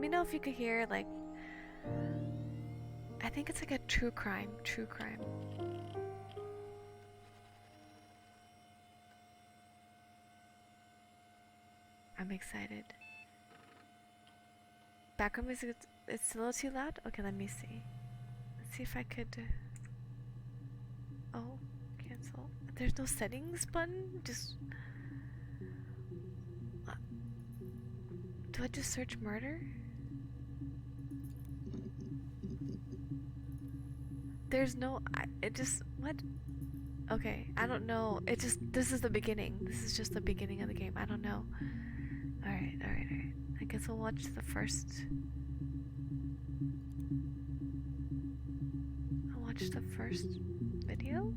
me know if you could hear, like, I think it's like a true crime. I'm excited. Background music, it's a little too loud? Okay, let me see. Let's see if I could... Oh, cancel. There's no settings button? Just... Do I just search murder? There's no... it just... What? Okay, I don't know. It just... This is the beginning. This is just the beginning of the game. I don't know. Alright. I guess we'll watch the first... I'll watch the first video?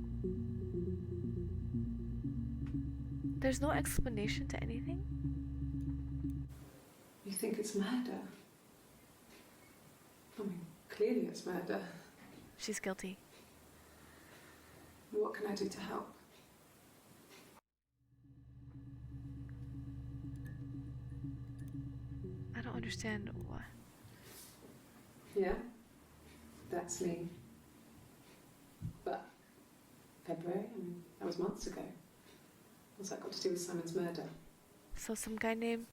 There's no explanation to anything? You think it's murder? I mean, clearly it's murder. She's guilty. What can I do to help? I don't understand what. Yeah, that's me. But February, I mean, that was months ago. What's that got to do with Simon's murder? So some guy named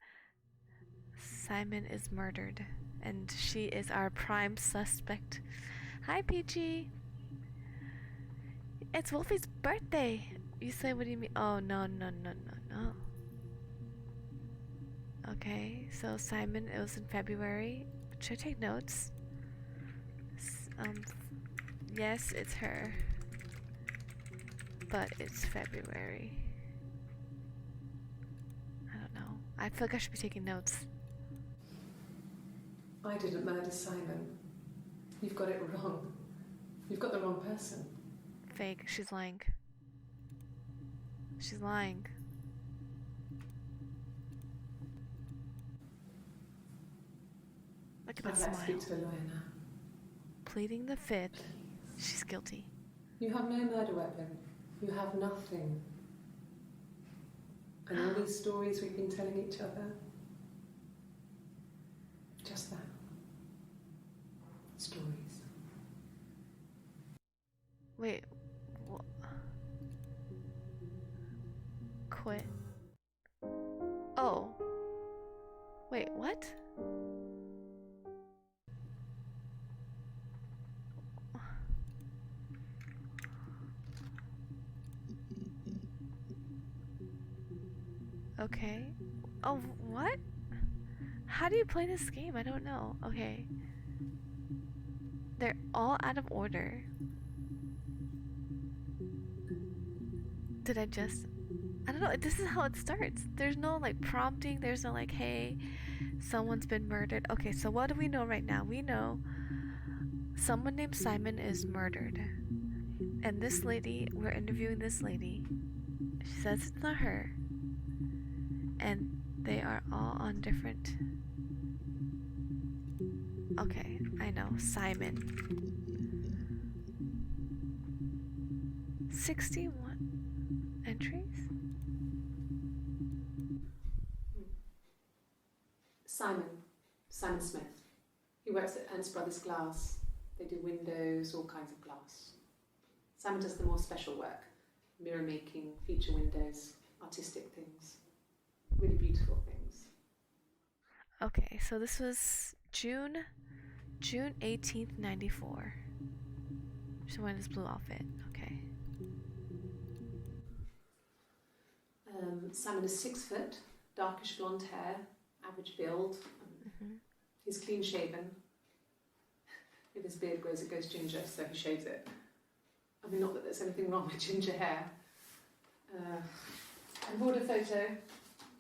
Simon is murdered, and she is our prime suspect. Hi, Peachy. It's Wolfie's birthday. You say, what do you mean? Oh, no. Okay, so Simon, it was in February. Should I take notes? Yes, it's her. But it's February. I don't know. I feel like I should be taking notes. I didn't murder Simon. You've got it wrong. You've got the wrong person. Fake. She's lying. She's lying. Look at that I'd smile. like to speak to a lawyer now. Pleading the fifth. She's guilty. You have no murder weapon. You have nothing. And all these stories we've been telling each other, just that. Stories. Wait. What? Quit. Oh. Wait, what? Okay. Oh, what? How do you play this game? I don't know. Okay. They're all out of order. Did I just... I don't know. This is how it starts. There's no, like, prompting. There's no, like, hey, someone's been murdered. Okay, so what do we know right now? We know someone named Simon is murdered. And this lady, we're interviewing this lady. She says it's not her. And they are all on different... Okay, I know. Simon. 61 entries? Simon Smith. He works at Ernst Brothers Glass. They do windows, all kinds of glass. Simon does the more special work. Mirror making, feature windows, artistic things. Really beautiful things. Okay, so this was June 18th, 94. She's wearing this blue outfit. Okay. Simon is 6 foot, darkish blonde hair, average build. He's clean shaven. If his beard grows, it goes ginger, so he shaves it. I mean, not that there's anything wrong with ginger hair. I bought a photo.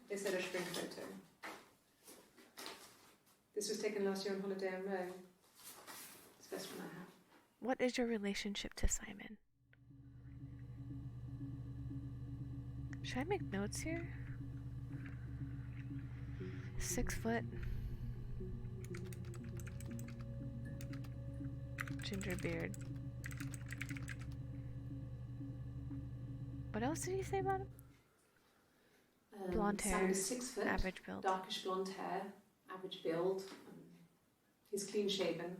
They said I should bring a photo. This was taken last year on holiday in Rome. It's the best one I have. What is your relationship to Simon? Should I make notes here? 6 foot. Ginger beard. What else did he say about him? Blonde hair, Simon is 6 foot, average build. darkish blonde hair, average build. He's clean shaven.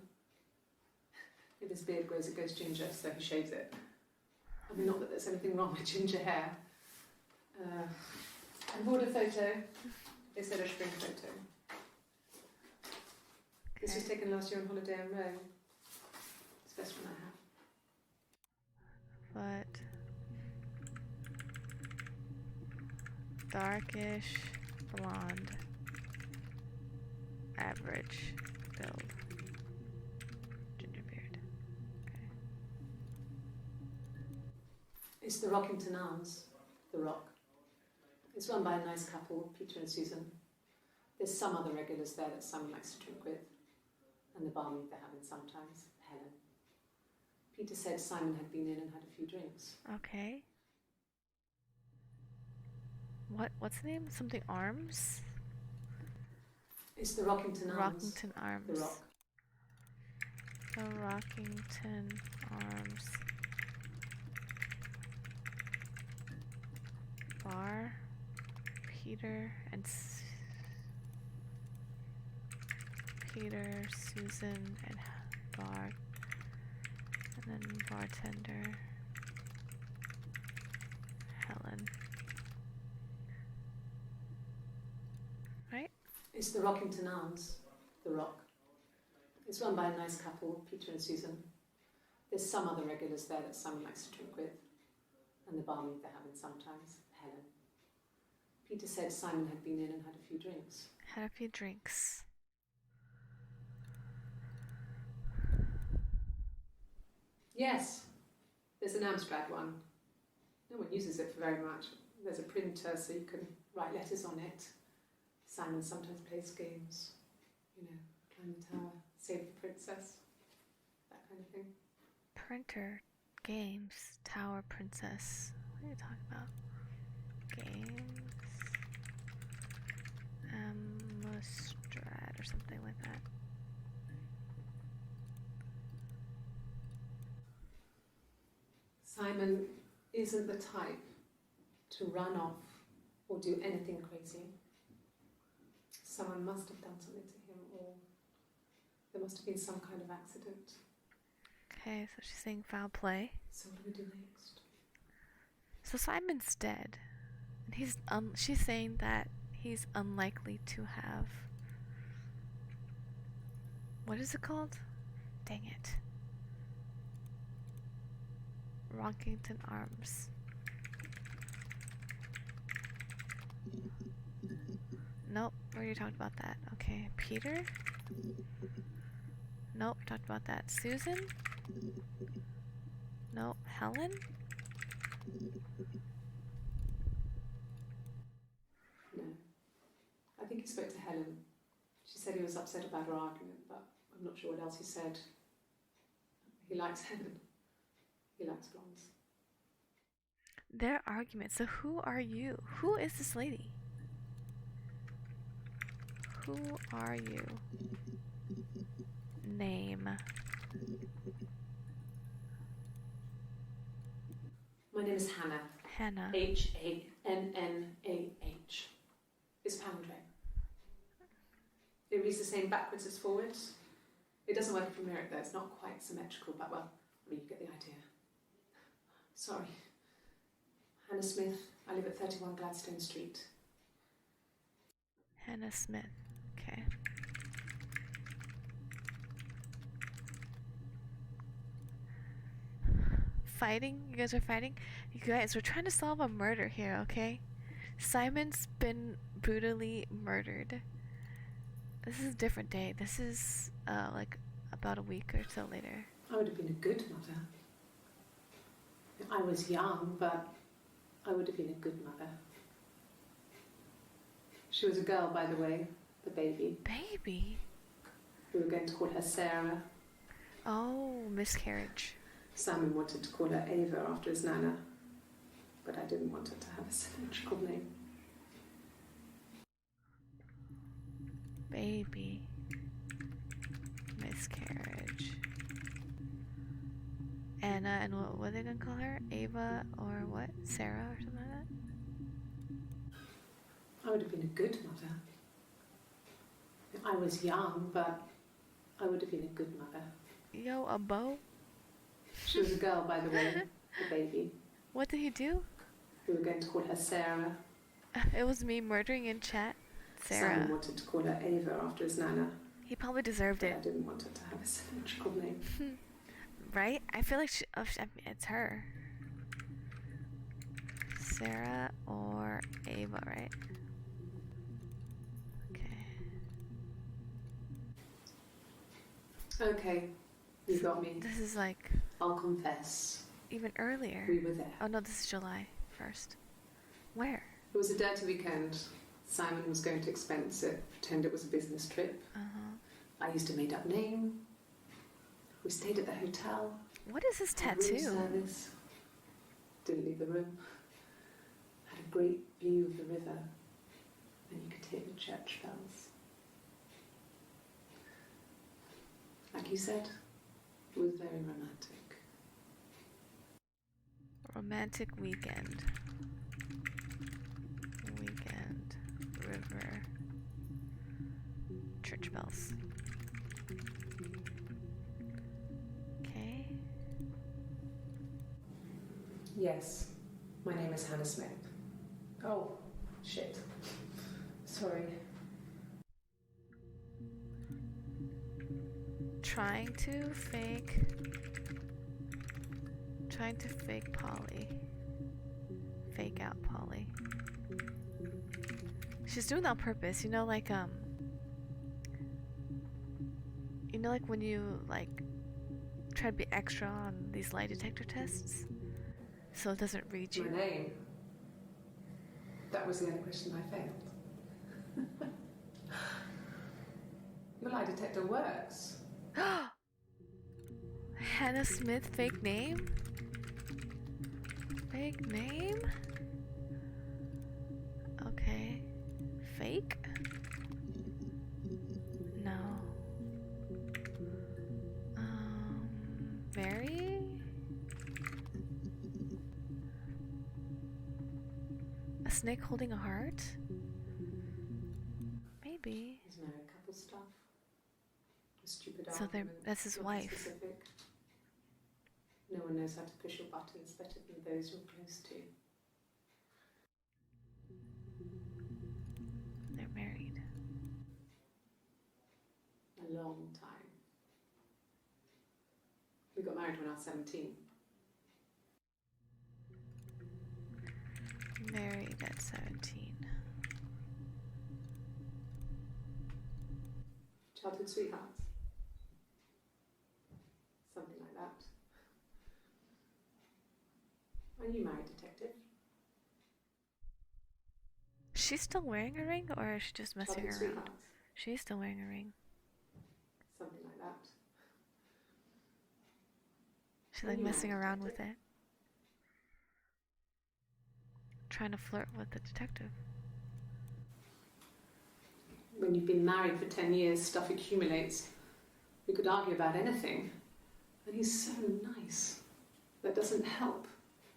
If his beard grows, it goes ginger, so he shaves it. I mean, not that there's anything wrong with ginger hair. I bought a photo. They said a spring photo. This was taken last year on holiday in Rome. It's the best one I have. But darkish blonde, average build, ginger beard. Okay. It's the Rockington Arms, the Rock. It's run by a nice couple, Peter and Susan. There's some other regulars there that Simon likes to drink with, and the barmaid they're having sometimes, Helen. Peter said Simon had been in and had a few drinks. Okay. What's the name? Something Arms? It's the Rockington Arms. Rockington Arms. The Rock. The Rockington Arms. Bar. Peter, Susan, and bar. And then bartender. Helen. Right? It's the Rockington Arms, the Rock. It's run by a nice couple, Peter and Susan. There's some other regulars there that Simon likes to drink with, and the barmaid they're having sometimes, Helen. Peter said Simon had been in and had a few drinks. Had a few drinks. Yes, there's an Amstrad one. No one uses it for very much. There's a printer so you can write letters on it. Simon sometimes plays games, you know, climb the tower, save the princess, that kind of thing. Printer, games, tower, princess. What are you talking about? Games. Amstrad or something like that. Simon isn't the type to run off or do anything crazy. Someone must have done something to him, or there must have been some kind of accident. Okay, so she's saying foul play. So what do we do next? So Simon's dead. And she's saying that he's unlikely to have... What is it called? Dang it. Rockington Arms. Nope, we already talked about that. Okay, Peter? Nope, we talked about that. Susan? Nope, Helen? No. I think he spoke to Helen. She said he was upset about her argument, but I'm not sure what else he said. He likes Helen. He likes blondes. Their argument. So who are you? Who is this lady? Who are you? Name. My name is Hannah. Hannah. H-A-N-N-A-H. It's a palindrome. It reads the same backwards as forwards. It doesn't work if you mirror it though. It's not quite symmetrical, but well, I mean, you get the idea. Sorry. Hannah Smith. I live at 31 Gladstone Street. Hannah Smith. Okay. Fighting? You guys are fighting? You guys, we're trying to solve a murder here, okay? Simon's been brutally murdered. This is a different day. This is, like, about a week or so later. I would have been a good mother. I was young, but I would have been a good mother. She was a girl, by the way, the baby. Baby? We were going to call her Sarah. Oh, miscarriage. Simon wanted to call her Ava after his nana, but I didn't want her to have a symmetrical name. Baby. Miscarriage. Anna, and what are they gonna call her? Ava or what? Sarah or something like that? I would have been a good mother. I was young, but I would have been a good mother. Yo, a bow? She was a girl, by the way, a baby. What did he do? We were going to call her Sarah. It was me murdering in chat. Simon Sarah. wanted to call her Ava after his nana. He probably deserved But I it. didn't want her to have a symmetrical name. Right? I feel like it's her. Sarah or Ava, right? Okay. Okay, you got me. This is like I'll confess. even earlier. We were there. Oh no, this is July 1st. Where? It was a dirty weekend. Simon was going to expense it, pretend it was a business trip. Uh-huh. I used a made-up name. We stayed at the hotel. What is this Had room tattoo? service. Didn't leave the room. Had a great view of the river, and you could hear the church bells. Like you said, it was very romantic. Romantic weekend. Weekend. River. Church bells. Okay. Yes, my name is Hannah Smith. Oh, shit. Sorry. Trying to fake Polly. Fake out Polly. She's doing that on purpose, you know, like when you like try to be extra on these lie detector tests, so it doesn't read you. My name? That was the only question I failed. Your lie detector works. Hannah Smith, fake name? Fake name? Okay. Fake? No. Mary? A snake holding a heart? Maybe. His married couple stuff. A stupid So argument. that's his nothing wife. Specific. No one knows how to push your buttons better than those you're close to. They're married. A long time. We got married when I was 17. Married at 17. Childhood sweethearts. Something like that. Are you married, detective? She's still wearing a ring, or is she just messing Childhood around? sweethearts. She's still wearing a ring. Something like that. She's Are like you messing married, around with detective? it. Trying to flirt with the detective. When you've been married for 10 years, stuff accumulates. We could argue about anything. And he's so nice. That doesn't help.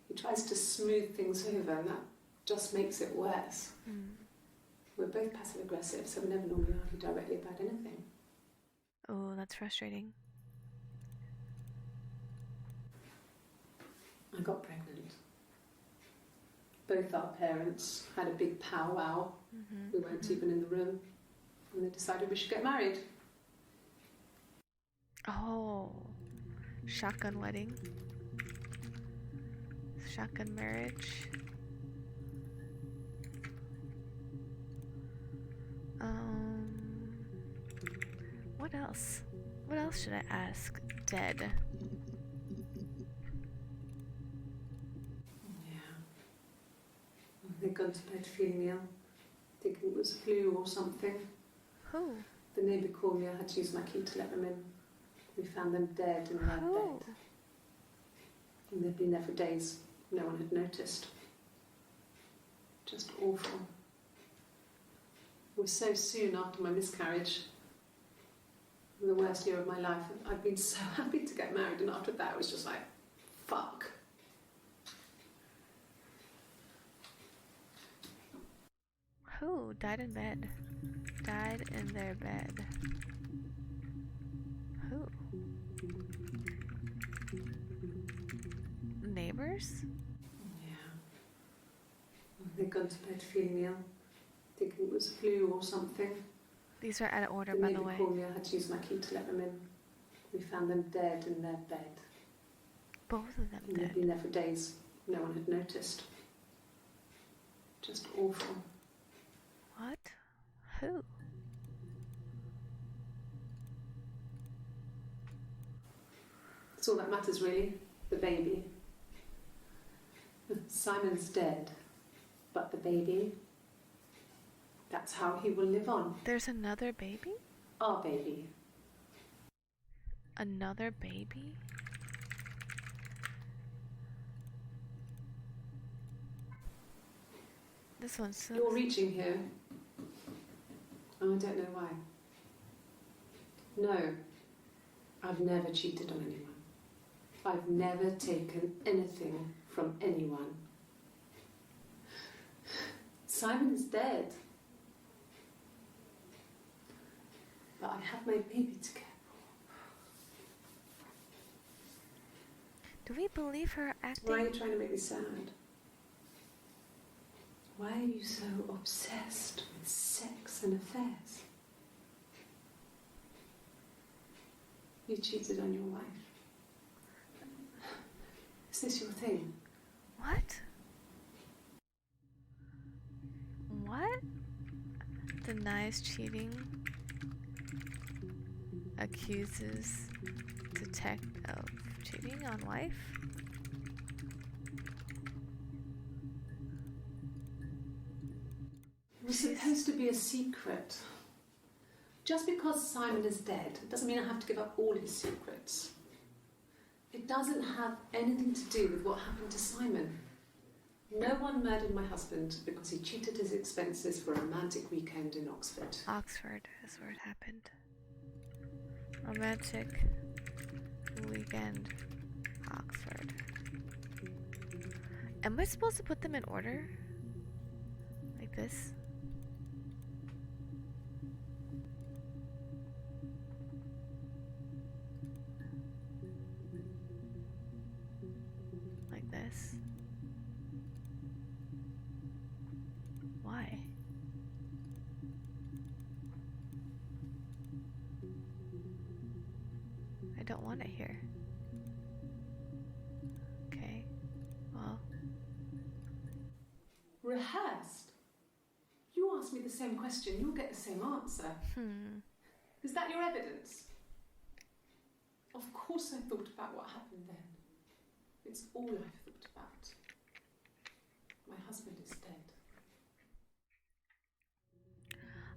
He tries to smooth things over, and that just makes it worse. We're both passive aggressive, so we never normally argue directly about anything. Oh, that's frustrating. I got pregnant. Both our parents had a big powwow. We weren't even in the room. And they decided we should get married. Oh, shotgun wedding. Shotgun marriage. What else? What else should I ask? Dead. Yeah. They'd gone to bed feeling ill, thinking it was flu or something. Who? The neighbour called me, I had to use my key to let them in. We found them dead in their Who? bed. And they'd been there for days. No one had noticed. Just awful. It was so soon after my miscarriage. The worst year of my life. I'd been so happy to get married, and after that it was just like, fuck. Who died in bed? Died in their bed. orders? Yeah. They'd gone to bed feeling ill, thinking it was flu or something. These are out of order, The by the neighbour way. called me. I had to use my key to let them in. We found them dead in their bed. Both of them And they'd dead. been there for days. No one had noticed. Just awful. What? Who? That's all that matters, really. The baby. Simon's dead, but the baby, that's how he will live on. There's another baby? Our baby. Another baby? This one's so... You're reaching here. Oh, I don't know why. No, I've never cheated on anyone. I've never taken anything from anyone. Simon is dead. But I have my baby to care Do we believe her acting? for. Why are you trying to make me sad? Why are you so obsessed with sex and affairs? You cheated on your wife. Is this your thing? What? What? Denies cheating. Accuses detective of cheating on wife. It was supposed to be a secret. Just because Simon is dead doesn't mean I have to give up all his secrets. It doesn't have anything to do with what happened to Simon. No one murdered my husband because he cheated his expenses for a romantic weekend in Oxford. Oxford is where it happened. Romantic weekend, Oxford. Am I supposed to put them in order? Like this? Like this? Why? I don't want it here. Okay. Well, Rehearsed? You ask me the same question, you'll get the same answer. Is that your evidence? Of course I thought about what happened then. It's all I've thought about. My husband is dead.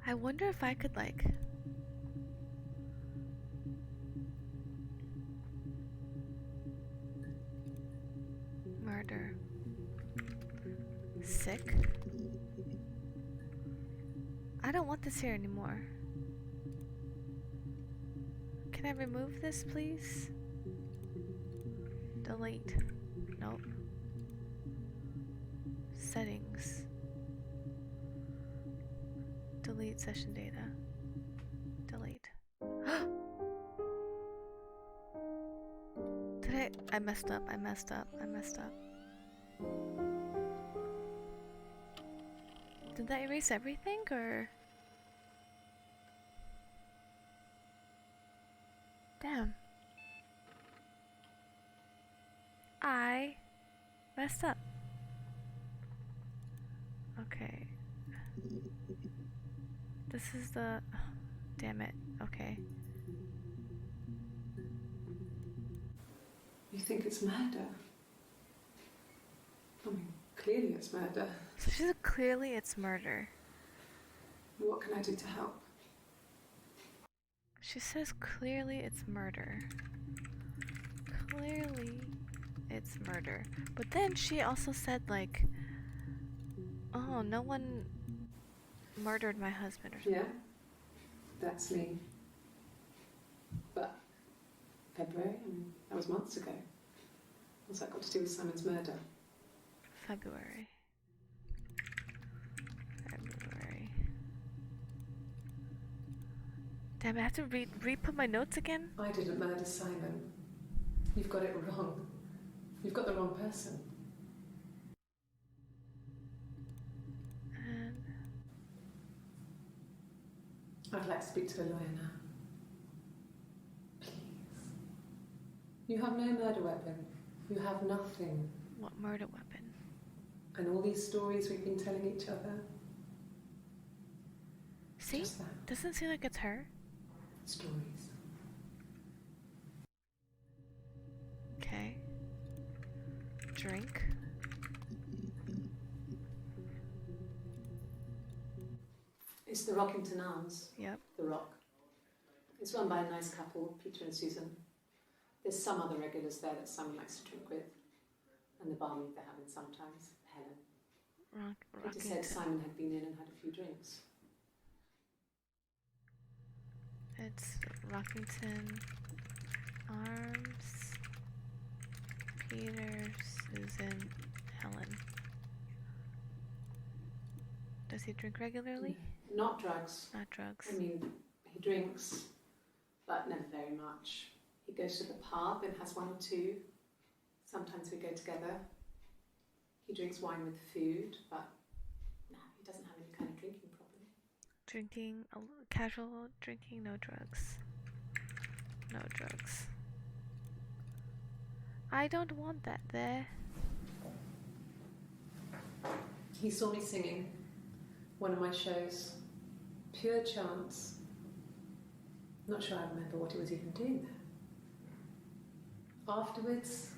I wonder if I could like murder. Sick. I don't want this here anymore. Can I remove this, please? Delete. Nope. Settings. Delete session data. Delete. I messed up. I messed up. Did that erase everything, or? Damn. I messed up. Okay. This is the... Damn it. Okay. You think it's murder? I mean, clearly it's murder. So she said clearly it's murder. What can I do to help? She says clearly it's murder. Clearly it's murder. But then she also said like, oh, no one murdered my husband or something. Yeah, that's me. But February, I mean, that was months ago. What's that got to do with Simon's murder? February. Damn, I have to re-put my notes again? I didn't murder Simon. You've got it wrong. You've got the wrong person. I'd like to speak to a lawyer now. Please. You have no murder weapon. You have nothing. What murder weapon? And all these stories we've been telling each other. See? Just that. Doesn't seem like it's her. Stories. Okay. Drink. It's the Rockington Arms. Yep. The Rock. It's run by a nice couple, Peter and Susan. There's some other regulars there that Simon likes to drink with. And the barmaid they're having sometimes, Helen. Peter said Simon had been in and had a few drinks. It's Rockington Arms, Peter, Susan, Helen. Does he drink regularly? Not drugs. Not drugs. I mean, he drinks, but never very much. He goes to the pub and has one or two. Sometimes we go together. He drinks wine with food, but no, he doesn't have any kind of drinking problem. Drinking, casual drinking, no drugs. No drugs. I don't want that there. He saw me singing one of my shows. Pure chance. Not sure I remember what he was even doing there. Afterwards,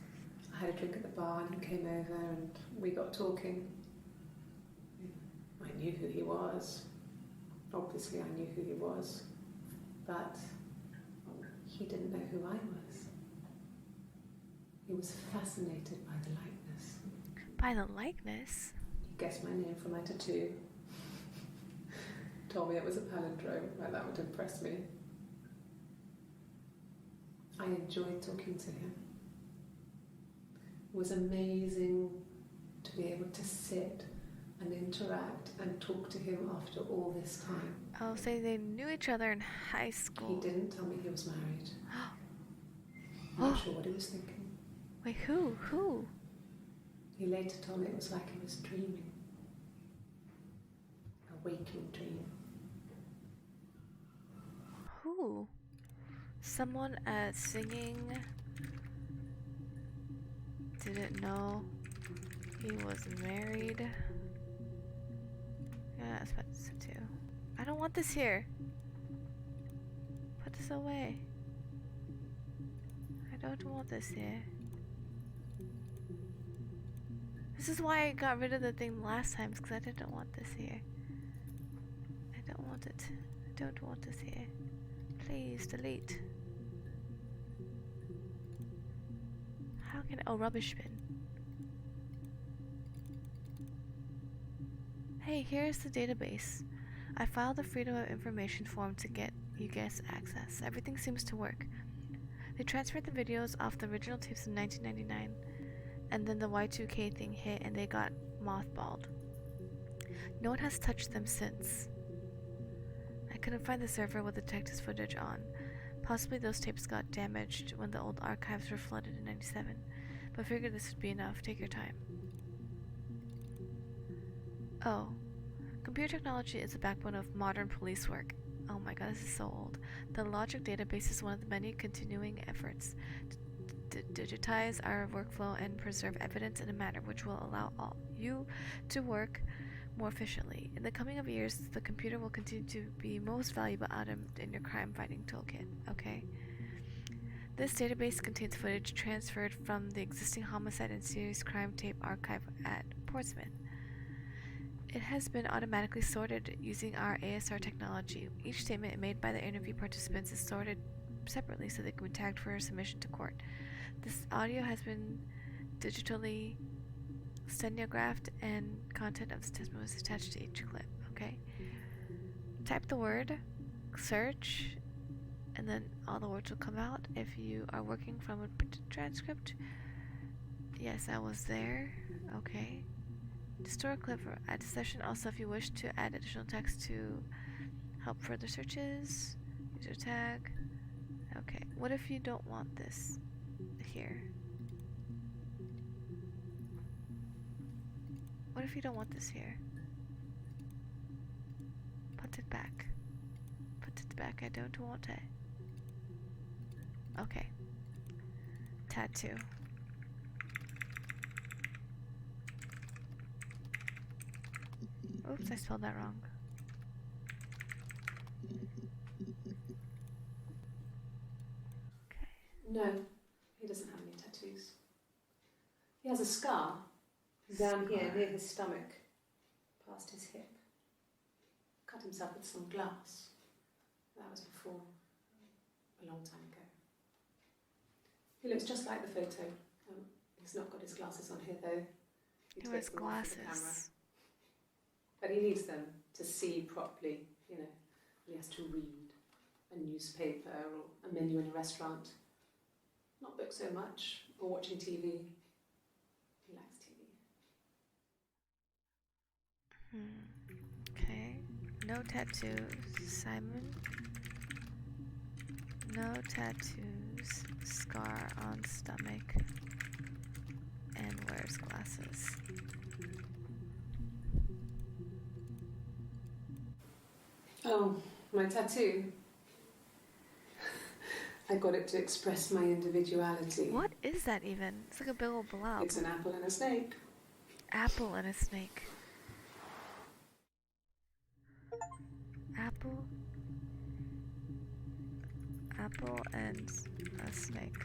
I had a drink at the bar and he came over and we got talking. I knew who he was. Obviously I knew who he was. But he didn't know who I was. He was fascinated by the likeness. By the likeness? He guessed my name from my tattoo. Told me it was a palindrome, like that would impress me. I enjoyed talking to him. It was amazing to be able to sit and interact and talk to him after all this time. I'll say they knew each other in high school. He didn't tell me he was married. I'm not sure what he was thinking. Wait, who? Who? He later told me it was like he was dreaming. A waking dream. Who? Someone singing didn't know he was married. Yeah, that's what it's too. I don't want this here. Put this away. I don't want this here. This is why I got rid of the thing last time, because I didn't want this here. I don't want it. I don't want this here. Please delete. How can oh, rubbish bin. Hey, here's the database. I filed the Freedom of Information form to get you guys access. Everything seems to work. They transferred the videos off the original tapes in 1999, and then the Y2K thing hit and they got mothballed. No one has touched them since. I couldn't find the server with the detectives footage on. Possibly those tapes got damaged when the old archives were flooded in 97, but figured this would be enough. Take your time. Oh. Computer technology is the backbone of modern police work. Oh my god, this is so old. The Logic database is one of the many continuing efforts to digitize our workflow and preserve evidence in a manner which will allow you to work more efficiently. In the coming of years, the computer will continue to be most valuable item in your crime-fighting toolkit, okay? This database contains footage transferred from the existing homicide and serious crime tape archive at Portsmouth. It has been automatically sorted using our ASR technology. Each statement made by the interview participants is sorted separately so they can be tagged for submission to court. This audio has been digitally stenographed and content of the testimony is attached to each clip, okay? Type the word, search, and then all the words will come out. If you are working from a transcript, yes, I was there, okay. To store a clip or add to session. Also, if you wish to add additional text to help further searches, user tag. Okay, what if you don't want this here? What if you don't want this here? Put it back. Put it back. I don't want it. Okay. Tattoo. Oops, I spelled that wrong. Okay. No, he doesn't have any tattoos. He has a scar down here near his stomach, past his hip. Cut himself with some glass. That was before, a long time ago. He looks just like the photo. He's not got his glasses on here though. He wears glasses. But he needs them to see properly, you know. He has to read a newspaper or a menu in a restaurant. Not book so much, or watching TV. He likes TV. Okay. No tattoos. Simon. No tattoos. Scar on stomach. And wears glasses. Oh, my tattoo. I got it to express my individuality. What is that even? It's like a big old blob. It's an apple and a snake. Apple and a snake. Apple. Apple and a snake.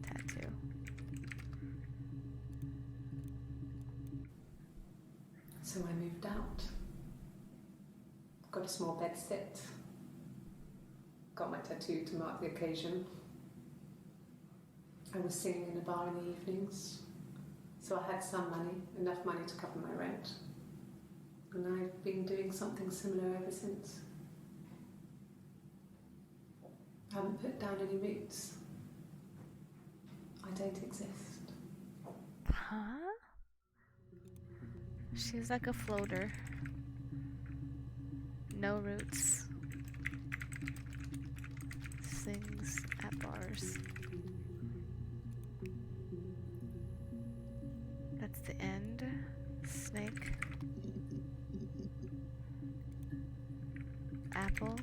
Tattoo. So I moved out. Got a small bed sit. Got my tattoo to mark the occasion. I was singing in a bar in the evenings, so I had some money, enough money to cover my rent. And I've been doing something similar ever since. I haven't put down any roots. I don't exist. Huh? She's like a floater. No roots. Sings at bars. That's the end. Snake. Apple.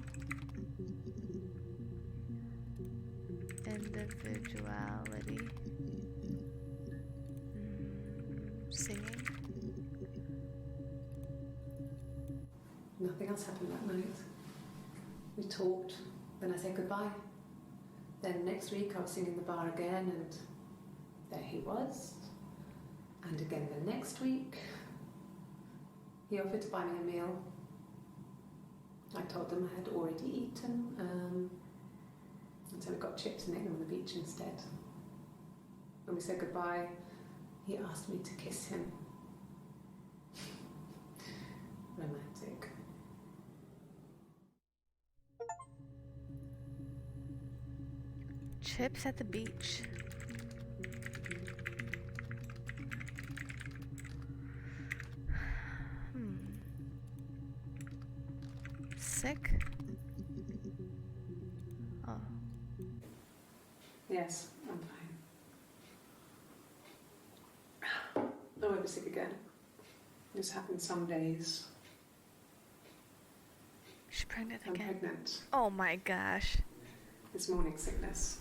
Individuality. Singing. Nothing else happened that night. We talked, then I said goodbye. Then next week I was singing in the bar again, and there he was. And again the next week, he offered to buy me a meal. I told him I had already eaten, and so we got chips and ate them on the beach instead. When we said goodbye, he asked me to kiss him. Romantic. Chips at the beach. Sick? Oh. Yes, I'm fine. I won't be sick again. This happens some days. She's pregnant I'm again. pregnant. Oh my gosh. It's morning sickness.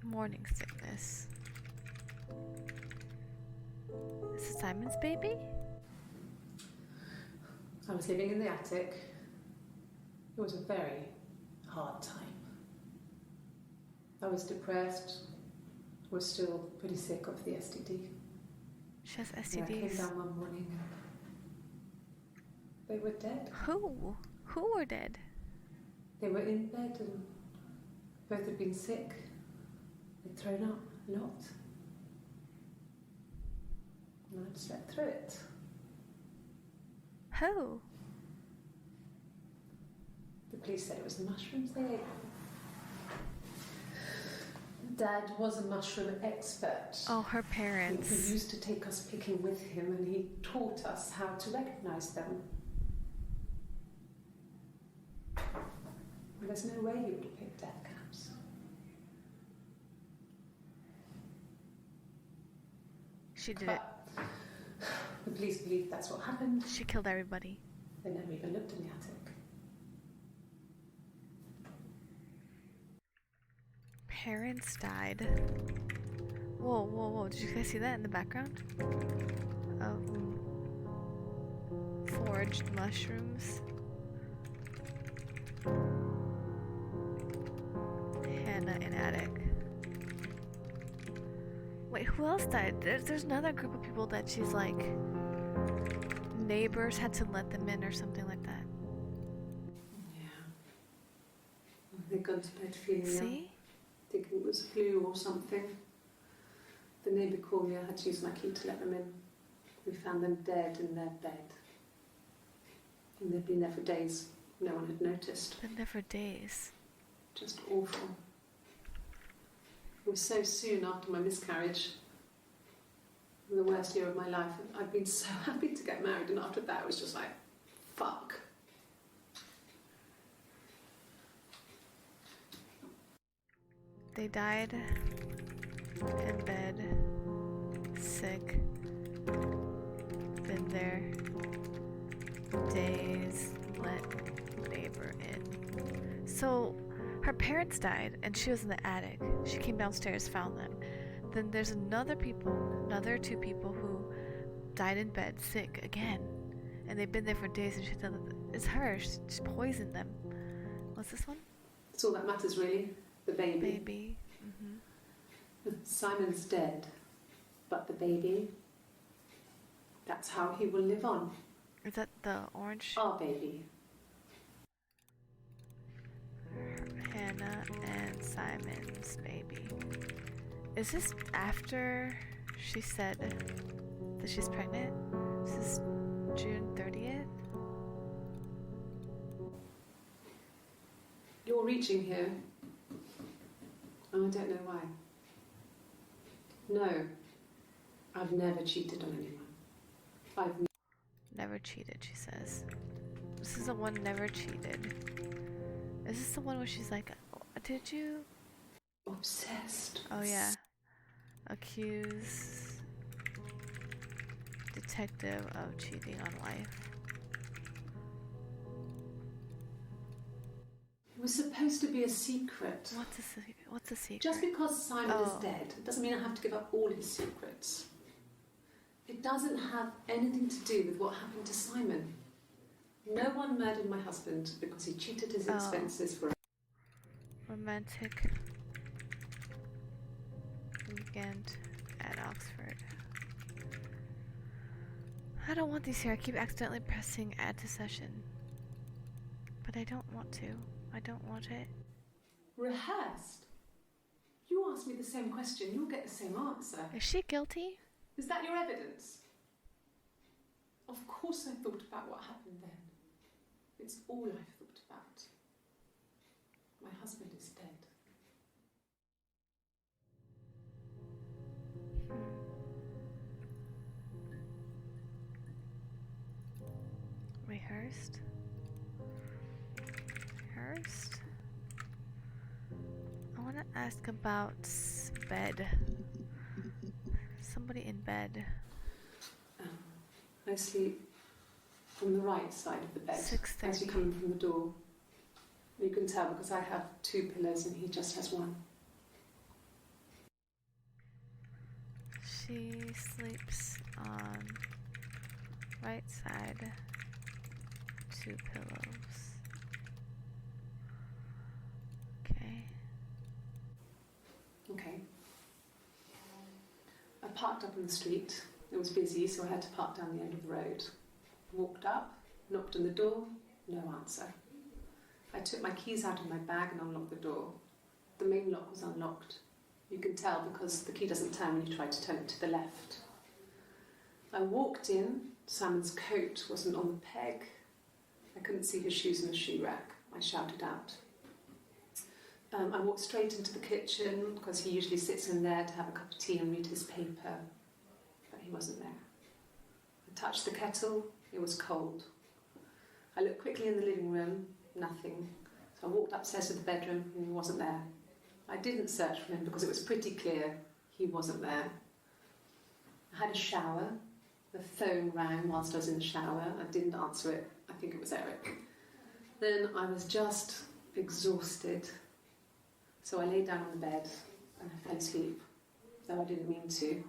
Morning sickness. Is it Simon's baby? I was living in the attic. It was a very hard time. I was depressed. Was still pretty sick of the STD. She has And I came STDs. down one morning and they were dead. Who? Who were dead? They were in bed and both had been sick. They'd thrown up a lot. And I'd slept through it. Who? The police said it was the mushrooms they ate. Dad was a mushroom expert. Oh, her He parents. used to take us picking with him and he taught us how to recognize them. There's no way you would have picked death caps. She did it. The police believe that's what happened. She killed everybody. They never even looked in the attic. Parents died. Whoa, whoa, whoa. Did you guys see that in the background? Foraged mushrooms. Hannah in attic. Wait, who else died? There's another group of people that she's like... Neighbors had to let them in or something like that. Yeah. They'd gone to bed feeling ill, See? thinking it was flu or something. The neighbour called me, I had to use my key to let them in. We found them dead in their bed. And they'd been there for days. No one had noticed. Been there for days. Just awful. It was so soon after my miscarriage. The worst year of my life. I'd been so happy to get married, and after that it was just like, fuck. They died in bed, sick, been there days, let neighbor in. So her parents died and she was in the attic. She came downstairs, found them. Then there's another two people who died in bed, sick again. And they've been there for days and she said it's her, she poisoned them. What's this one? That's all that matters really, the baby. Baby. Mm-hmm. Simon's dead, but the baby, that's how he will live on. Is that the orange? Our baby. Hannah and Simon's baby. Is this after she said that she's pregnant? This is June 30th? You're reaching here. And I don't know why. No, I've never cheated on anyone. Never cheated, she says. This is the one never cheated. Is this the one where she's like, oh, did you? Obsessed. Oh yeah. Accuse detective of cheating on wife. It was supposed to be a secret. What's a secret? Just because Simon is Oh. dead doesn't mean I have to give up all his secrets. It doesn't have anything to do with what happened to Simon. No one murdered my husband because he cheated his Oh. expenses for Romantic weekend at Oxford. I don't want these here. I keep accidentally pressing add to session. But I don't want to. I don't want it. rehearsed. You ask me the same question, you'll get the same answer. Is she guilty? Is that your evidence? Of course I thought about what happened then. It's all I've thought about. My husband is dead. Rehearsed? Rehearsed? I want to ask about bed. Somebody in bed. I sleep on the right side of the bed 6:30. as you come in from the door. You can tell because I have 2 pillows and he just has 1. She sleeps on right side, 2 pillows. Okay. Okay. I parked up on the street. It was busy, so I had to park down the end of the road. Walked up, knocked on the door, no answer. I took my keys out of my bag and unlocked the door. The main lock was unlocked. You can tell because the key doesn't turn when you try to turn it to the left. I walked in, Simon's coat wasn't on the peg. I couldn't see his shoes in the shoe rack. I shouted out. I walked straight into the kitchen because he usually sits in there to have a cup of tea and read his paper, but he wasn't there. I touched the kettle, it was cold. I looked quickly in the living room, nothing. So I walked upstairs to the bedroom and he wasn't there. I didn't search for him because it was pretty clear he wasn't there. I had a shower, The phone rang whilst I was in the shower. I didn't answer it. I think it was Eric. Then I was just exhausted. So I lay down on the bed and I fell asleep, though I didn't mean to.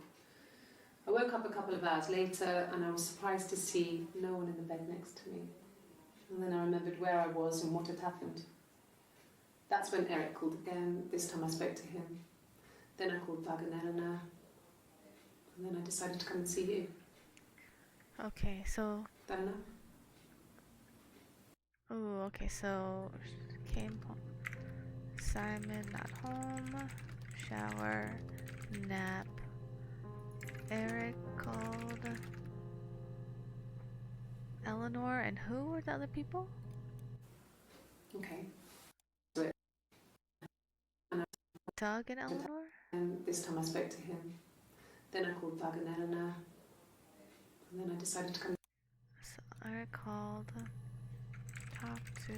I woke up a couple of hours later and I was surprised to see no one in the bed next to me. And then I remembered where I was and what had happened. That's when Eric called again. This time I spoke to him. Then I called Doug and Eleanor. And then I decided to come and see you. Okay, so... Eleanor? Oh, okay, so... Came home. Simon not home. Shower. Nap. Eric called... Eleanor, and who were the other people? Okay. Doug and Eleanor? And this time I spoke to him. Then I called Doug and Eleanor. And then I decided to come. So Eric called, talked to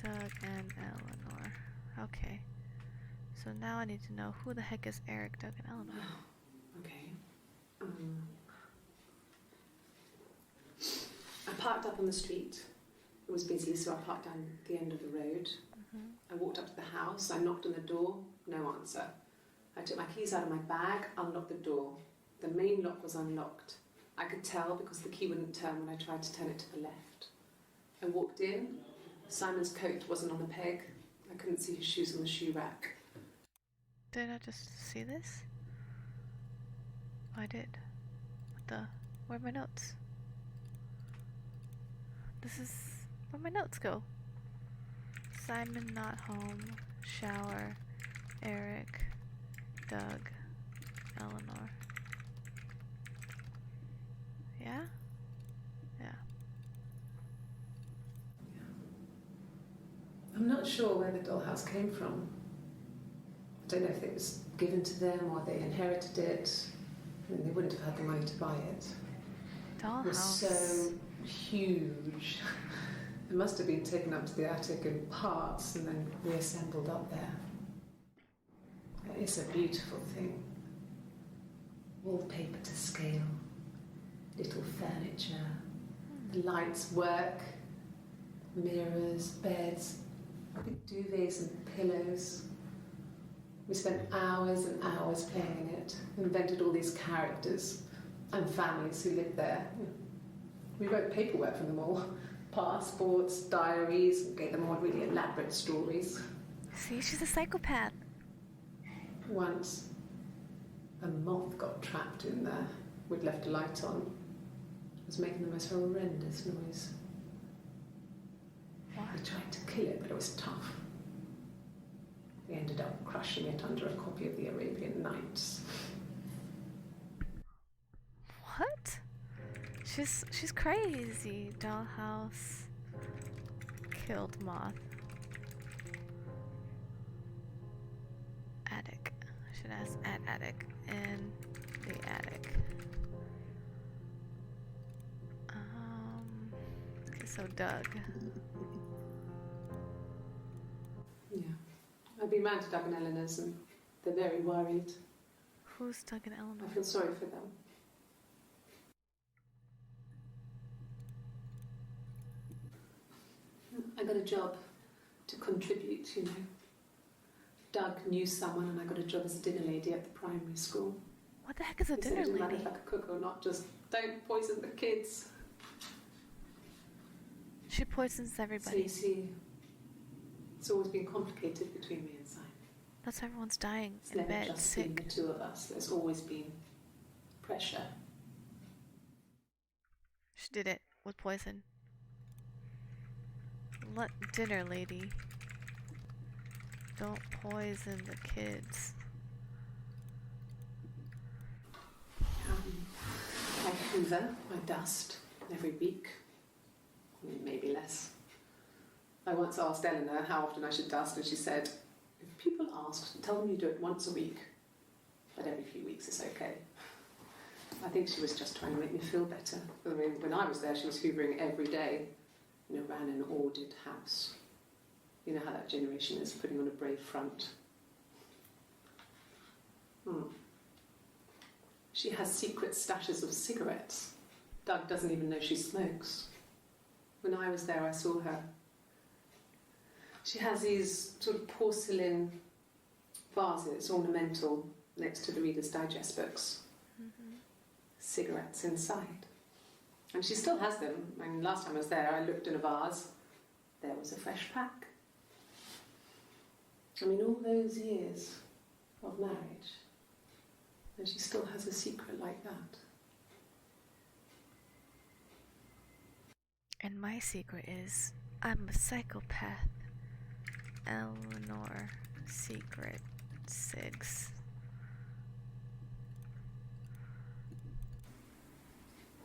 Doug and Eleanor. Okay. So now I need to know who the heck is Eric, Doug, and Eleanor. Okay. I parked up on the street. It was busy, so I parked down the end of the road. I walked up to the house. I knocked on the door. No answer. I took my keys out of my bag, unlocked the door. The main lock was unlocked. I could tell because the key wouldn't turn when I tried to turn it to the left. I walked in. Simon's coat wasn't on the peg. I couldn't see his shoes on the shoe rack. Did I just see this? Oh, I did. What the? Where'd my notes? This is where'd my notes go? Simon not home. Shower. Eric. Doug. Eleanor. Yeah? Yeah. I'm not sure where the dollhouse came from. I don't know if it was given to them or they inherited it. I mean, they wouldn't have had the money to buy it. Dollhouse. It was so huge. It must have been taken up to the attic in parts and then reassembled up there. It's a beautiful thing. Wallpaper to scale, little furniture, the lights work, mirrors, beds, big duvets and pillows. We spent hours and hours playing in it, invented all these characters and families who lived there. We wrote paperwork for them all, passports, diaries, and gave them all really elaborate stories. See, she's a psychopath. Once, a moth got trapped in there. We'd left a light on. It was making the most horrendous noise. What? We tried to kill it, but it was tough. We ended up crushing it under a copy of the Arabian Nights. What? She's crazy. Dollhouse killed moth. Attic. I should ask at attic. In the attic. Okay, so Doug. Yeah. I've been round to Doug and Eleanor's and they're very worried. Who's Doug and Eleanor? I feel sorry for them. I got a job to contribute, you know. Doug knew someone and I got a job as a dinner lady at the primary school. What the heck is a He said dinner it didn't matter lady? if I could cook or not, just don't poison the kids. She poisons So everybody. you see, it's always been complicated between me and Simon. That's why everyone's dying It's in never bed, just been sick. the two of us. There's always been pressure. She did it with poison. Let dinner lady. Don't poison the kids. I hoover, I dust every week, maybe less. I once asked Eleanor how often I should dust, and she said, if people ask, tell them you do it once a week, but every few weeks is okay. I think she was just trying to make me feel better. I mean, when I was there, she was hoovering every day, ran an ordered house. You know how that generation is, putting on a brave front. She has secret stashes of cigarettes. Doug doesn't even know she smokes. When I was there, I saw her. She has these sort of porcelain vases, ornamental, next to the Reader's Digest books. Mm-hmm. Cigarettes inside. And she still has them. I mean, last time I was there, I looked in a vase. There was a fresh pack. I mean, all those years of marriage, and she still has a secret like that. And my secret is I'm a psychopath. Eleanor Secret Sigs.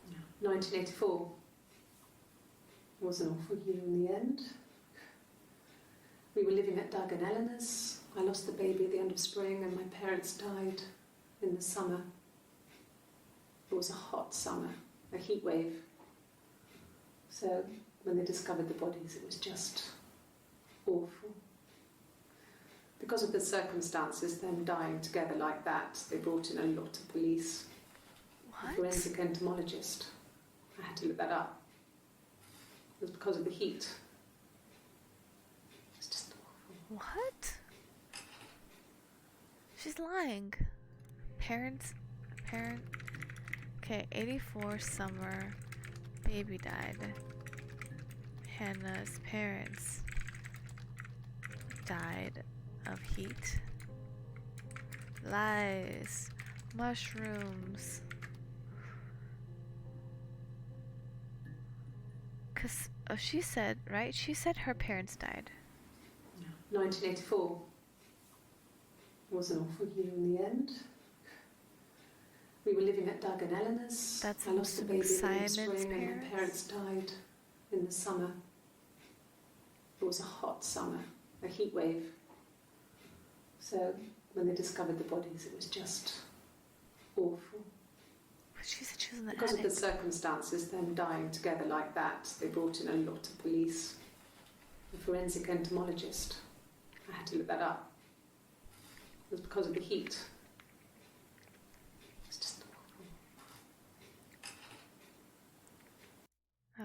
Yeah. 1984 was an awful year in the end. We were living at Doug and Eleanor's. I lost the baby at the end of spring and my parents died in the summer. It was a hot summer, a heat wave. So when they discovered the bodies, it was just awful. Because of the circumstances, them dying together like that, they brought in a lot of police. What? A forensic entomologist. I had to look that up. It was because of the heat. It's just awful. What? She's lying. Parent. Okay, 84 summer. Baby died. Hannah's parents died of heat. Lies. Mushrooms. Cause she said, right? She said her parents died. 1984 was an awful year in the end. We were living at Doug and Eleanor's. That's I lost the baby in the Simon's spring and parents? my parents died in the summer. It was a hot summer, a heat wave. So when they discovered the bodies, it was just awful. But she said she was in the Because of attic. the circumstances, them dying together like that, they brought in a lot of police. A forensic entomologist. I had to look that up. It was because of the heat. It's just awful.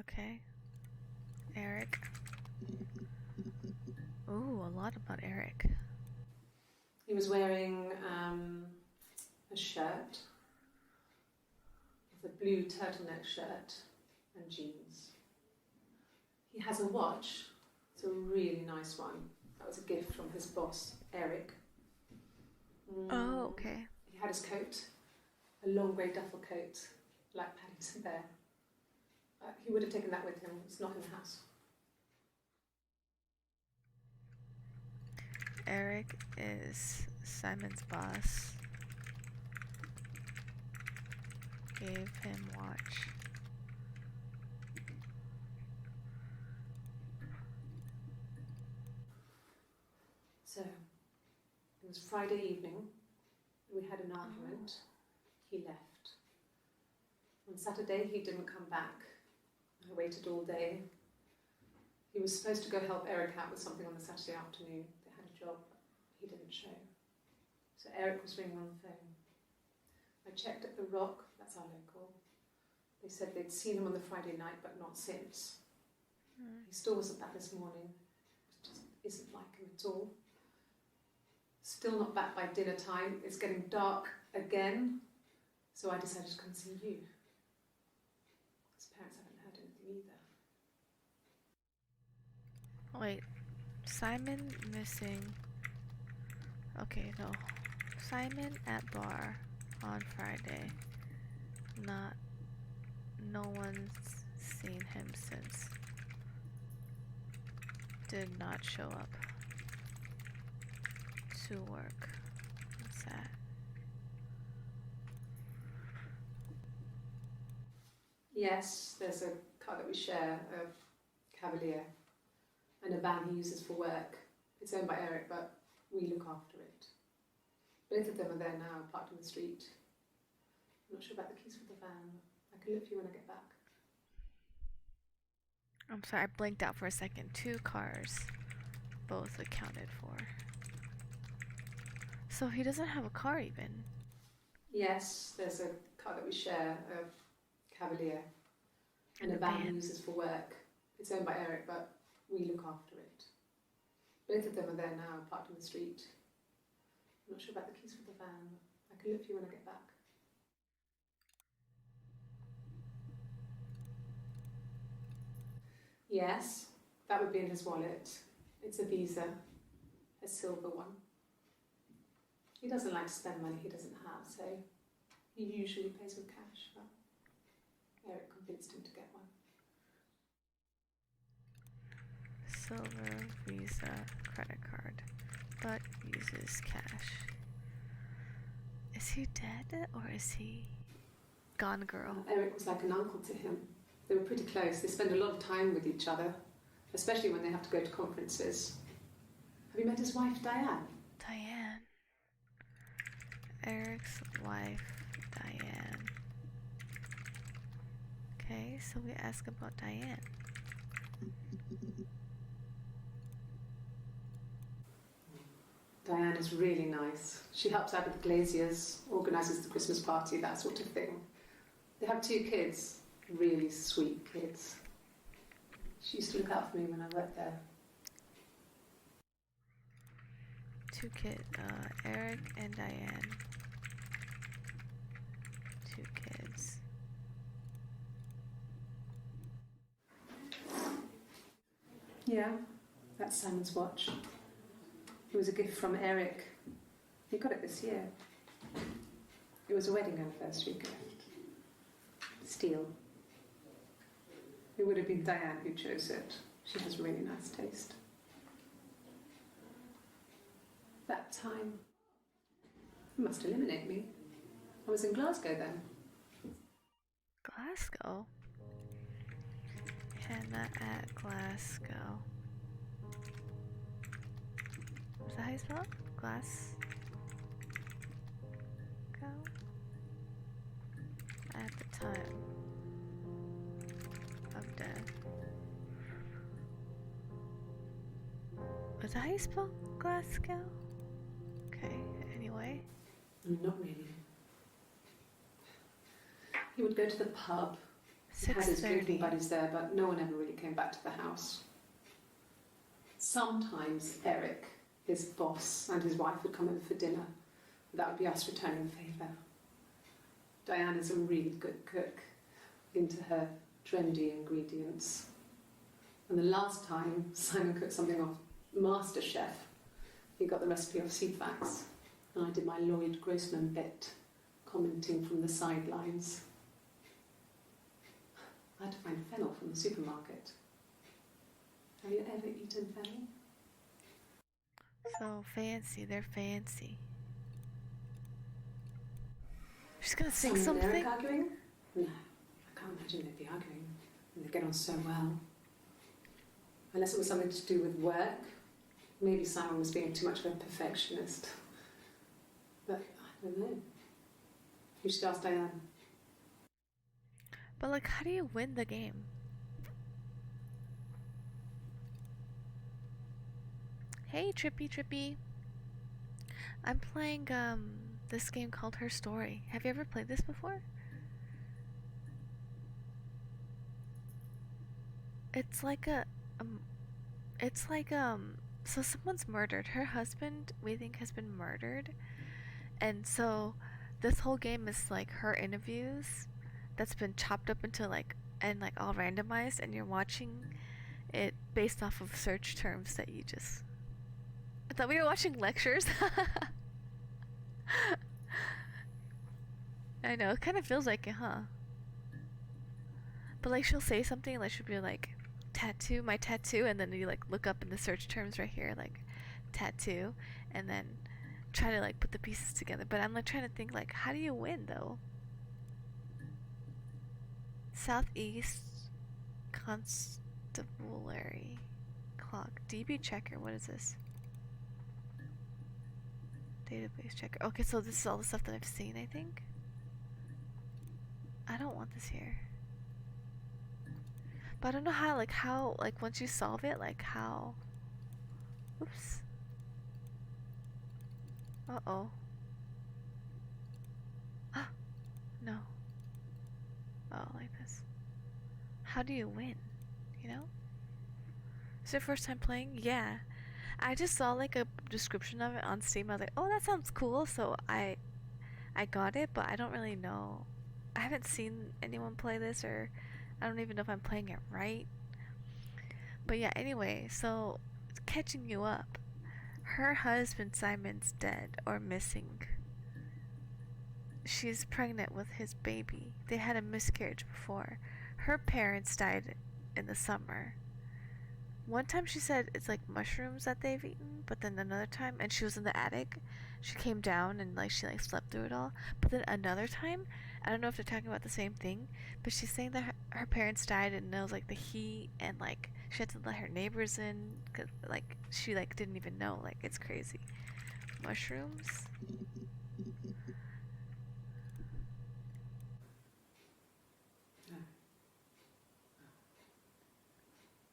Okay. Eric. Ooh, a lot about Eric. He was wearing a shirt, with a blue turtleneck shirt and jeans. He has a watch. It's a really nice one. That was a gift from his boss, Eric. Oh, okay. He had his coat, a long grey duffel coat, like Paddington Bear. He would have taken that with him. It's not in the house. Eric is Simon's boss. Gave him watch. So, it was Friday evening. We had an argument. He left. On Saturday, he didn't come back. I waited all day. He was supposed to go help Eric out with something on the Saturday afternoon. They had a job. He didn't show. So Eric was ringing on the phone. I checked at the Rock, that's our local. They said they'd seen him on the Friday night, but not since. He still wasn't back this morning. It just isn't like him at all. Still not back by dinner time. It's getting dark again. So I decided to come see you. His parents haven't heard anything either. Wait. Simon missing. Okay, no. Simon at bar on Friday. No one's seen him since. Did not show up to work. What's that? Yes, there's a car that we share, a Cavalier, and a van he uses for work. It's owned by Eric, but we look after it. Both of them are there now, parked in the street. I'm not sure about the keys for the van. I can look for you when I get back. I'm sorry, I blinked out for a second. 2 cars, both accounted for. So he doesn't have a car even. Yes, there's a car that we share, a Cavalier, and And a a van we van. uses for work. It's owned by Eric, but we look after it. Both of them are there now, parked in the street. I'm not sure about the keys for the van. I can look for you when I get back. Yes, that would be in his wallet. It's a Visa, a silver one. He doesn't like to spend money he doesn't have, so he usually pays with cash, but Eric convinced him to get one. Silver Visa credit card, but uses cash. Is he dead or is he gone, girl? Eric was like an uncle to him. They were pretty close. They spend a lot of time with each other, especially when they have to go to conferences. Have you met his wife, Diane? Diane. Eric's wife, Diane. Okay, so we ask about Diane. Diane is really nice. She helps out with the glaziers, organises the Christmas party, that sort of thing. They have 2 kids, really sweet kids. She used to look out for me when I worked there. 2 kids, Eric and Diane. 2 kids. Yeah, that's Simon's watch. It was a gift from Eric. He got it this year. It was a wedding anniversary gift. Steel. It would have been Diane who chose it. She has really nice taste. That time, you must eliminate me. I was in Glasgow then. Glasgow? Hannah at Glasgow. Is that how you spell it? Glasgow? At the time of death. Is that how you spell Glasgow? Okay, anyway. Not really. He would go to the pub. He had his drinking 6:30. buddies there, but no one ever really came back to the house. Sometimes Eric, his boss, and his wife would come over for dinner. That would be us returning the favour. Diane is a really good cook, into her trendy ingredients. And the last time Simon cooked something off MasterChef, he got the recipe off CFAX, and I did my Lloyd Grossman bit, commenting from the sidelines. I had to find fennel from the supermarket. Have you ever eaten fennel? So fancy, they're fancy. She's gonna sing Simon and something? Eric arguing? No, I can't imagine they'd be arguing. And they get on so well. Unless it was something to do with work. Maybe Simon was being too much of a perfectionist. But I don't know. You should ask Diane. But like, how do you win the game? Hey, Trippy. I'm playing this game called Her Story. Have you ever played this before? It's like so someone's murdered. Her husband, we think, has been murdered. And so this whole game is like her interviews that's been chopped up into and all randomized, and you're watching it based off of search terms that you just. I thought we were watching lectures. I know, it kind of feels like it, huh? But like she'll say something, like she'll be like, tattoo, my tattoo, and then you like look up in the search terms right here, like tattoo, and then try to like put the pieces together. But I'm like trying to think, like, how do you win though? Southeast Constabulary Clock. DB checker, what is this? Database checker. Okay, so this is all the stuff that I've seen, I think. I don't want this here. But I don't know how, once you solve it, like, how... Oops. Uh-oh. No. Oh, like this. How do you win? You know? Is it your first time playing? Yeah. I just saw like a description of it on Steam. I was like, oh, that sounds cool. So I got it, but I don't really know. I haven't seen anyone play this, or I don't even know if I'm playing it right. But yeah, anyway, so catching you up. Her husband Simon's dead or missing. She's pregnant with his baby. They had a miscarriage before. Her parents died in the summer. One time she said it's like mushrooms that they've eaten, but then another time, and she was in the attic, she came down and like she like slept through it all. But then another time, I don't know if they're talking about the same thing, but she's saying that her parents died and it was like the heat and like she had to let her neighbors in cause like she like didn't even know. Like it's crazy. Mushrooms.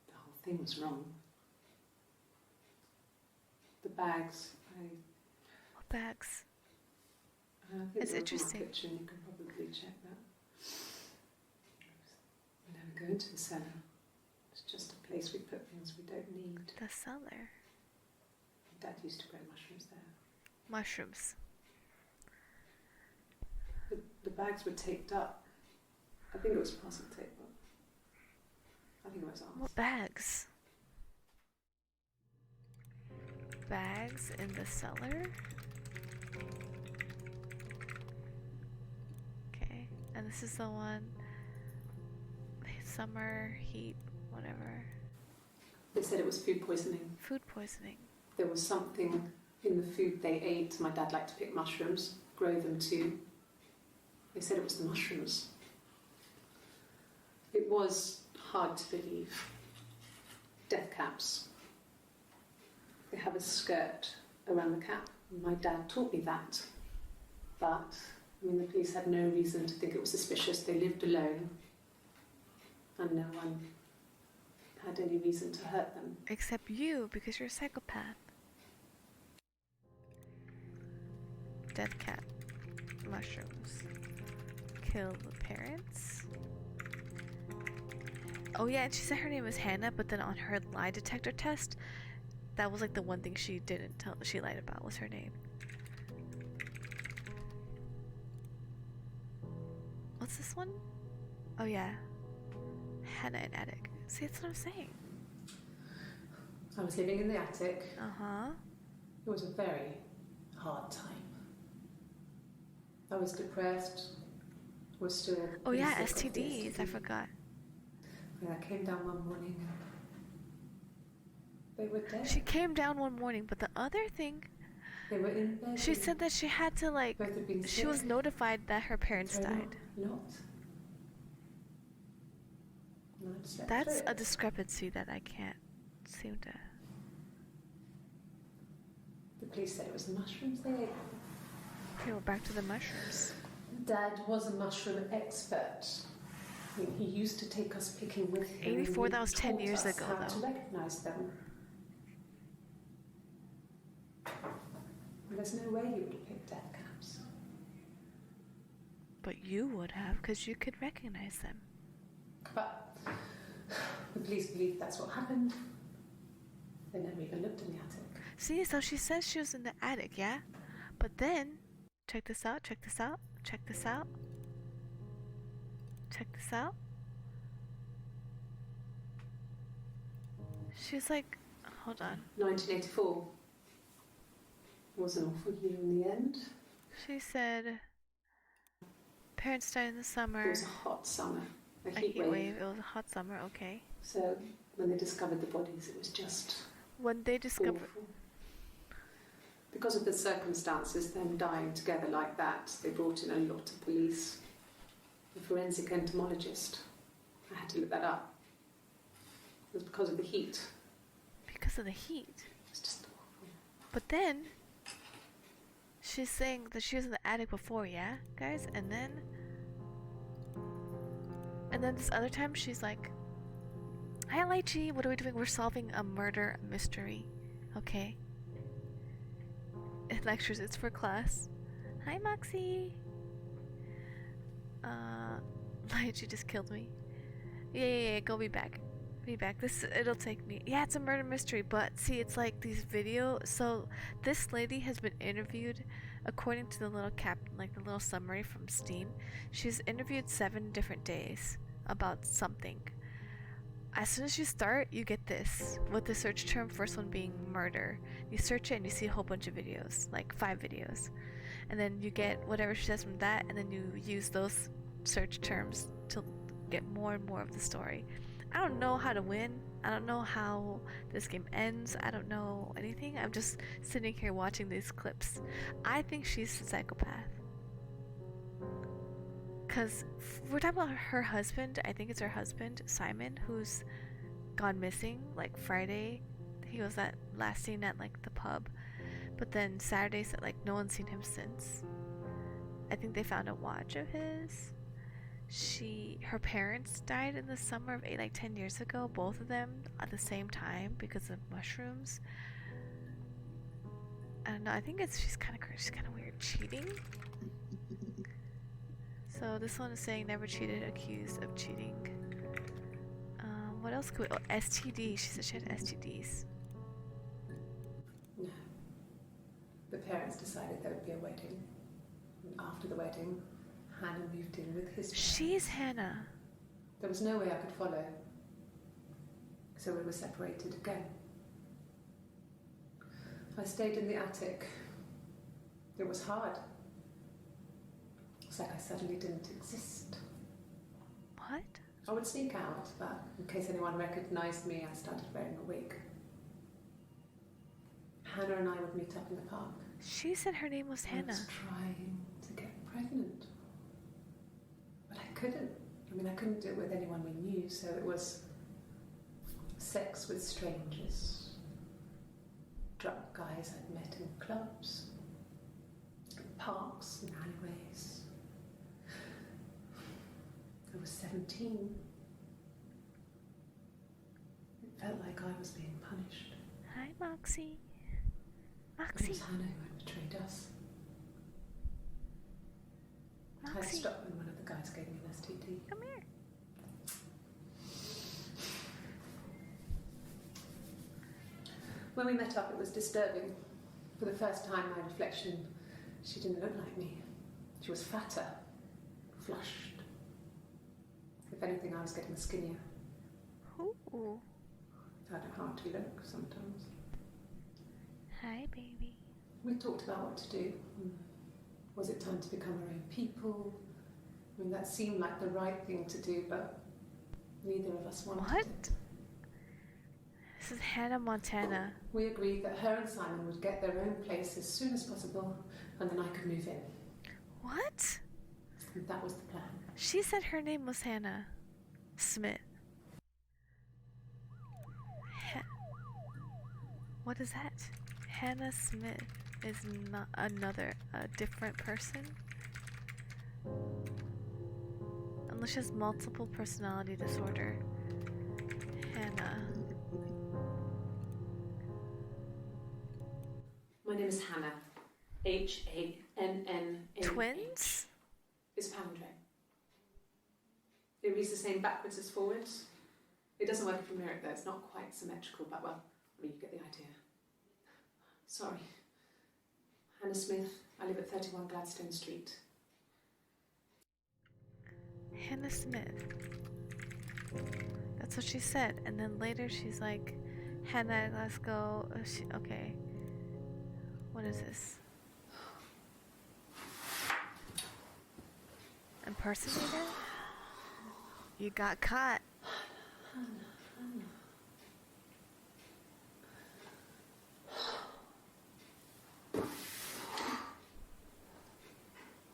The whole thing was wrong. The bags, What bags? I think It's they're interesting. in my kitchen, you can probably check that. We never go into the cellar. It's just a place we put things we don't need. The cellar. Dad used to grow mushrooms there. Mushrooms. The bags were taped up. I think it was parcel tape, but I think it was ours. What bags? Bags in the cellar? Okay, and this is the one. Summer, heat, whatever. They said it was food poisoning. Food poisoning. There was something in the food they ate. My dad liked to pick mushrooms, grow them too. They said it was the mushrooms. It was hard to believe. Death caps. They have a skirt around the cap. My dad taught me that. But, I mean, the police had no reason to think it was suspicious. They lived alone. And no one had any reason to hurt them. Except you, because you're a psychopath. Death cat. Mushrooms. Kill the parents. Oh yeah, and she said her name was Hannah, but then on her lie detector test, that was like the one thing she didn't tell, she lied about, was her name. What's this one? Oh yeah. Hannah in attic. See, that's what I'm saying. I was living in the attic. Uh-huh. It was a very hard time. I was depressed. Was still. Oh yeah, sick of the STDs, I STD. forgot. And I came down one morning and they were dead. She came down one morning, but the other thing, They were in bed. she said that she had to like, both had been she was sick. notified that her parents Sorry, died. Not. And I'd slept That's through a it. discrepancy that I can't seem to. The police said it was the mushrooms they ate. Okay, we're back to the mushrooms. Dad was a mushroom expert. I mean, he used to take us picking with him. 84, and that was 10 taught years us ago, how though. to recognise them. And there's no way he would have picked death caps. But you would have, because you could recognize them. But the police believe that's what happened. They never even looked in the attic. See, so she says she was in the attic, yeah? But then, check this out, check this out, check this out. Check this out. She's like, hold on. 1984 was an awful year in the end. She said, parents died in the It summer. was a hot summer, a A heat wave. It was a hot summer, okay. So when they discovered the bodies, it was just When they discovered, awful. Because of the circumstances, them dying together like that, they brought in a lot of police. A forensic entomologist. I had to look that up. It was because of the heat. because of the heat. It's just awful. But then, she's saying that she was in the attic before, yeah, guys? And then this other time, she's like, hi, Lychee, what are we doing? We're solving a murder mystery, okay? In lectures, it's for class. Hi, Moxie. Light, you just killed me. Yeah, go be back. Be back. It'll take me. Yeah, it's a murder mystery, but see, it's like these videos. So this lady has been interviewed, according to the little like the little summary from Steam. She's interviewed 7 different days about something. As soon as you start, you get this with the search term. First one being murder. You search it and you see a whole bunch of videos, like 5 videos, and then you get whatever she says from that, and then you use those search terms to get more and more of the story. I don't know how to win. I don't know how this game ends. I don't know anything. I'm just sitting here watching these clips. I think she's a psychopath. Because we're talking about her husband. I think it's her husband, Simon, who's gone missing. Like Friday, he was that last seen at like the pub. But then Saturday said like no one's seen him since. I think they found a watch of his. Her parents died in the summer of 10 years ago, both of them at the same time because of mushrooms. I don't know, I think she's kind of weird. Cheating? So this one is saying never cheated, accused of cheating. What else could we, STD, she said she had STDs. No. The parents decided there would be a wedding. And after the wedding, Hannah moved in with his parents. She's Hannah. There was no way I could follow. So we were separated again. I stayed in the attic. It was hard. It's like I suddenly didn't exist. What? I would sneak out, but in case anyone recognized me, I started wearing a wig. Hannah and I would meet up in the park. She said her name was Hannah. I was trying to get pregnant. But I couldn't. I couldn't do it with anyone we knew, so it was sex with strangers. Drunk guys I'd met in clubs, parks and alleyways. I was 17. It felt like I was being punished. Hi, Moxie. It was Hannah who had betrayed us. I stopped when one of the guys gave me an STD. Come here. When we met up, it was disturbing. For the first time, my reflection, she didn't look like me. She was fatter, flushed. If anything, I was getting skinnier. Ooh. I found it hard to look sometimes. Hi, baby. We talked about what to do. Was it time to become our own people? That seemed like the right thing to do, but neither of us wanted it. This is Hannah Montana. We agreed that her and Simon would get their own place as soon as possible, and then I could move in. What? And that was the plan. She said her name was Hannah Smith. What is that? Hannah Smith is not a different person? Unless she has multiple personality disorder. Hannah. My name is Hannah. H-A-N-N-A-H. Twins? It's palindrome. It reads the same backwards as forwards. It doesn't work if you mirror it though. It's not quite symmetrical, but well, you get the idea. Sorry. Hannah Smith. I live at 31 Gladstone Street. Hannah Smith. That's what she said. And then later she's like, Hannah, let's go. Okay. What is this? Impersonator? You got caught.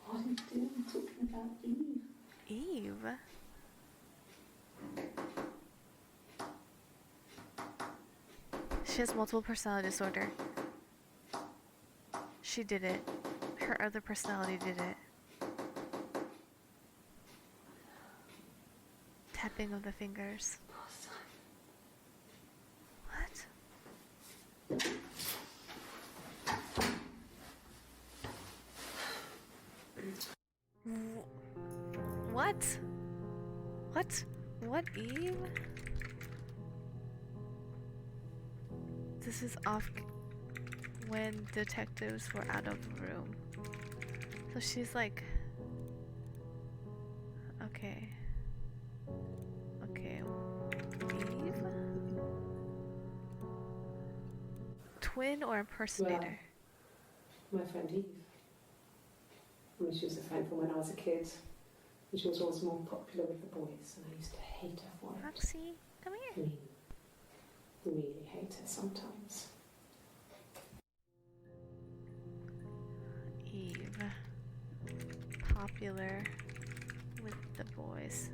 What are you doing talking about Eve? Eve? She has multiple personality disorder. She did it. Her other personality did it. Tapping of the fingers. What? that Eve? This is off when detectives were out of the room. So she's like... Okay. Okay. Eve? Twin or impersonator? Well, my friend Eve. I mean, she was a friend from when I was a kid. And she was always more popular with the boys, and I used to hate her for it. Roxy, come I here. mean, really hate her sometimes. Eve. Popular with the boys.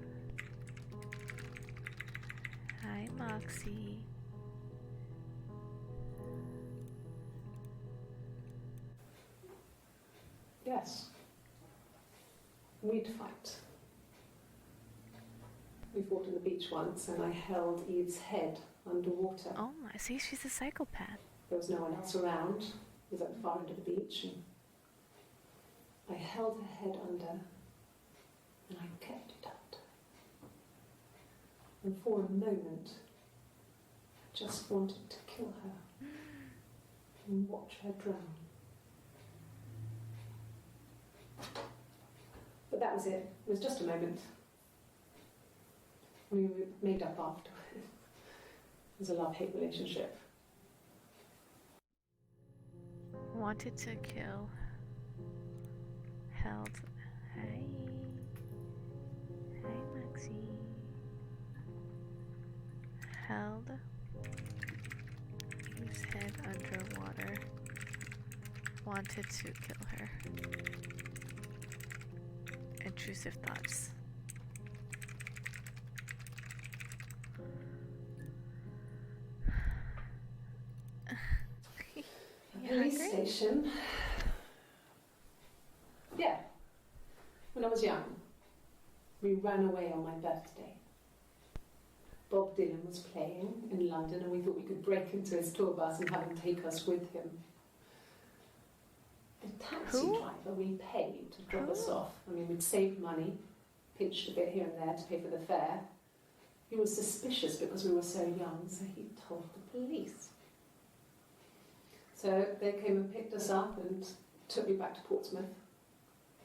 Hi, Moxie. Yes. We'd fight. We fought on the beach once, and I held Eve's head underwater. Oh my, see, she's a psychopath. There was no one else around. It was at the far end of the beach, and I held her head under, and I kept it out. And for a moment, I just wanted to kill her and watch her drown. But that was it. It was just a moment. We made up after. It was a love-hate relationship. Wanted to kill. Held. Hi. Hi, Maxie. Held his head underwater. Wanted to kill her. Intrusive thoughts. You Police hungry? station. Yeah. When I was young, we ran away on my birthday. Bob Dylan was playing in London, and we thought we could break into his tour bus and have him take us with him. The taxi Who? driver we paid to drop Who? us off. I mean, we'd saved money, pinched a bit here and there to pay for the fare. He was suspicious because we were so young, so he told the police. So they came and picked us up and took me back to Portsmouth.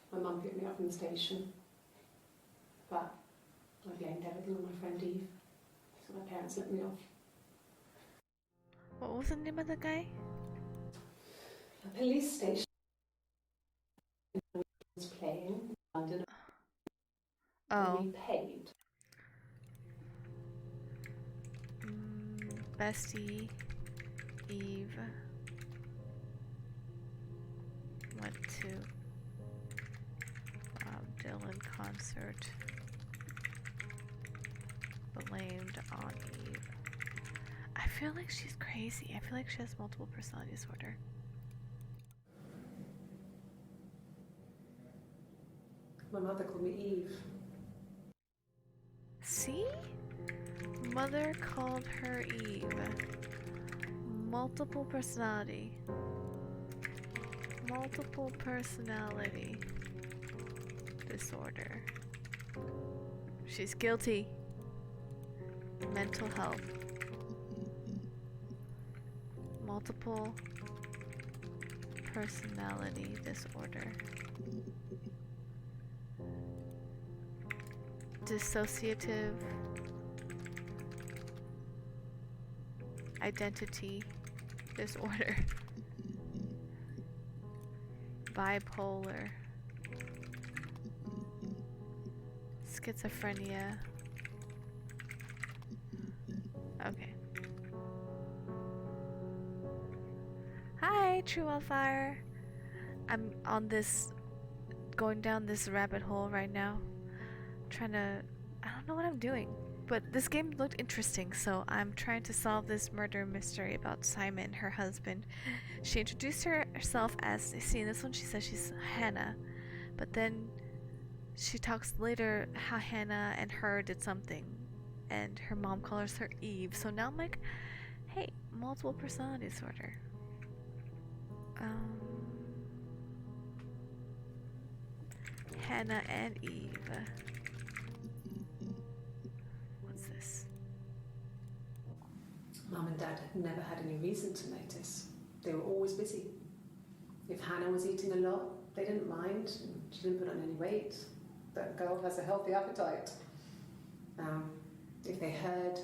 My mum picked me up from the station. But I blamed everything on my friend Eve. So my parents let me off. What was the name of the guy? A police station was playing in London, Oh. and we paid. Bestie Eve went to Bob Dylan concert. Blamed on Eve. I feel like she's crazy. I feel like she has multiple personality disorder. My mother called me Eve. See? Mother called her Eve. Multiple personality. Multiple personality disorder. She's guilty. Mental health. Multiple personality disorder. Dissociative identity disorder. Bipolar. Schizophrenia. Okay. Hi, True Wildfire. I'm on this, going down this rabbit hole right now. Trying to, I don't know what I'm doing, but this game looked interesting, so I'm trying to solve this murder mystery about Simon, her husband. She introduced herself as, see in this one she says she's Hannah, but then she talks later how Hannah and her did something, and her mom calls her Eve, so now I'm like, hey, multiple personality disorder. Hannah and Eve. What's Mum and Dad had never had any reason to notice. They were always busy. If Hannah was eating a lot, they didn't mind. She didn't put on any weight. That girl has a healthy appetite. If they heard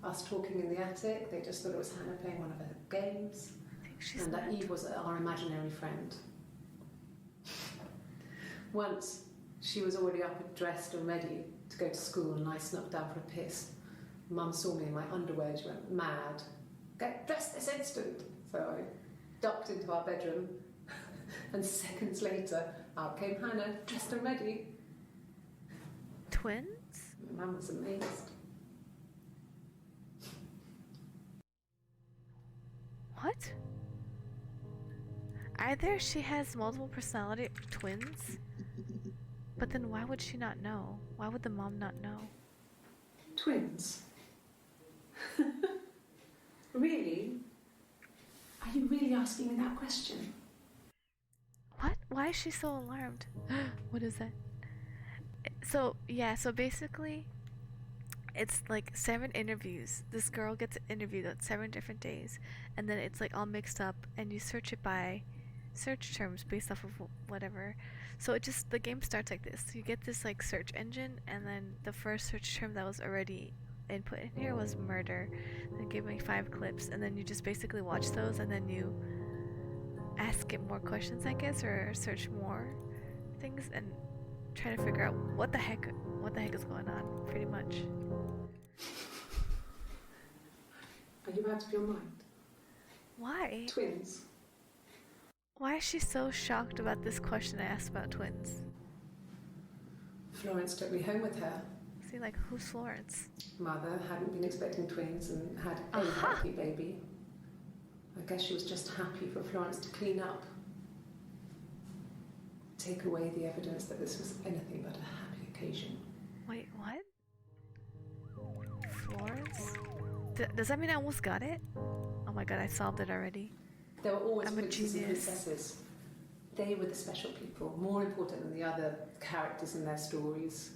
us talking in the attic, they just thought it was Hannah playing one of her games, I think she's and that not. Eve was our imaginary friend. Once, she was already up and dressed and ready to go to school, and I snuck down for a piss. Mum saw me in my underwear, she went mad. Get dressed this instant! So I ducked into our bedroom, and seconds later, out came Hannah, dressed and ready. Twins? Mum was amazed. What? Either she has multiple personality twins, but then why would she not know? Why would the mom not know? Twins? Really? Are you really asking me that question? What? Why is she so alarmed? What is that? So, yeah, so basically, it's like 7 interviews. This girl gets interviewed on 7 different days, and then it's like all mixed up, and you search it by search terms based off of whatever. So the game starts like this. You get this like search engine, and then the first search term that was already input in here was murder. Then give me 5 clips, and then you just basically watch those, and then you ask it more questions, I guess, or search more things and try to figure out what the heck is going on, pretty much. Are you out of your mind? Why? Twins? Why is she so shocked about this question I asked about twins? Florence took me home with her. See, like, who's Florence? Mother hadn't been expecting twins and had a Aha! healthy baby. I guess she was just happy for Florence to clean up. Take away the evidence that this was anything but a happy occasion. Wait, what? Florence? Does that mean I almost got it? Oh my god, I solved it already. There were always I'm a princes and genius. princesses. They were the special people, more important than the other characters in their stories.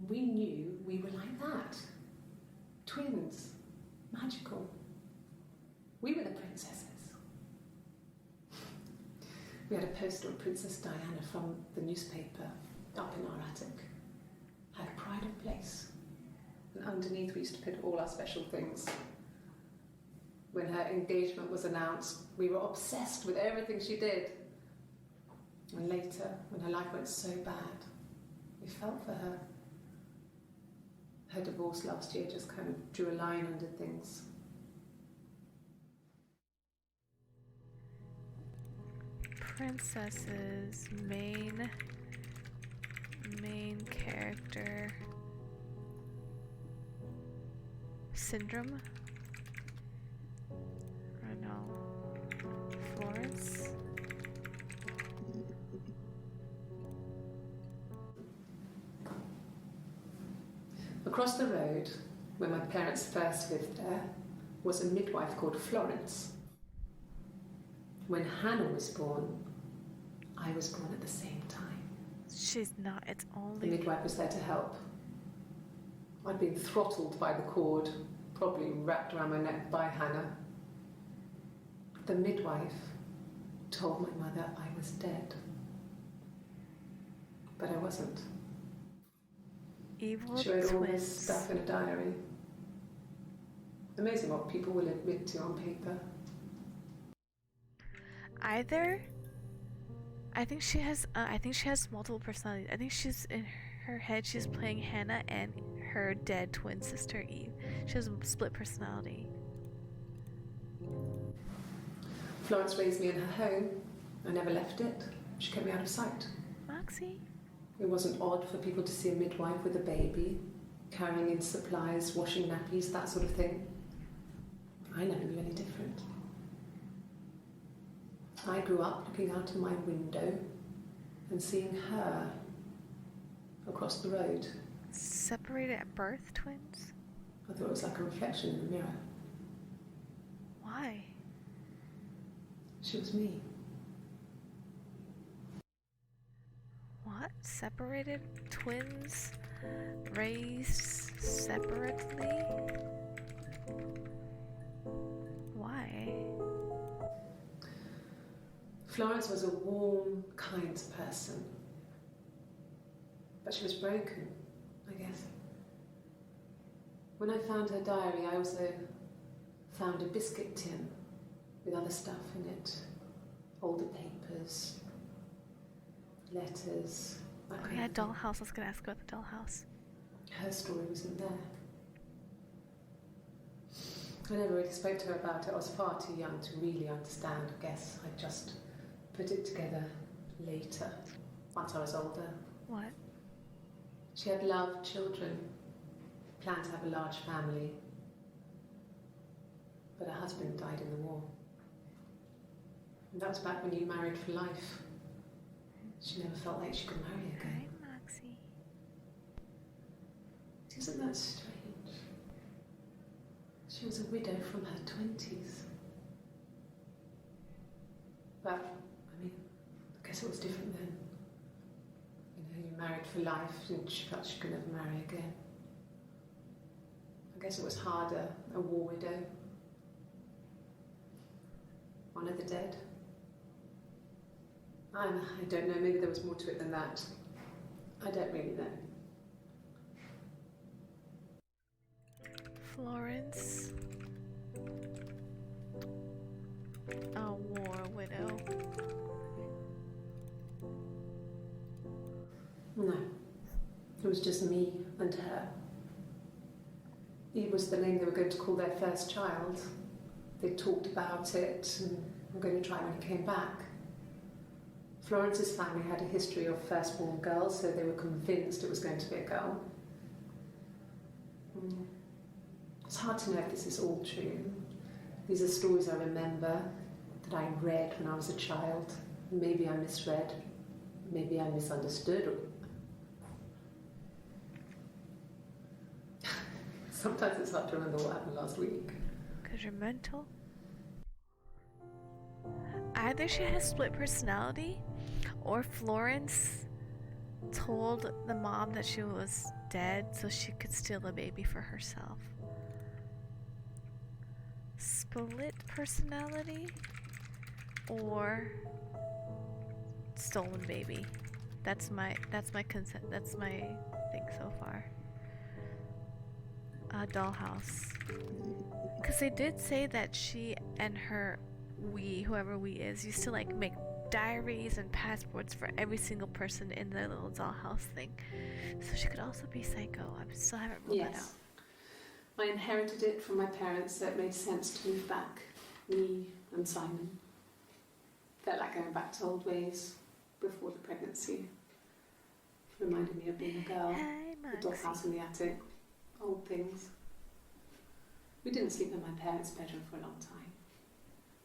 We knew we were like that. Twins. Magical. We were the princesses. We had a poster of Princess Diana from the newspaper up in our attic. Had a pride of place. And underneath we used to put all our special things. When her engagement was announced, we were obsessed with everything she did. And later, when her life went so bad, we felt for her. Her divorce last year just kind of drew a line under things. Princess's main character syndrome. I don't know. Florence. Across the road, where my parents first lived there, was a midwife called Florence. When Hannah was born, I was born at the same time. She's not. It's The only. midwife was there to help. I'd been throttled by the cord, probably wrapped around my neck by Hannah. The midwife told my mother I was dead. But I wasn't. Evil She wrote all this twins. stuff in a diary. Amazing what people will admit to on paper. Either. I think she has multiple personalities. I think she's in her head. She's playing Hannah and her dead twin sister Eve. She has a split personality. Florence raised me in her home. I never left it. She kept me out of sight. Moxie. It wasn't odd for people to see a midwife with a baby, carrying in supplies, washing nappies, that sort of thing. I never knew any different. I grew up looking out of my window and seeing her across the road. Separated at birth, twins? I thought it was like a reflection in the mirror. Why? She was me. What? Separated twins? Raised separately? Florence was a warm, kind person. But she was broken, I guess. When I found her diary, I also found a biscuit tin with other stuff in it. Older papers, letters, that Oh kind yeah, of thing. dollhouse. I was gonna ask about the dollhouse. Her story wasn't there. I never really spoke to her about it. I was far too young to really understand, I guess. I just put it together later, once I was older. What? She had loved children, planned to have a large family, but her husband died in the war. And that was back when you married for life. She never felt like she could marry again. Hi, Moxie. Isn't that strange? She was a widow from her 20s. But, I mean, I guess it was different then. You know, you married for life and she felt she could never marry again. I guess it was harder, a war widow. One of the dead. I don't know, maybe there was more to it than that. I don't really know. Florence. A war widow. No, it was just me and her. Eve was the name they were going to call their first child. They talked about it and were going to try when he came back. Florence's family had a history of firstborn girls, so they were convinced it was going to be a girl. It's hard to know if this is all true. These are stories I remember that I read when I was a child. Maybe I misread, maybe I misunderstood. Sometimes it's hard to remember what happened last week. Because you're mental. Either she has split personality, or Florence told the mom that she was dead so she could steal a baby for herself. Split personality or stolen baby. That's my consent. That's my thing so far. Dollhouse. Because they did say that she and her whoever we is, used to like make diaries and passports for every single person in the little dollhouse thing. So she could also be psycho. I still haven't ruled that out. I inherited it from my parents, so it made sense to move back. Me and Simon. Felt like going back to old ways before the pregnancy. Reminded me of being a girl. Hi, The dollhouse in the attic. Old things. We didn't sleep in my parents' bedroom for a long time.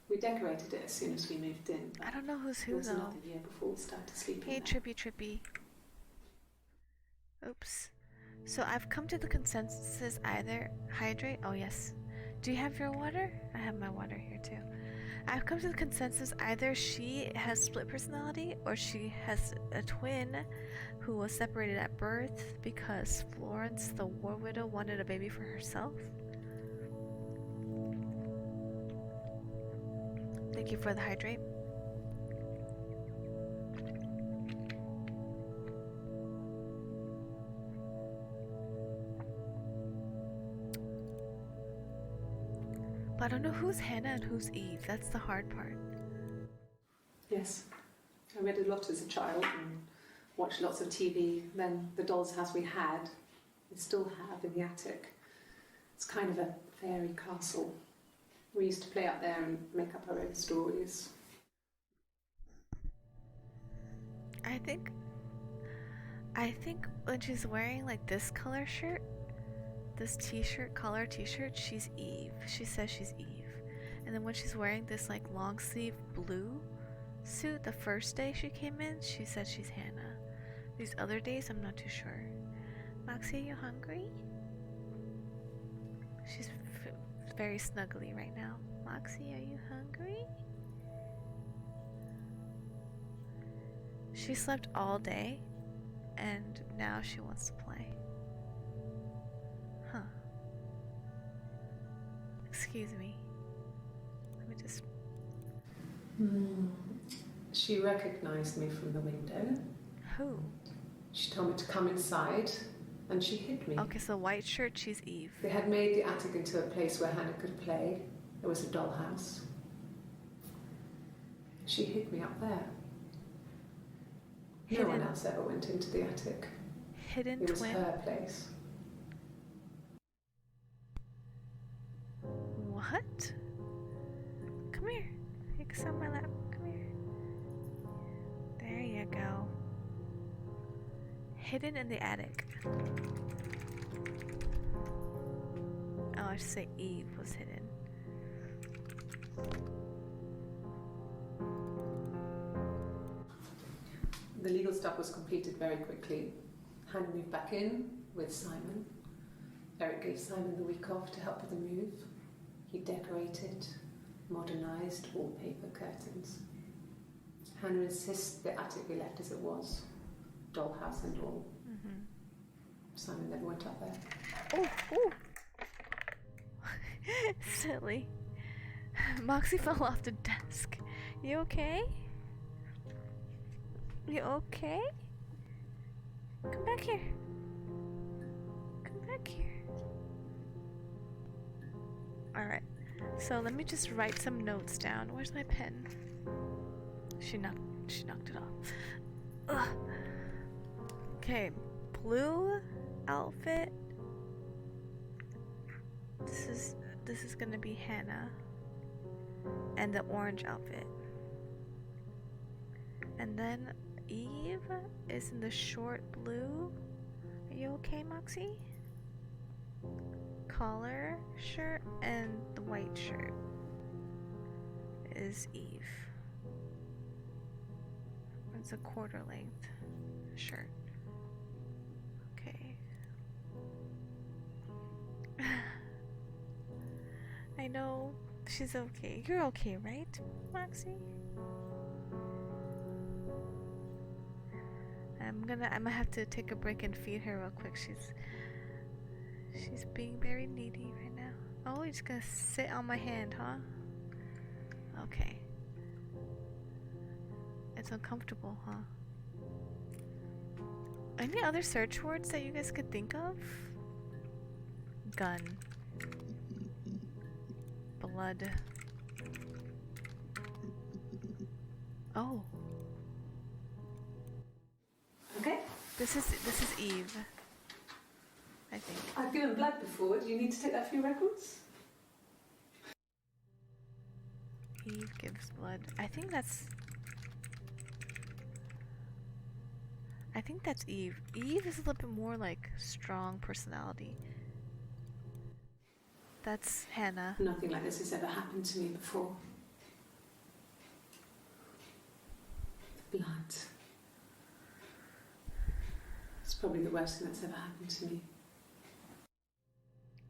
We decorated it as soon as we moved in. I don't know who's It who was though. another year before we started sleeping Hey, there. Trippy. Oops. So I've come to the consensus either hydrate. Oh yes. Do you have your water? I have my water here too. I've come to the consensus either she has split personality or she has a twin who was separated at birth because Florence, the war widow, wanted a baby for herself. Thank you for the hydrate. But I don't know who's Hannah and who's Eve. That's the hard part. Yes. I read a lot as a child and watched lots of TV. Then the doll's house we had, we still have in the attic. It's kind of a fairy castle. We used to play up there and make up our own stories. I think when she's wearing like this color shirt, this collar t-shirt, she's Eve. She says she's Eve. And then when she's wearing this like long sleeve blue suit the first day she came in, she said she's Hannah. These other days, I'm not too sure. Moxie, are you hungry? She's very snuggly right now. Moxie, are you hungry? She slept all day, and now she wants to play. Huh. Excuse me. Let me just... She recognised me from the window. Who? She told me to come inside, and she hid me. Okay, so white shirt, she's Eve. They had made the attic into a place where Hannah could play. There was a dollhouse. She hid me up there. No one else ever went into the attic. Hidden It was twin? her place. What? Come here. You can sit on my lap. Come here. There you go. Hidden in the attic. Oh, I should say Eve was hidden. The legal stuff was completed very quickly. Hannah moved back in with Simon. Eric gave Simon the week off to help with the move. He decorated, modernised wallpaper, curtains. Hannah insists the attic be left as it was, dollhouse and all. Mm-hmm. Simon never went up there. Oh! Silly. Moxie fell off the desk. You okay? You okay? Come back here. Come back here. Alright. So let me just write some notes down. Where's my pen? She knocked it off. Ugh. Okay. Blue outfit. This is gonna be Hannah. And the orange outfit. And then Eve is in the short blue. Are you okay, Moxie? Collar shirt and the white shirt is Eve. It's a quarter length shirt. Okay. I know she's okay. You're okay, right, Moxie? I'm gonna have to take a break and feed her real quick. She's being very needy right now. Oh, you're just gonna sit on my hand, huh? Okay. It's uncomfortable, huh? Any other search words that you guys could think of? Gun. Blood. Oh. Okay. This is Eve. I think. I've given blood before. Do you need to take that for your records? Eve gives blood. I think that's Eve. Eve is a little bit more like strong personality. That's Hannah. Nothing like this has ever happened to me before. The blood. It's probably the worst thing that's ever happened to me.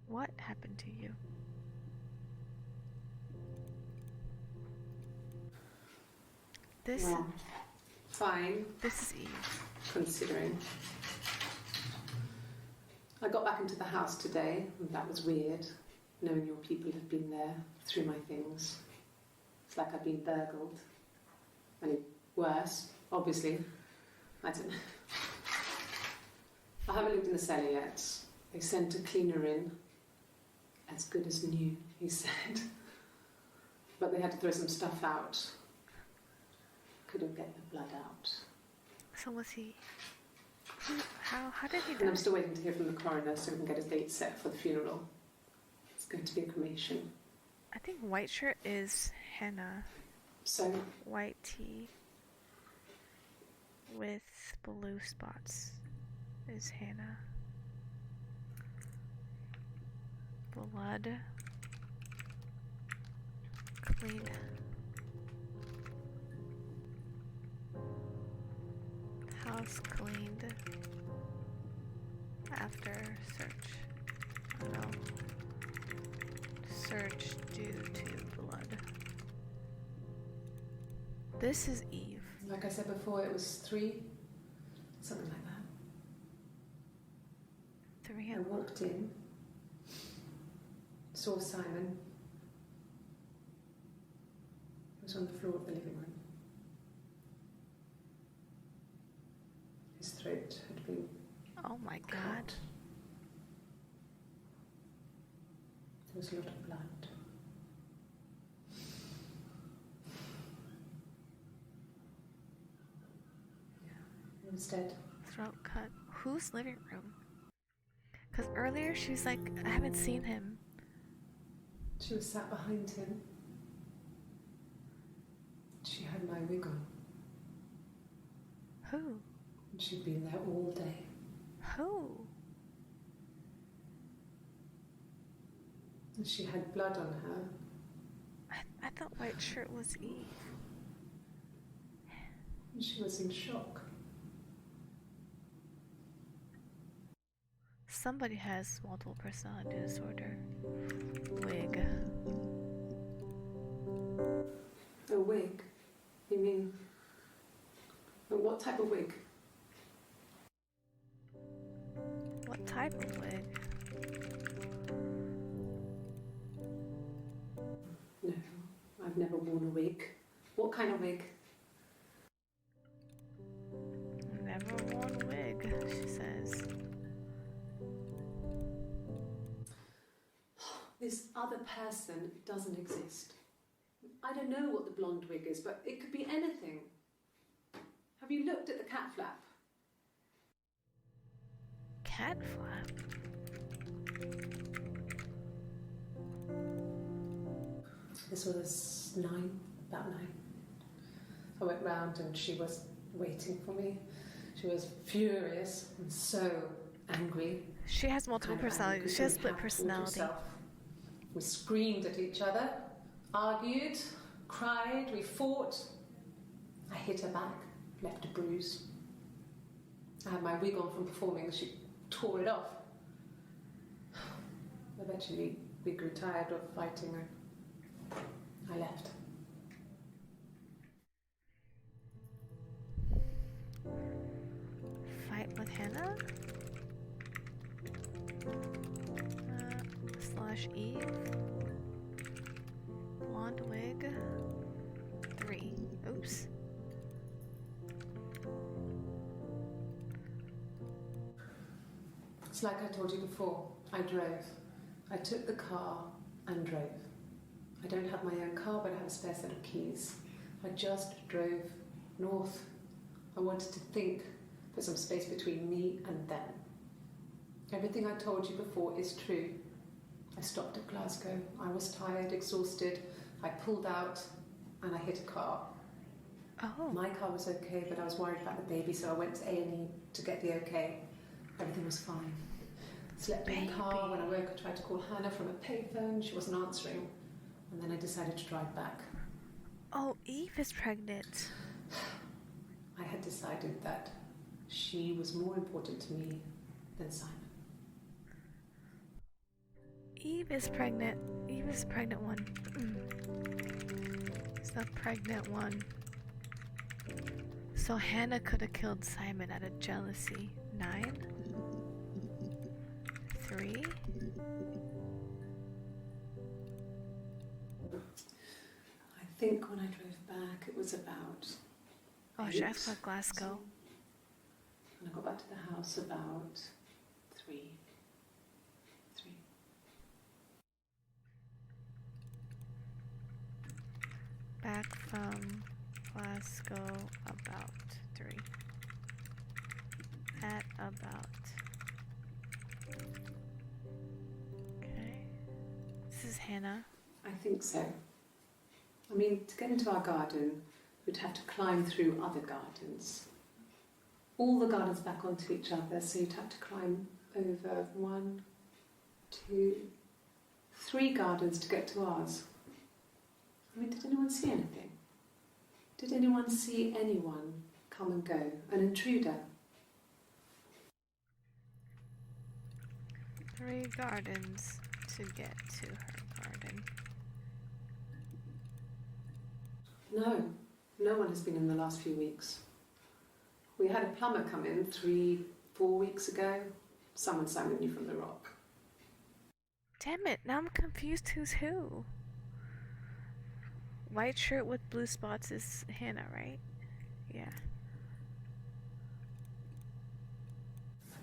What happened to you? Well, fine, This is Eve. considering. I got back into the house today, and that was weird, knowing your people have been there through my things. It's like I've been burgled. I mean, worse, obviously. I don't know. I haven't looked in the cellar yet. They sent a cleaner in. As good as new, he said. But they had to throw some stuff out. Couldn't get the blood out. So was he? How did he And I'm die? still waiting to hear from the coroner so we can get a date set for the funeral. It's going to be a cremation. I think white shirt is Hannah. So, White tee with blue spots is Hannah. Blood. Clean. House cleaned after search. Oh no. Search due to blood. This is Eve. like I said before, it was 3, something like that. 3 I walked in, saw Simon. He was on the floor of the living room. throat had been Oh my cut. god. There was a lot of blood. Yeah, he was dead. Throat cut. Whose living room? Because earlier she was like, I haven't seen him. She was sat behind him. She had my wig on. Who? And she'd been there all day. Who? And she had blood on her. I thought White Shirt was Eve. And she was in shock. Somebody has multiple personality disorder. Wig. A wig? You mean... But what type of wig? What type of wig? No, I've never worn a wig. What kind of wig? Never worn a wig, she says. This other person doesn't exist. I don't know what the blonde wig is, but it could be anything. Have you looked at the cat flap? Cat flap? This was about 9. I went round and she was waiting for me. She was furious and so angry. She has multiple Kind of personalities. angry, She has couldn't split have pulled personality. herself. We screamed at each other, argued, cried, we fought. I hit her back, left a bruise. I had my wig on from performing and she tore it off. Eventually, we grew tired of fighting and I left. Fight with Hannah? Slash Eve. Blonde wig. 3. Oops. It's like I told you before, I drove. I took the car and drove. I don't have my own car, but I have a spare set of keys. I just drove north. I wanted to think, put some space between me and them. Everything I told you before is true. I stopped at Glasgow. I was tired, exhausted. I pulled out and I hit a car. Oh. My car was okay, but I was worried about the baby, so I went to A&E to get the okay. Everything was fine. Slept in the car. When I woke, I tried to call Hannah from a payphone. She wasn't answering. And then I decided to drive back. Oh, Eve is pregnant. I had decided that she was more important to me than Simon. Eve is pregnant. Eve is the pregnant one. It's the pregnant one. So Hannah could have killed Simon out of jealousy. 9? 3? I think when I drove back, it was about... Oh, she asked about Glasgow. And I got back to the house about 3. Back from Glasgow about 3. At about... Okay. This is Hannah. I think so. I mean, to get into our garden, we'd have to climb through other gardens. All the gardens back onto each other, so you'd have to climb over 1, 2, 3 gardens to get to ours. I mean, did anyone see anything? Did anyone see anyone come and go? An intruder? 3 gardens to get to her garden. No, no one has been in the last few weeks. We had a plumber come in 3-4 weeks ago. Someone summoned you from the rock. Damn it, now I'm confused who's who. White shirt with blue spots is Hannah, right? Yeah.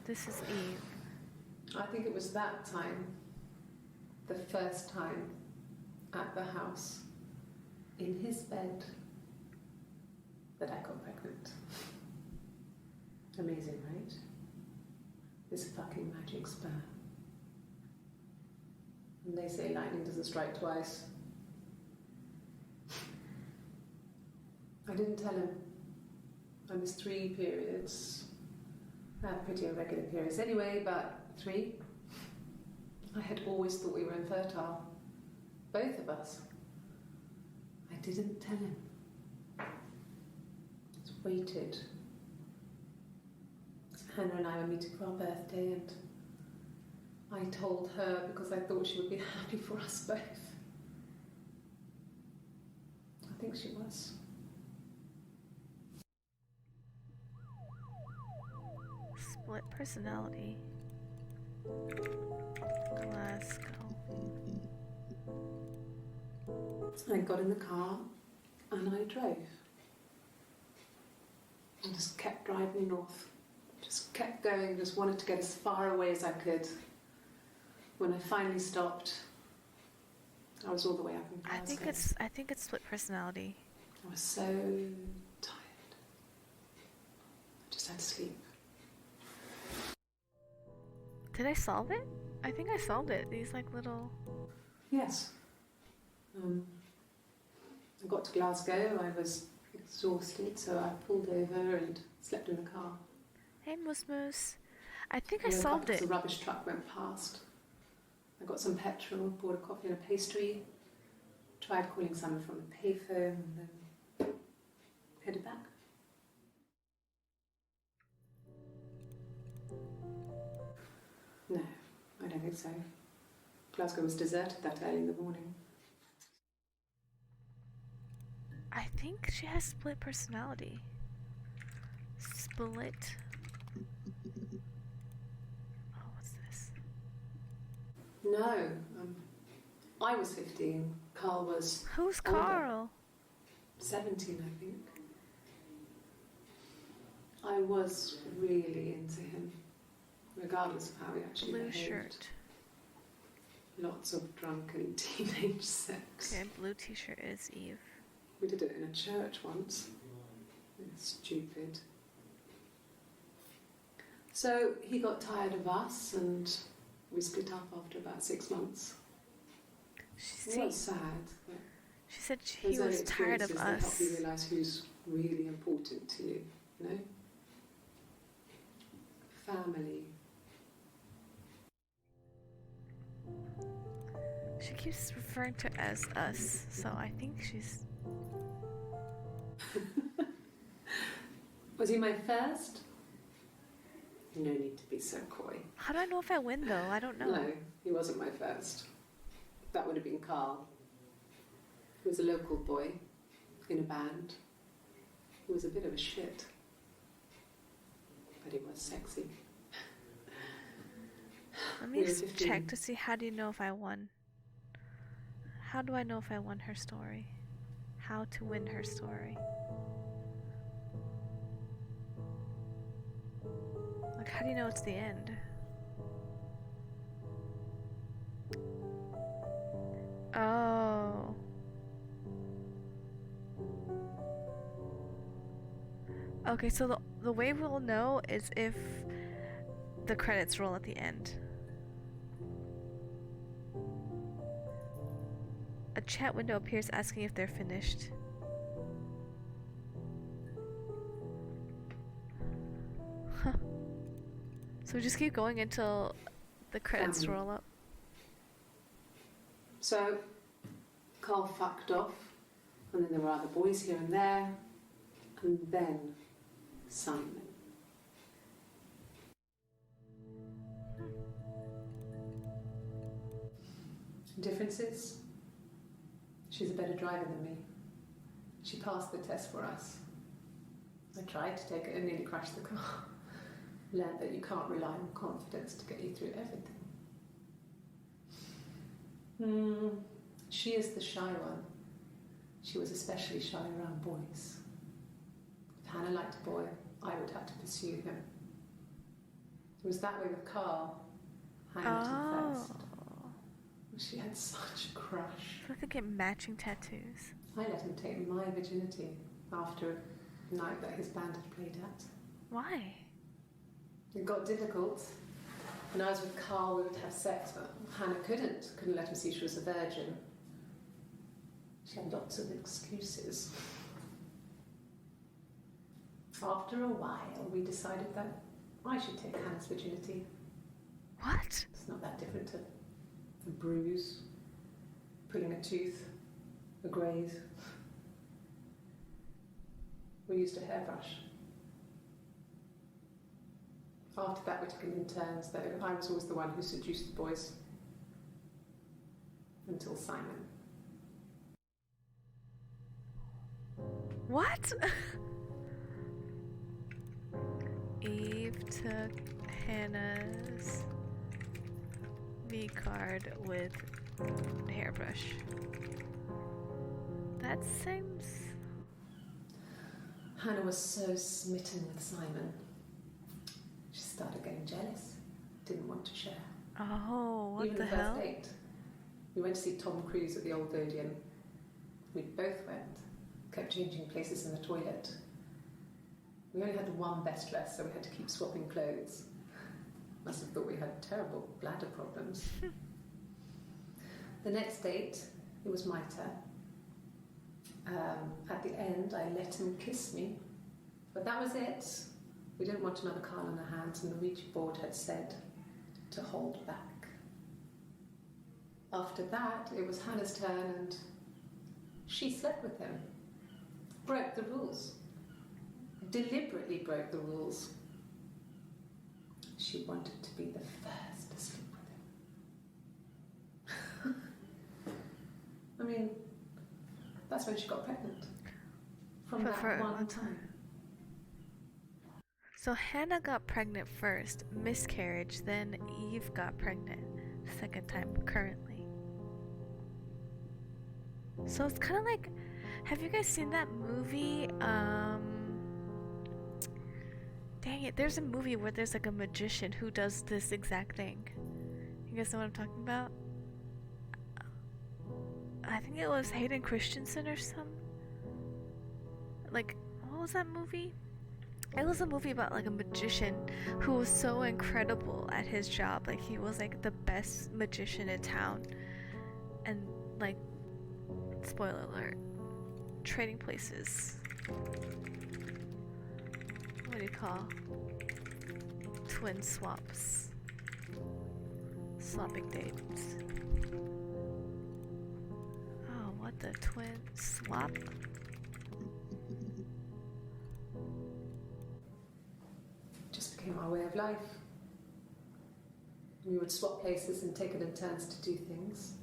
This is Eve. I think it was that time, the first time at the house, in his bed, that I got pregnant. Amazing, right? This fucking magic sperm. And they say lightning doesn't strike twice. I didn't tell him. I missed 3 periods. I had pretty irregular periods anyway, but 3. I had always thought we were infertile. Both of us. I didn't tell him. Just waited. Hannah and I were meeting for our birthday, and I told her because I thought she would be happy for us both. I think she was. Split personality. Glasgow. So I got in the car and I drove. I just kept driving north. Just kept going, just wanted to get as far away as I could. When I finally stopped, I was all the way up in Glasgow. I think it's split personality. I was so tired. I just had to sleep. Did I solve it? I think I solved it. These like little... Yes. I got to Glasgow, I was exhausted, so I pulled over and slept in the car. Hey, Moose Moose. I think I woke up solved because it. The rubbish truck went past. I got some petrol, bought a coffee and a pastry, tried calling someone from the payphone, and then headed back. No, I don't think so. Glasgow was deserted that early in the morning. I think she has split personality. Split. Oh, what's this? No, I was 15. Carl was Who's older. Carl? 17, I think. I was really into him, regardless of how he actually Blue behaved. shirt. Lots of drunken teenage sex. Okay, blue t-shirt is Eve. We did it in a church once. It's stupid. So he got tired of us and we split up after about 6 months. It was sad. But She said those he early was tired of experiences, they us. help you realise who's really important to you, you know? Family. She keeps referring to as us, so I think she's... Was he my first? No need to be so coy. How do I know if I win, though? I don't know. No, he wasn't my first. That would have been Carl. He was a local boy in a band. He was a bit of a shit. But he was sexy. Let me We were just 15. check to see how do you know if I won. How do I know if I won her story? How to win her story. Like, how do you know it's the end? Oh. Okay, so the way we'll know is if the credits roll at the end. A chat window appears asking if they're finished. Huh. So we just keep going until the credits roll up. So, Carl fucked off, and then there were other boys here and there, and then Simon. Differences? She's a better driver than me. She passed the test for us. I tried to take it and nearly crashed the car. Learned that you can't rely on confidence to get you through everything. She is the shy one. She was especially shy around boys. If Hannah liked a boy, I would have to pursue him. It was that way with Carl. Hannah did first. She had such a crush. So they get matching tattoos. I let him take my virginity after a night that his band had played at. Why? It got difficult. When I was with Carl, we would have sex, but Hannah couldn't let him see she was a virgin. She had lots of excuses. After a while, we decided that I should take Hannah's virginity. What? It's not that different to a bruise, pulling a tooth, a graze. We used a hairbrush. After that, we took it in turns, though. I was always the one who seduced the boys. Until Simon. What? Eve took Hannah's V card with hairbrush. That seems... Hannah was so smitten with Simon. She started getting jealous. Didn't want to share. Oh, what Even the the first hell? date. We went to see Tom Cruise at the Old Odeon. We both went. Kept changing places in the toilet. We only had the one best dress, so we had to keep swapping clothes. Must have thought we had terrible bladder problems. The next date, it was my turn. At the end, I let him kiss me. But that was it. We didn't want another Carl on our hands, and the Ouija board had said to hold back. After that, it was Hannah's turn, and she slept with him. Broke the rules. Deliberately broke the rules. She wanted to be the first to sleep with him. I mean, that's when she got pregnant. From For that one one time. So Hannah got pregnant first, miscarriage, then Eve got pregnant second time currently. So it's kind of like, have you guys seen that movie? Dang it, there's a movie where there's like a magician who does this exact thing. You guys know what I'm talking about? I think it was Hayden Christensen or some. Like, what was that movie? It was a movie about like a magician who was so incredible at his job. Like he was like the best magician in town. And like, spoiler alert, trading places. What do you call? Twin swaps. Swapping dates. Oh, what the twin swap? Just became our way of life. We would swap places and take it in turns to do things.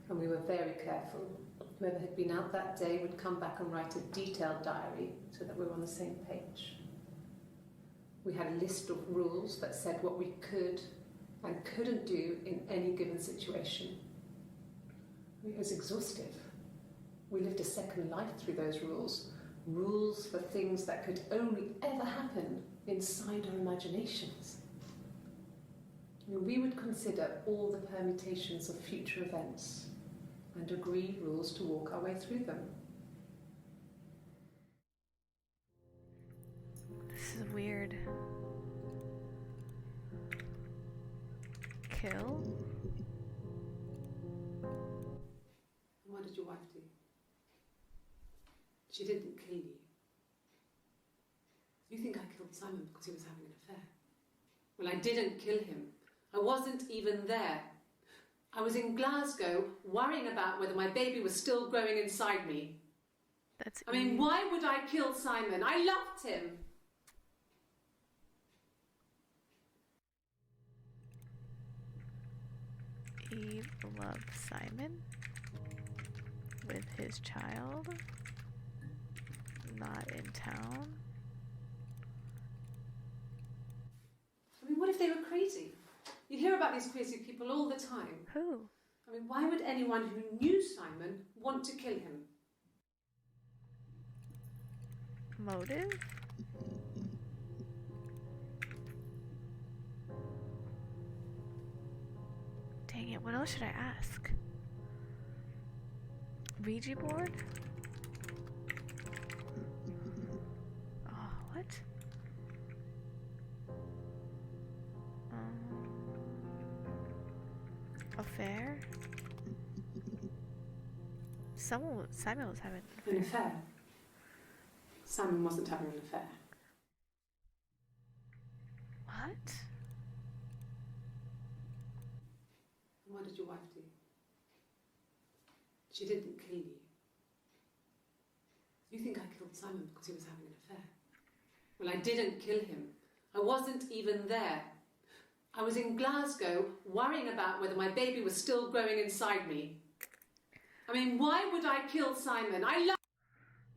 And we were very careful. Whoever had been out that day would come back and write a detailed diary so that we were on the same page. We had a list of rules that said what we could and couldn't do in any given situation. It was exhaustive. We lived a second life through those rules. Rules for things that could only ever happen inside our imaginations. We would consider all the permutations of future events and agree rules to walk our way through them. This is weird. Kill? What did your wife do? She didn't kill you. You think I killed Simon because he was having an affair? Well, I didn't kill him. I wasn't even there. I was in Glasgow worrying about whether my baby was still growing inside me. That's I mean, Eve. why would I kill Simon? I loved him. Eve loved Simon with his child, not in town. I mean, what if they were crazy? You hear about these crazy people all the time. Who? I mean, why would anyone who knew Simon want to kill him? Motive? Dang it, what else should I ask? Ouija board? Oh, what? Affair? Simon was having An affair. Simon wasn't having an affair. What? What did your wife do? She didn't kill you. You think I killed Simon because he was having an affair? Well, I didn't kill him. I wasn't even there. I was in Glasgow worrying about whether my baby was still growing inside me. I mean, why would I kill Simon? I love...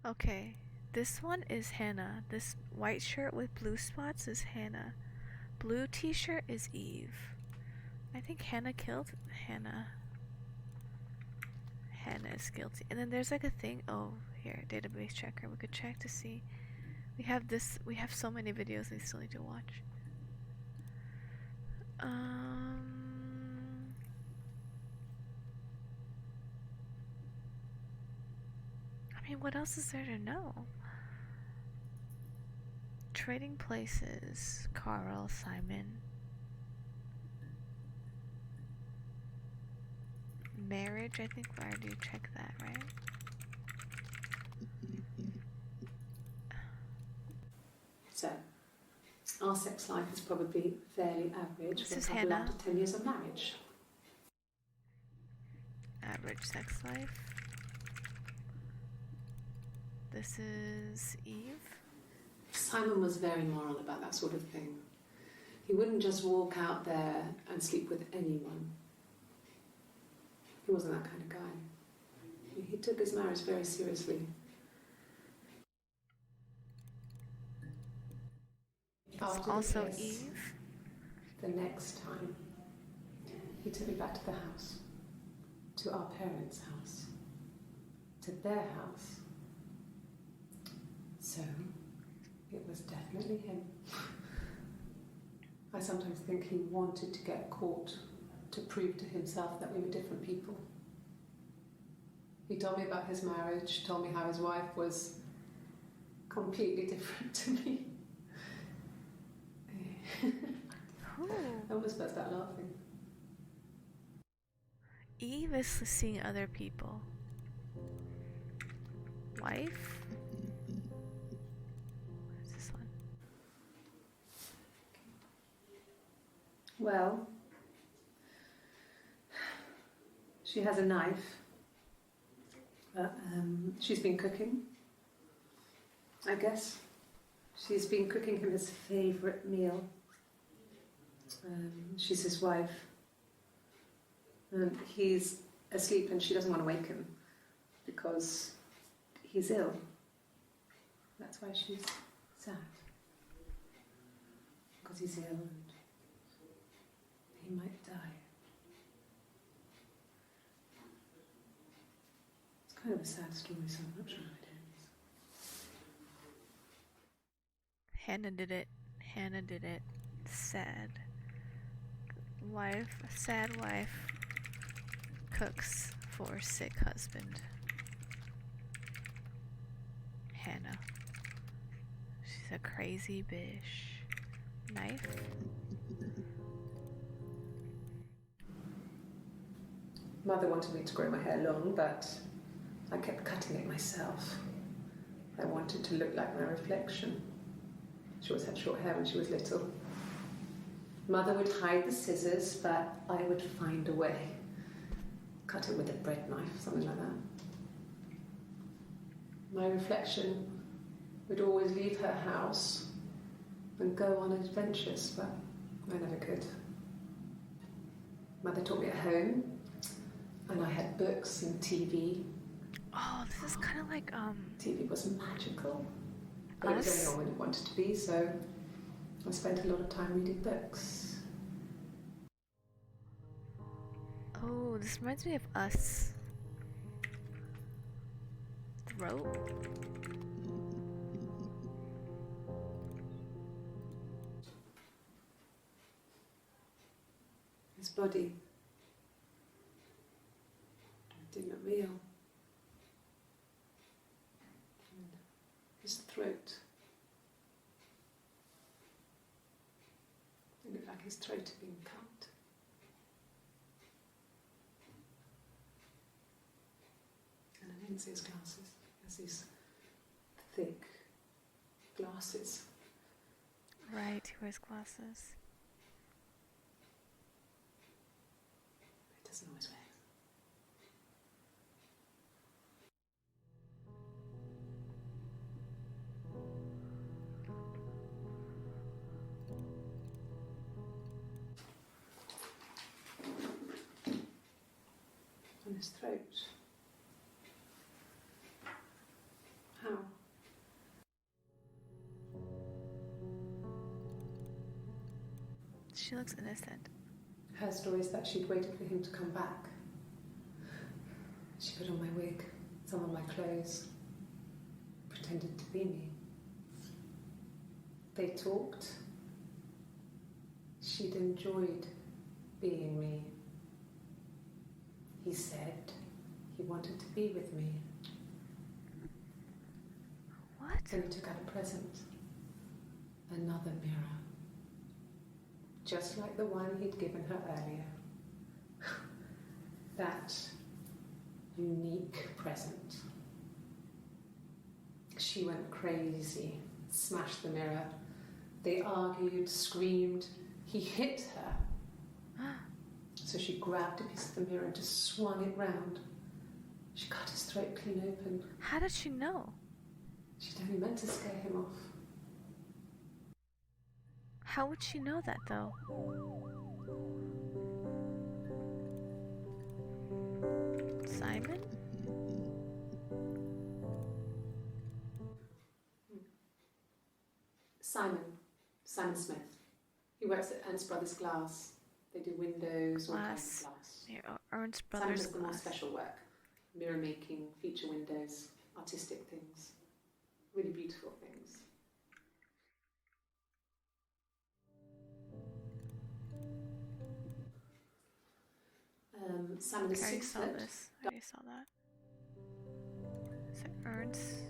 Okay, this one is Hannah. This white shirt with blue spots is Hannah. Blue t-shirt is Eve. I think Hannah killed Hannah. Hannah is guilty. And then there's like a thing, oh, here, database checker. We could check to see. We have so many videos we still need to watch. I mean, what else is there to know? Trading places, Carl, Simon. Marriage, I think we already checked that, right? So, our sex life is probably fairly average This is for a couple Hannah. after 10 years of marriage. Average sex life. This is Eve. Simon was very moral about that sort of thing. He wouldn't just walk out there and sleep with anyone. He wasn't that kind of guy. He took his marriage very seriously. After Also the kiss, Eve. the next time, he took me back to the house, to our parents' house, to their house. So, it was definitely him. I sometimes think he wanted to get caught to prove to himself that we were different people. He told me about his marriage, told me how his wife was completely different to me. I almost burst out laughing. Eve is seeing other people. Wife? Where's this one? Well, she has a knife. She's been cooking, I guess. She's been cooking him his favourite meal. She's his wife. And he's asleep and she doesn't want to wake him because he's ill. That's why she's sad. Because he's ill and he might die. It's kind of a sad story, so I'm not sure how it ends. Hannah did it. Hannah did it. Sad. Wife, sad wife cooks for sick husband. Hannah. She's a crazy bitch. Knife? Mother wanted me to grow my hair long, but I kept cutting it myself. I wanted to look like my reflection. She always had short hair when she was little. Mother would hide the scissors, but I would find a way. Cut it with a bread knife, something like that. My reflection would always leave her house and go on adventures, but I never could. Mother taught me at home, and I had books and TV. Oh, this is kind of like, TV was magical, but it was Us? only on when it wanted to be, so I spent a lot of time reading books. Oh, this reminds me of Us. Throat? His body his throat. It looked like his throat had been cut. And I didn't see his glasses. He has these thick glasses. Right, he wears glasses. He doesn't always wear. On his throat. How? She looks innocent. Her story is that she'd waited for him to come back. She put on my wig, some of my clothes, pretended to be me. They talked. She'd enjoyed being me. He said he wanted to be with me. What? Then he took out a present. Another mirror. Just like the one he'd given her earlier. That unique present. She went crazy, smashed the mirror. They argued, screamed. He hit her. So she grabbed a piece of the mirror and just swung it round. She cut his throat clean open. How did she know? She'd only meant to scare him off. How would she know that though? Simon? Simon Smith. He works at Ernst Brothers Glass. They do windows, all kinds of glass. Yeah, Ernst Simon Brothers does the more Glass. special work. Mirror making, feature windows, artistic things. Really beautiful things. Simon is I already 6 saw foot. this. I already saw that. Is it Ernst?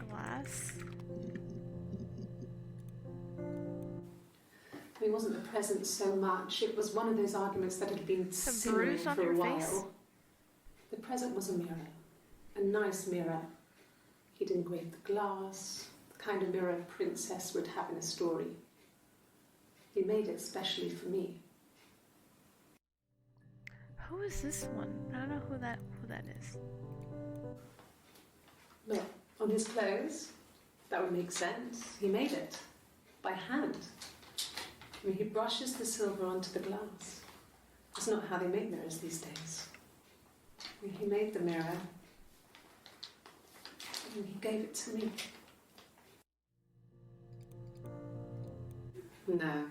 Glass? It wasn't the present so much. It was one of those arguments that had been simmering bruise on for a your while. face? The present was a mirror. A nice mirror. He'd engraved the glass, the kind of mirror a princess would have in a story. He made it specially for me. Who is this one? I don't know who that is. Look, on his clothes, that would make sense. He made it. By hand. I mean, he brushes the silver onto the glass. That's not how they make mirrors these days. I mean, he made the mirror, and he gave it to me. No.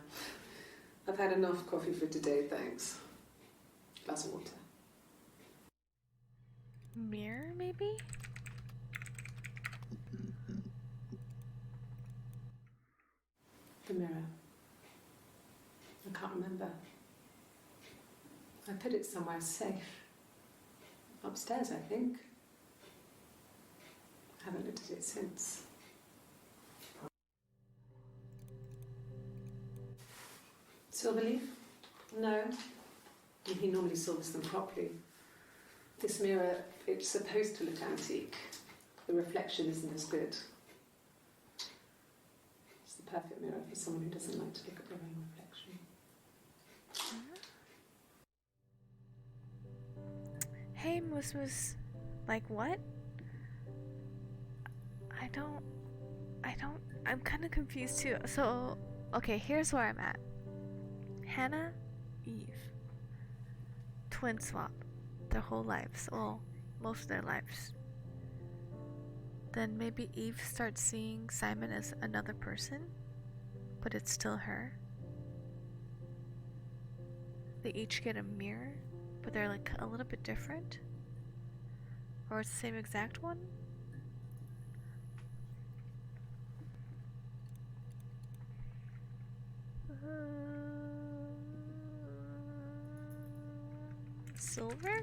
I've had enough coffee for today, thanks. Glass of water. Mirror, maybe? The mirror. I can't remember. I put it somewhere safe. Upstairs, I think. I haven't looked at it since. Silverleaf? No. He normally silvers them properly. This mirror, it's supposed to look antique. The reflection isn't as good. It's the perfect mirror for someone who doesn't like to look at their own reflection. Hey, Moose. Like what? I'm kind of confused too. So, okay, here's where I'm at. Hannah, Eve. Twin swap. Their whole lives. Well, most of their lives. Then maybe Eve starts seeing Simon as another person, but it's still her. They each get a mirror, but they're like a little bit different. Or it's the same exact one. Silver?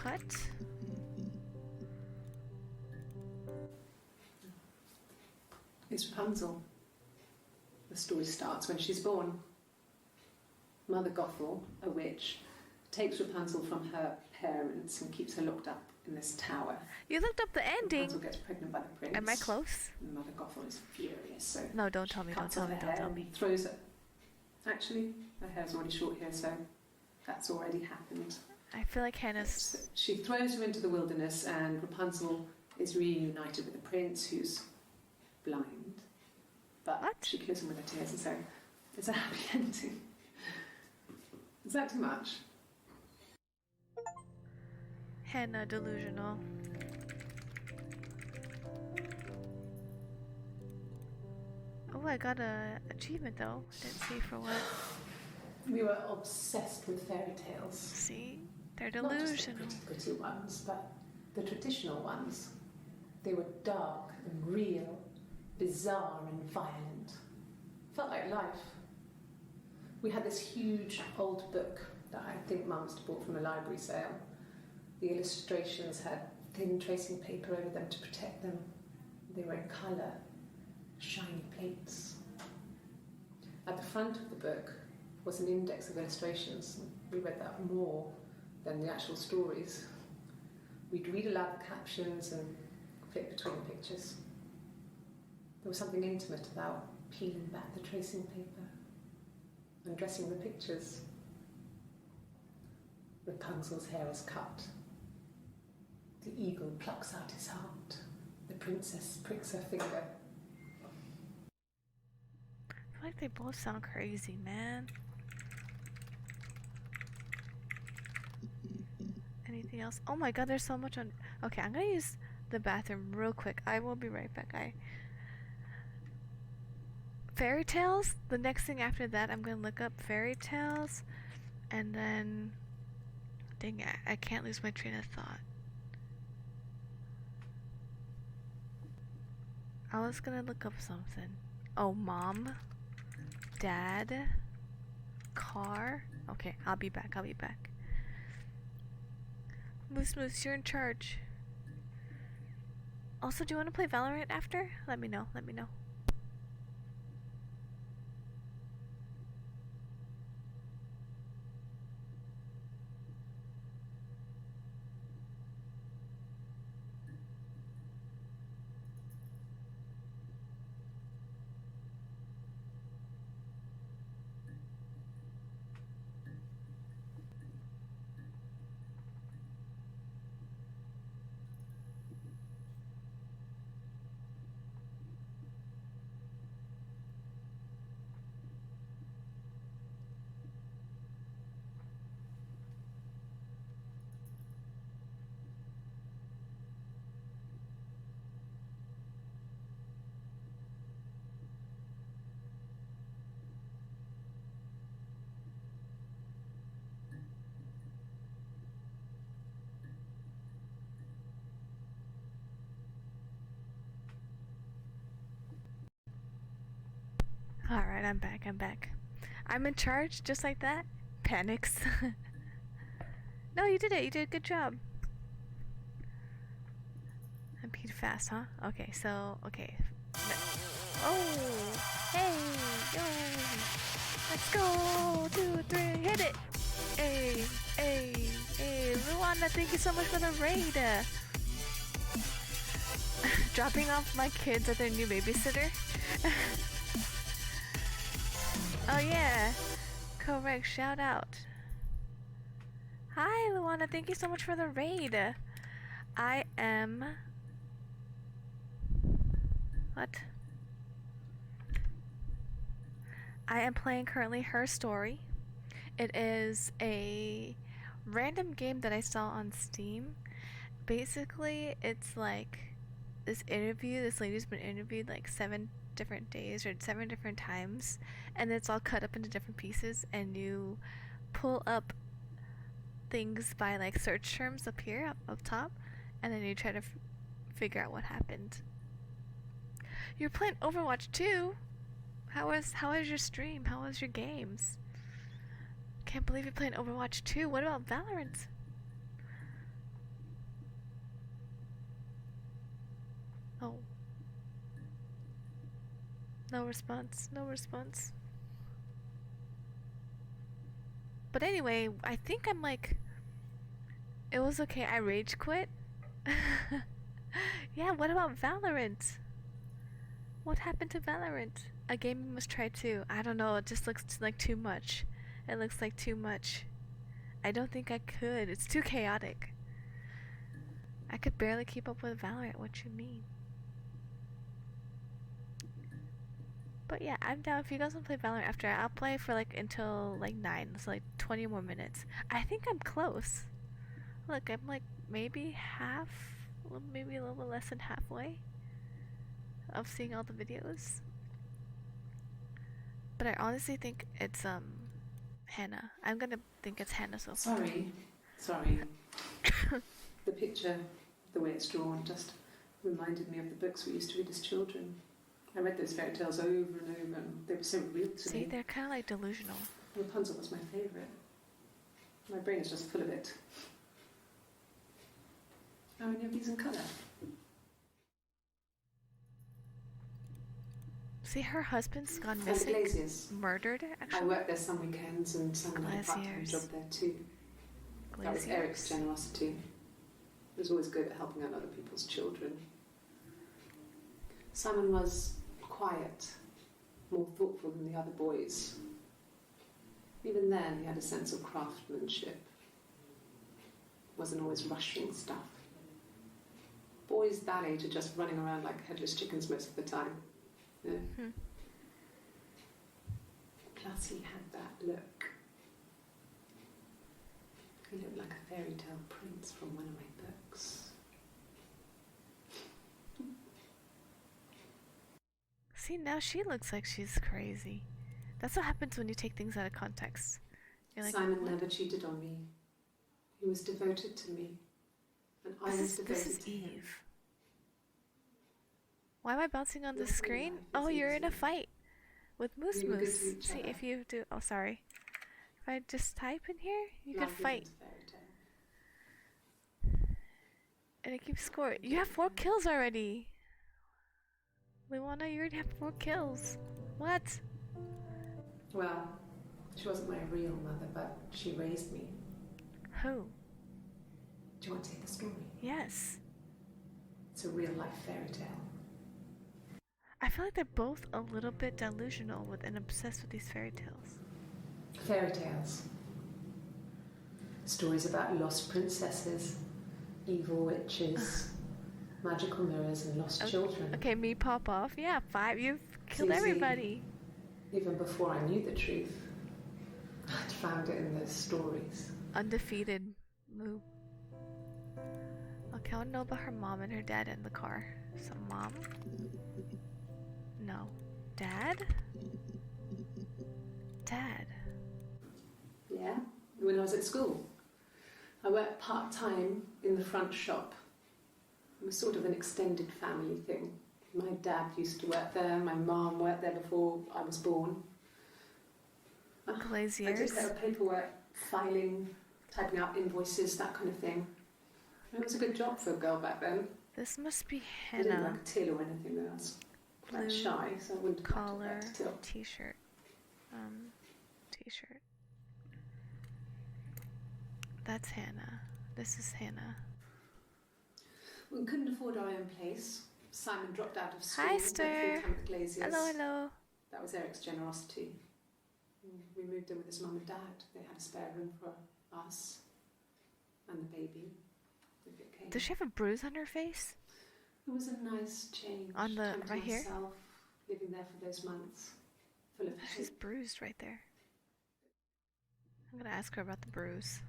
cut. It's Rapunzel. The story starts when she's born. Mother Gothel, a witch, takes Rapunzel from her parents and keeps her locked up in this tower. You looked up the ending. Rapunzel gets pregnant by the prince. Am I close? And Mother Gothel is furious, so No, don't tell me. Don't cuts tell off me. her Don't hair tell and me. throws it. Actually, her hair's already short here, so that's already happened. I feel like So Hannah's. she throws her into the wilderness, and Rapunzel is reunited with the prince, who's blind. But What? she kills him with her tears, and so it's a happy ending. Is that too much? Hannah delusional. Oh, I got a achievement though. Didn't see for what. We were obsessed with fairy tales. See? They're Not just the delusional. pretty ones, but the traditional ones. They were dark and real, bizarre and violent. Felt like life. We had this huge old book that I think Mum must have bought from a library sale. The illustrations had thin tracing paper over them to protect them. They were in colour, shiny plates. At the front of the book was an index of illustrations. We read that more than the actual stories. We'd read aloud the captions and flip between the pictures. There was something intimate about peeling back the tracing paper, undressing the pictures. Rapunzel's hair is cut. The eagle plucks out his heart. The princess pricks her finger. I feel like they both sound crazy, man. Anything else? Oh my god, there's so much on. Okay, I'm gonna use the bathroom real quick. I will be right back. Fairy tales? The next thing after that, I'm gonna look up fairy tales. And then. Dang it, I can't lose my train of thought. I was gonna look up something. Oh, mom, dad, car. Okay, I'll be back. Moose, you're in charge. Also, do you want to play Valorant after? Let me know. Alright, I'm back. I'm in charge, just like that. Panics. No, you did it. You did a good job. I peed fast, huh? Okay, so, okay. Oh! Hey! Yo! Let's go! 2, 3, hit it! Hey! Luana, thank you so much for the raid! Dropping off my kids at their new babysitter? Oh yeah! Correct, shout out. Hi Luana, thank you so much for the raid. I am... What? I am playing currently Her Story. It is a random game that I saw on Steam. Basically, it's like this lady's been interviewed like 7 different days or 7 different times, and it's all cut up into different pieces, and you pull up things by like search terms up here up top, and then you try to figure out what happened. You're playing Overwatch 2? How is your stream? How was your games? Can't believe you're playing Overwatch 2. What about Valorant? Oh. No response. No response. But anyway, I think I'm like... It was okay. I rage quit. Yeah, what about Valorant? What happened to Valorant? A game you must try too. I don't know. It just looks like too much. It looks like too much. I don't think I could. It's too chaotic. I could barely keep up with Valorant. What you mean? But yeah, I'm down. If you guys want to play Valorant after, I'll play for like until like 9. So like 20 more minutes. I think I'm close. Look, I'm like maybe half, maybe a little bit less than halfway of seeing all the videos. But I honestly think it's Hannah. I'm gonna think it's Hannah so far. Sorry. The picture, the way it's drawn, just reminded me of the books we used to read as children. I read those fairy tales over and over, and they were so real to me. See, they're kind of like delusional. Rapunzel was my favourite. My brain is just full of it. How many of these in colour? See, her husband's gone And missing. Glaziers. Murdered, I actually. worked there some weekends and Simon had a part-time Glaziers. job there too. That was Eric's generosity. He was always good at helping out other people's children. Simon was quiet, more thoughtful than the other boys. Even then, he had a sense of craftsmanship. Wasn't always rushing stuff. Boys that age are just running around like headless chickens most of the time. Yeah. Plus, he had that look. He looked like a fairy tale prince from one of my books. See, now she looks like she's crazy. That's what happens when you take things out of context. You're like, Simon what? never cheated on me. He was devoted to me. And I was devoted This is to him. Eve. Why am I bouncing on the Nothing in screen? life Oh, is you're in a easy. fight with Moose We were good Moose. to each See, other. if you do... Oh, sorry. If I just type in here, you Life could fight. isn't a fairy tale. And it keeps scoring. You have 4 kills already. Luana, you already have 4 kills. What? Well, she wasn't my real mother, but she raised me. Who? Do you want to hear the story? Yes. It's a real life fairy tale. I feel like they're both a little bit delusional and obsessed with these fairy tales. Fairy tales. Stories about lost princesses, evil witches, magical mirrors, and lost children. Okay, me pop off. Yeah, 5. You've killed See, everybody. Even before I knew the truth, I'd found it in those stories. Undefeated. Moo. Okay, I want to know about her mom and her dad in the car. So, mom? No. Dad? Dad. Yeah, when I was at school. I worked part-time in the front shop. It was sort of an extended family thing. My dad used to work there, my mum worked there before I was born. I did Glaziers. their paperwork, filing, typing out invoices, that kind of thing. It was a good job for a girl back then. This must be I didn't Hannah. like a till or anything, though. I was quite Blue shy, so I wouldn't have Collar, liked a till. t-shirt. T-shirt. That's Hannah. This is Hannah. We couldn't afford our own place. Simon dropped out of school. Hi, went Ster. full-time at Glaziers. Hello, hello. That was Eric's generosity. We moved in with his mum and dad. They had a spare room for us and the baby. If it came. Does she have a bruise on her face? It was a nice change. On the- Time to right here? myself, living there for those months, full of She's hope. bruised right there. I'm gonna ask her about the bruise.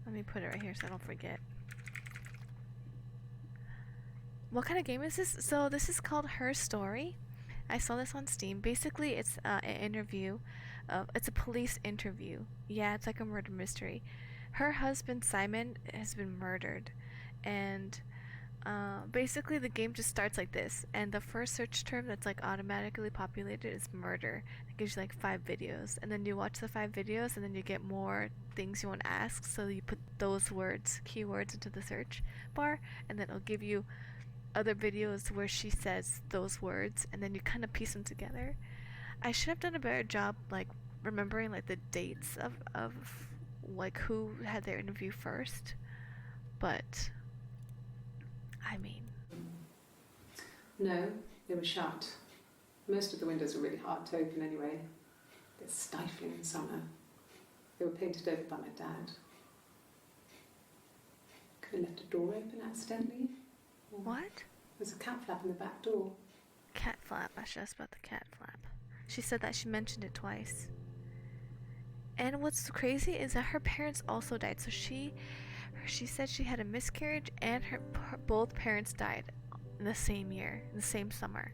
Let me put it right here so I don't forget. What kind of game is this? So this is called Her Story. I saw this on Steam. Basically, it's an interview. It's a police interview. Yeah, it's like a murder mystery. Her husband Simon has been murdered, and basically the game just starts like this. And the first search term that's like automatically populated is murder. It gives you like 5 videos, and then you watch the 5 videos, and then you get more things you want to ask. So you put those words, keywords, into the search bar, and then it'll give you other videos where she says those words and then you kind of piece them together. I should have done a better job like remembering like the dates of like who had their interview first. But I mean, No, they were shut. Most of the windows were really hard to open anyway. They're stifling in summer. They were painted over by my dad. Could have left a door open accidentally. what? There's a cat flap in the back door. Cat flap. I should ask about the cat flap. She said that she mentioned it twice. And what's crazy is that her parents also died. So she said she had a miscarriage and her both parents died in the same year, in the same summer.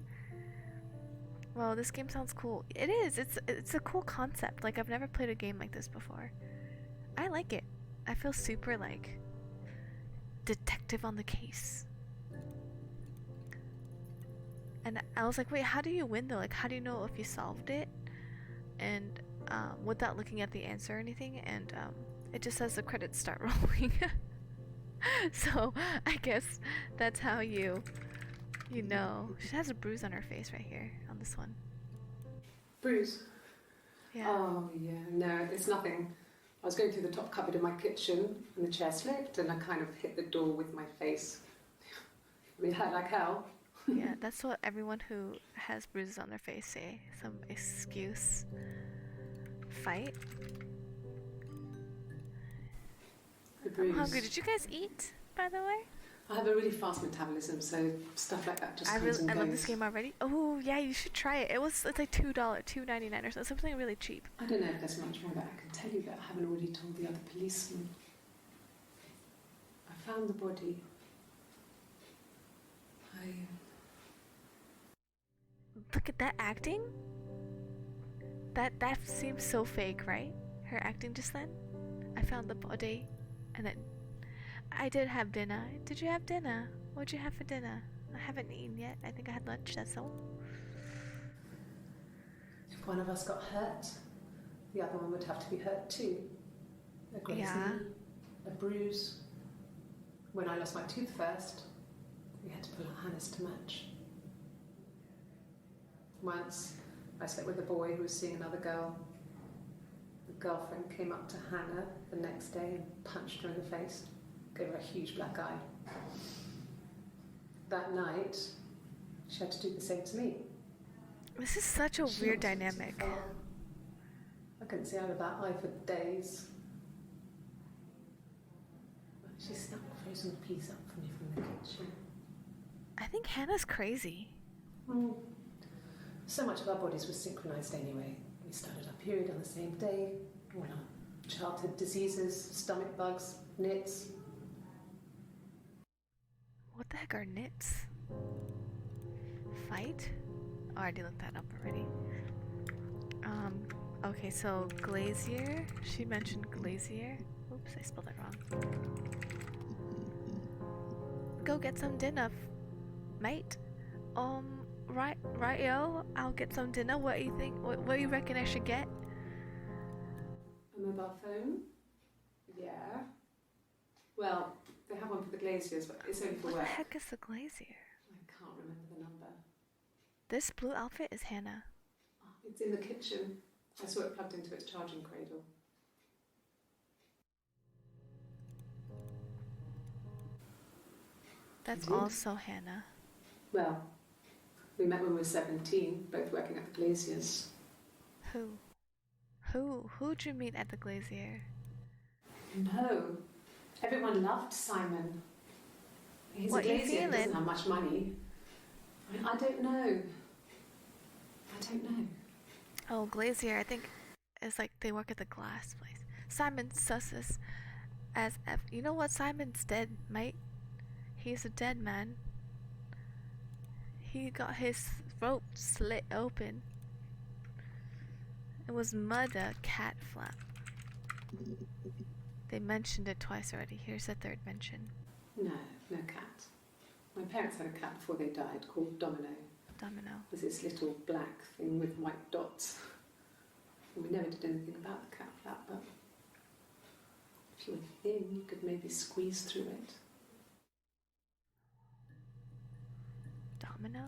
Well, this game sounds cool. It is. It's a cool concept. Like I've never played a game like this before. I like it. I feel super like detective on the case. And I was like, wait, how do you win though? Like, how do you know if you solved it? And without looking at the answer or anything. And it just says the credits start rolling. So I guess that's how you know. She has a bruise on her face right here on this one. Bruise? Yeah. Oh, yeah. No, it's nothing. I was going through the top cupboard in my kitchen and the chair slipped and I kind of hit the door with my face. I mean, it hurt like hell. Yeah, that's what everyone who has bruises on their face say. Some excuse. Fight. The bruise. I'm hungry. Did you guys eat, by the way? I have a really fast metabolism, so stuff like that just comes and I goes. love this game already. Oh yeah, you should try it. It's like $2, $2.99 or something really cheap. I don't know if there's much more that I can tell you that I haven't already told the other policeman. I found the body. Look at that acting. That seems so fake, right? Her acting just then. I found the body, and then I did have dinner. Did you have dinner? What'd you have for dinner? I haven't eaten yet. I think I had lunch. That's all. If one of us got hurt, the other one would have to be hurt too. A grazed Yeah. knee, a bruise. When I lost my tooth first, we had to pull our harness to match. Once, I slept with a boy who was seeing another girl. The girlfriend came up to Hannah the next day and punched her in the face, gave her a huge black eye. That night, she had to do the same to me. This is such a She weird wanted to dynamic. fall. I couldn't see out of that eye for days. She snapped a frozen piece up for me from the kitchen. I think Hannah's crazy. So much of our bodies were synchronized anyway. We started our period on the same day. All our childhood diseases, stomach bugs, nits. What the heck are nits? Fight? Oh, I already looked that up already. Okay, so Glazier. She mentioned Glazier. Oops, I spelled it wrong. Go get some dinner, mate. Right, yo. I'll get some dinner. What do you think? What do you reckon I should get? A mobile phone? Yeah. Well, they have one for the Glaziers, but it's only for What the work. heck is the Glazier? I can't remember the number. This blue outfit is Hannah. Oh, it's in the kitchen. I saw it plugged into its charging cradle. That's Mhm. also Hannah. Well, we met when we were 17, both working at the Glaziers. Who? Who'd you meet at the Glazier? No. Everyone loved Simon. He's What a you Glazier, he doesn't feeling? have much money. I don't know. I don't know. Oh, Glazier, I think is like they work at the glass place. Simon Sussus as F. You know what? Simon's dead, mate. He's a dead man. He got his throat slit open. It was murder, cat flap. They mentioned it twice already. Here's the third mention. No, no cat. My parents had a cat before they died called Domino. Domino. It was this little black thing with white dots. And we never did anything about the cat flap, but if you were thin, you could maybe squeeze through it. Domino?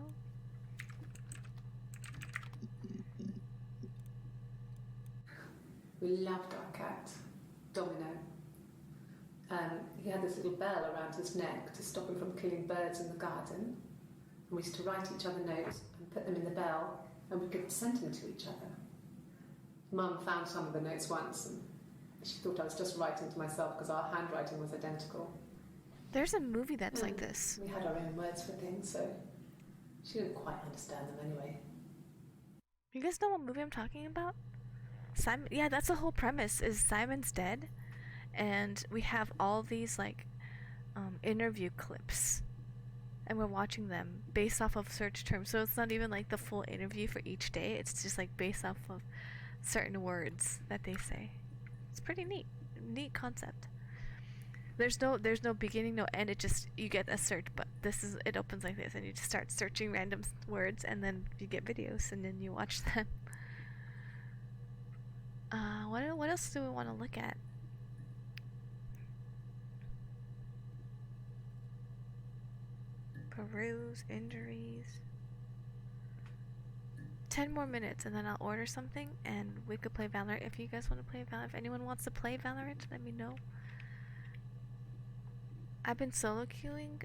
We loved our cat, Domino. He had this little bell around his neck to stop him from killing birds in the garden. And we used to write each other notes and put them in the bell, and we could send them to each other. Mum found some of the notes once, and she thought I was just writing to myself because our handwriting was identical. There's a movie that's like this. We had our own words for things, so she didn't quite understand them anyway. You guys know what movie I'm talking about? Simon. Yeah, that's the whole premise. Is Simon's dead, and we have all these like interview clips, and we're watching them based off of search terms. So it's not even like the full interview for each day. It's just like based off of certain words that they say. It's pretty neat concept. There's no beginning, no end. It just, you get a search, but it opens like this, and you just start searching random words, and then you get videos, and then you watch them. What else do we want to look at? Peruse injuries. 10 more minutes and then I'll order something and we could play Valorant. If you guys want to play Valorant, if anyone wants to play Valorant, let me know. I've been solo queuing,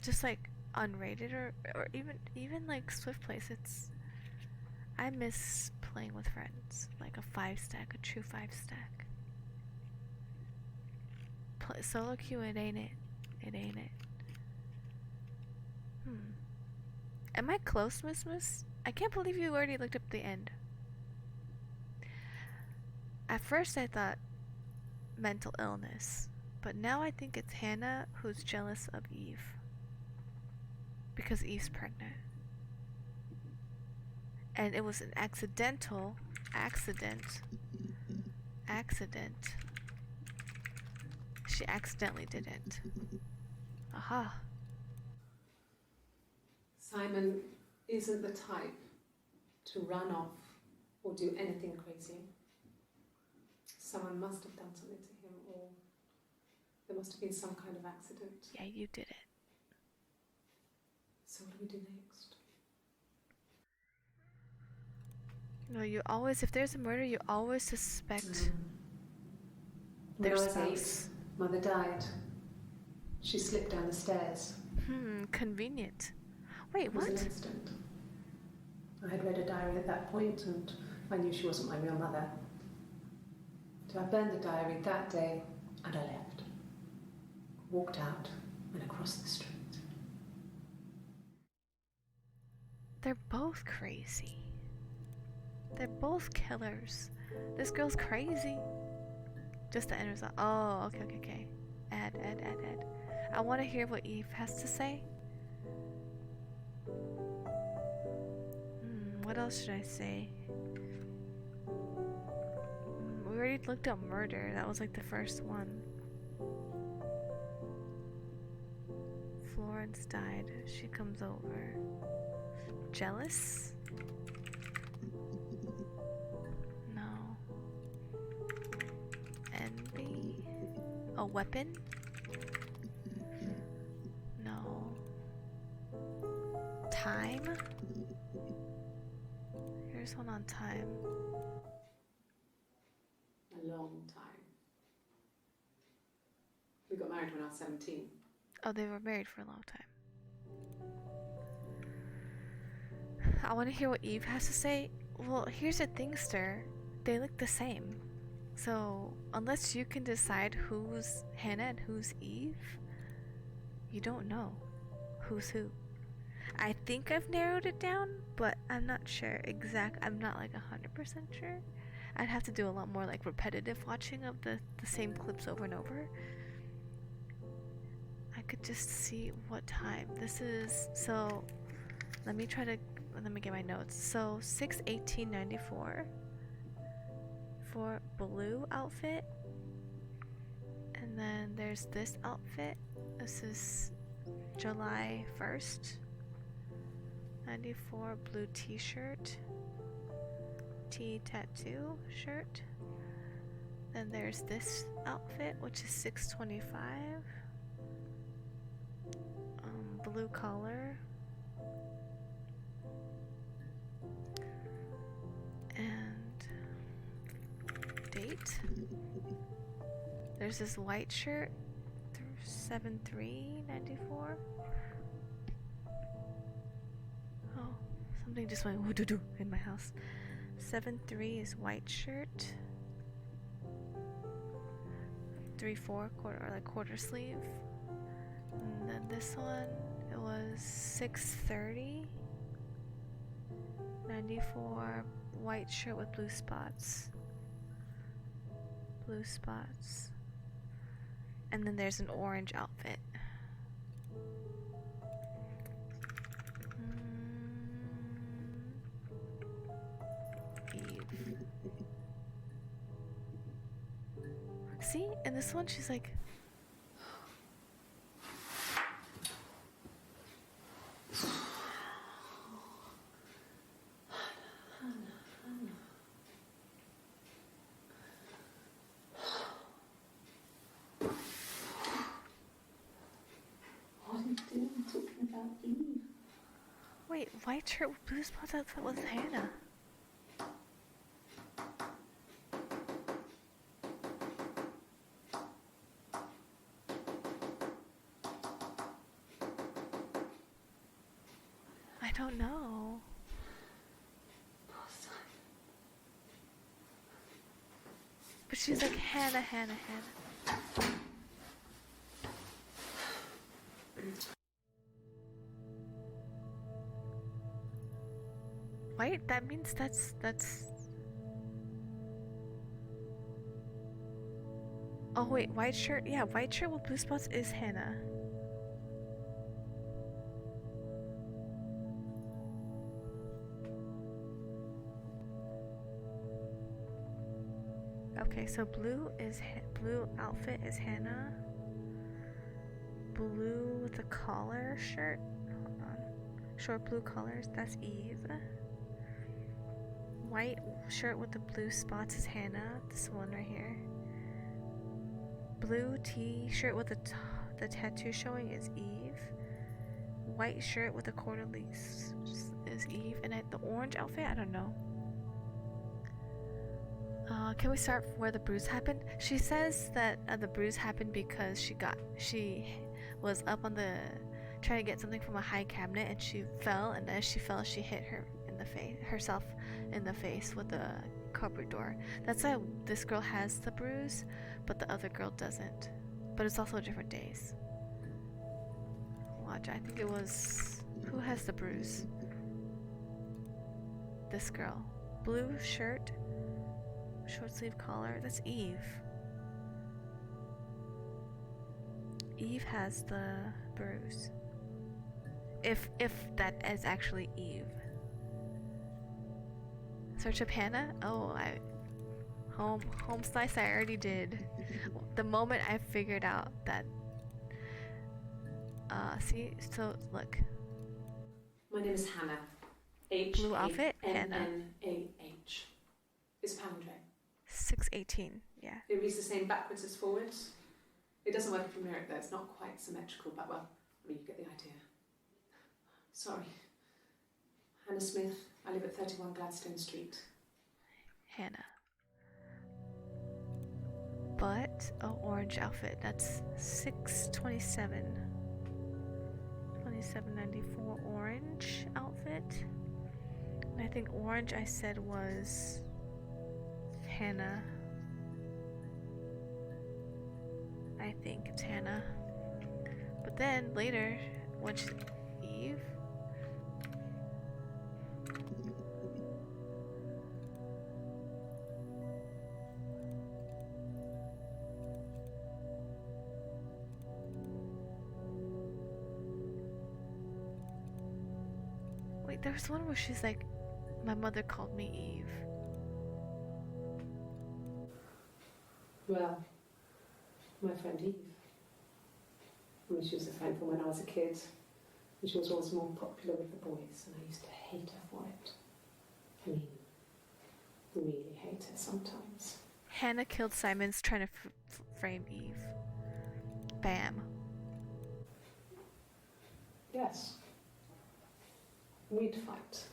just like unrated or even like Swift plays. I miss playing with friends, like a 5-stack, a true 5-stack. Solo queue, it ain't it. It ain't it. Am I close, Miss? I can't believe you already looked up the end. At first I thought mental illness, but now I think it's Hannah who's jealous of Eve. Because Eve's pregnant. And it was an accident. She accidentally didn't. Aha. Simon isn't the type to run off or do anything crazy. Someone must have done something to him, or there must have been some kind of accident. Yeah, you did it. So what do we do next? No, you always, if there's a murder, you always suspect When their I was spouse. 8, Mother died. She slipped down the stairs. Convenient. Wait, It was what? an accident. I had read a diary at that point, and I knew she wasn't my real mother. So I burned the diary that day, and I left. Walked out and across the street. They're both crazy. They're both killers. This girl's crazy. Just the end result. Oh, okay. Add. I want to hear what Eve has to say. What else should I say? We already looked up murder. That was like the first one. Florence died. She comes over. Jealous? No. Envy? A weapon? No. Time? Here's one on time. A long time. We got married when I was 17. Oh, they were married for a long time. I want to hear what Eve has to say. Well, here's the thing, Stir. They look the same. So, unless you can decide who's Hannah and who's Eve, you don't know who's who. I think I've narrowed it down, but I'm not sure I'm not like 100% sure. I'd have to do a lot more like repetitive watching of the same clips over and over. I could just see what time. This is, so let me get my notes. So 6/18/94 for blue outfit. And then there's this outfit. This is July 1st. 94 blue t-shirt. T tattoo shirt. Then there's this outfit, which is 6/25. Blue collar. white. There's this white shirt, 7394. Oh, something just went woo-doo-doo in my house. 73 is white shirt. 3/4 quarter, or like quarter sleeve. And then this one, it was 630. 94 white shirt with blue spots. Blue spots. And then there's an orange outfit. Eve. See? In this one, she's like... What are you doing talking about Eve? Wait, white shirt with blue spots? I thought was Hannah. I don't know. But she's like Hannah, Hannah, Hannah. Wait, that means that's... Oh wait, white shirt? Yeah, white shirt with blue spots is Hannah. Okay, so blue outfit is Hannah. Blue with a collar shirt. Hold on. Short blue collars, that's Eve. White shirt with the blue spots is Hannah. This one right here. Blue t-shirt with the tattoo showing is Eve. White shirt with a quarter lace is Eve. And the orange outfit, I don't know. Can we start where the bruise happened? She says that the bruise happened because she was up on the trying to get something from a high cabinet and she fell, and as she fell she hit herself in the face with the cupboard door. That's why this girl has the bruise, but the other girl doesn't. But it's also different days. Watch, I think it was... Who has the bruise? This girl. Blue shirt, short sleeve collar. That's Eve. Eve has the bruise. If that is actually Eve. Search up Hannah? Oh, home slice I already did. The moment I figured out that see, so look. My name is Hannah. Blue outfit, Hannah. H-A-N-N-A-H. It's palindrome. 618, yeah. It reads the same backwards as forwards. It doesn't work if you mirror it though, it's not quite symmetrical, but well, I mean, you get the idea. Sorry. Hannah Smith, I live at 31 Gladstone Street. Hannah. But, oh, orange outfit, that's 627. 2794 orange outfit. And I think orange I said was Hannah. I think it's Hannah. But then later, when she's Eve. Wait, there was one where she's like, my mother called me Eve. Well, my friend Eve. I mean, she was a friend from when I was a kid. And she was always more popular with the boys, and I used to hate her for it. I mean, really hate her sometimes. Hannah killed Simons trying to frame Eve. Bam. Yes. We'd fight.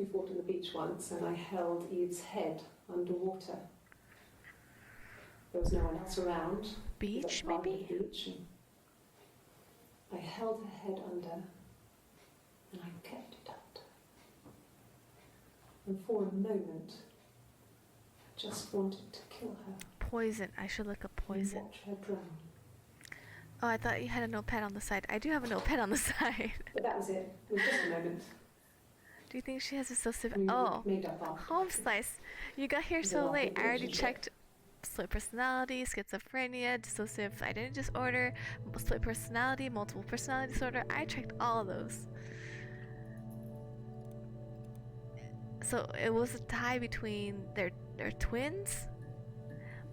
We fought on the beach once, and I held Eve's head underwater. There was no one else around. Beach, We were at maybe? the beach, and I held her head under, and I kept it under. And for a moment, I just wanted to kill her. Poison. I should look up And poison. watch her drown. Oh, I thought you had a notepad on the side. I do have a notepad on the side. But that was it. It was just a moment. Do you think she has dissociative? We Oh, made up after. home slice. You got here There's a so lot late. of I already relationship. checked split personality, schizophrenia, dissociative identity disorder, split personality, multiple personality disorder. I checked all of those. So it was a tie between they're twins,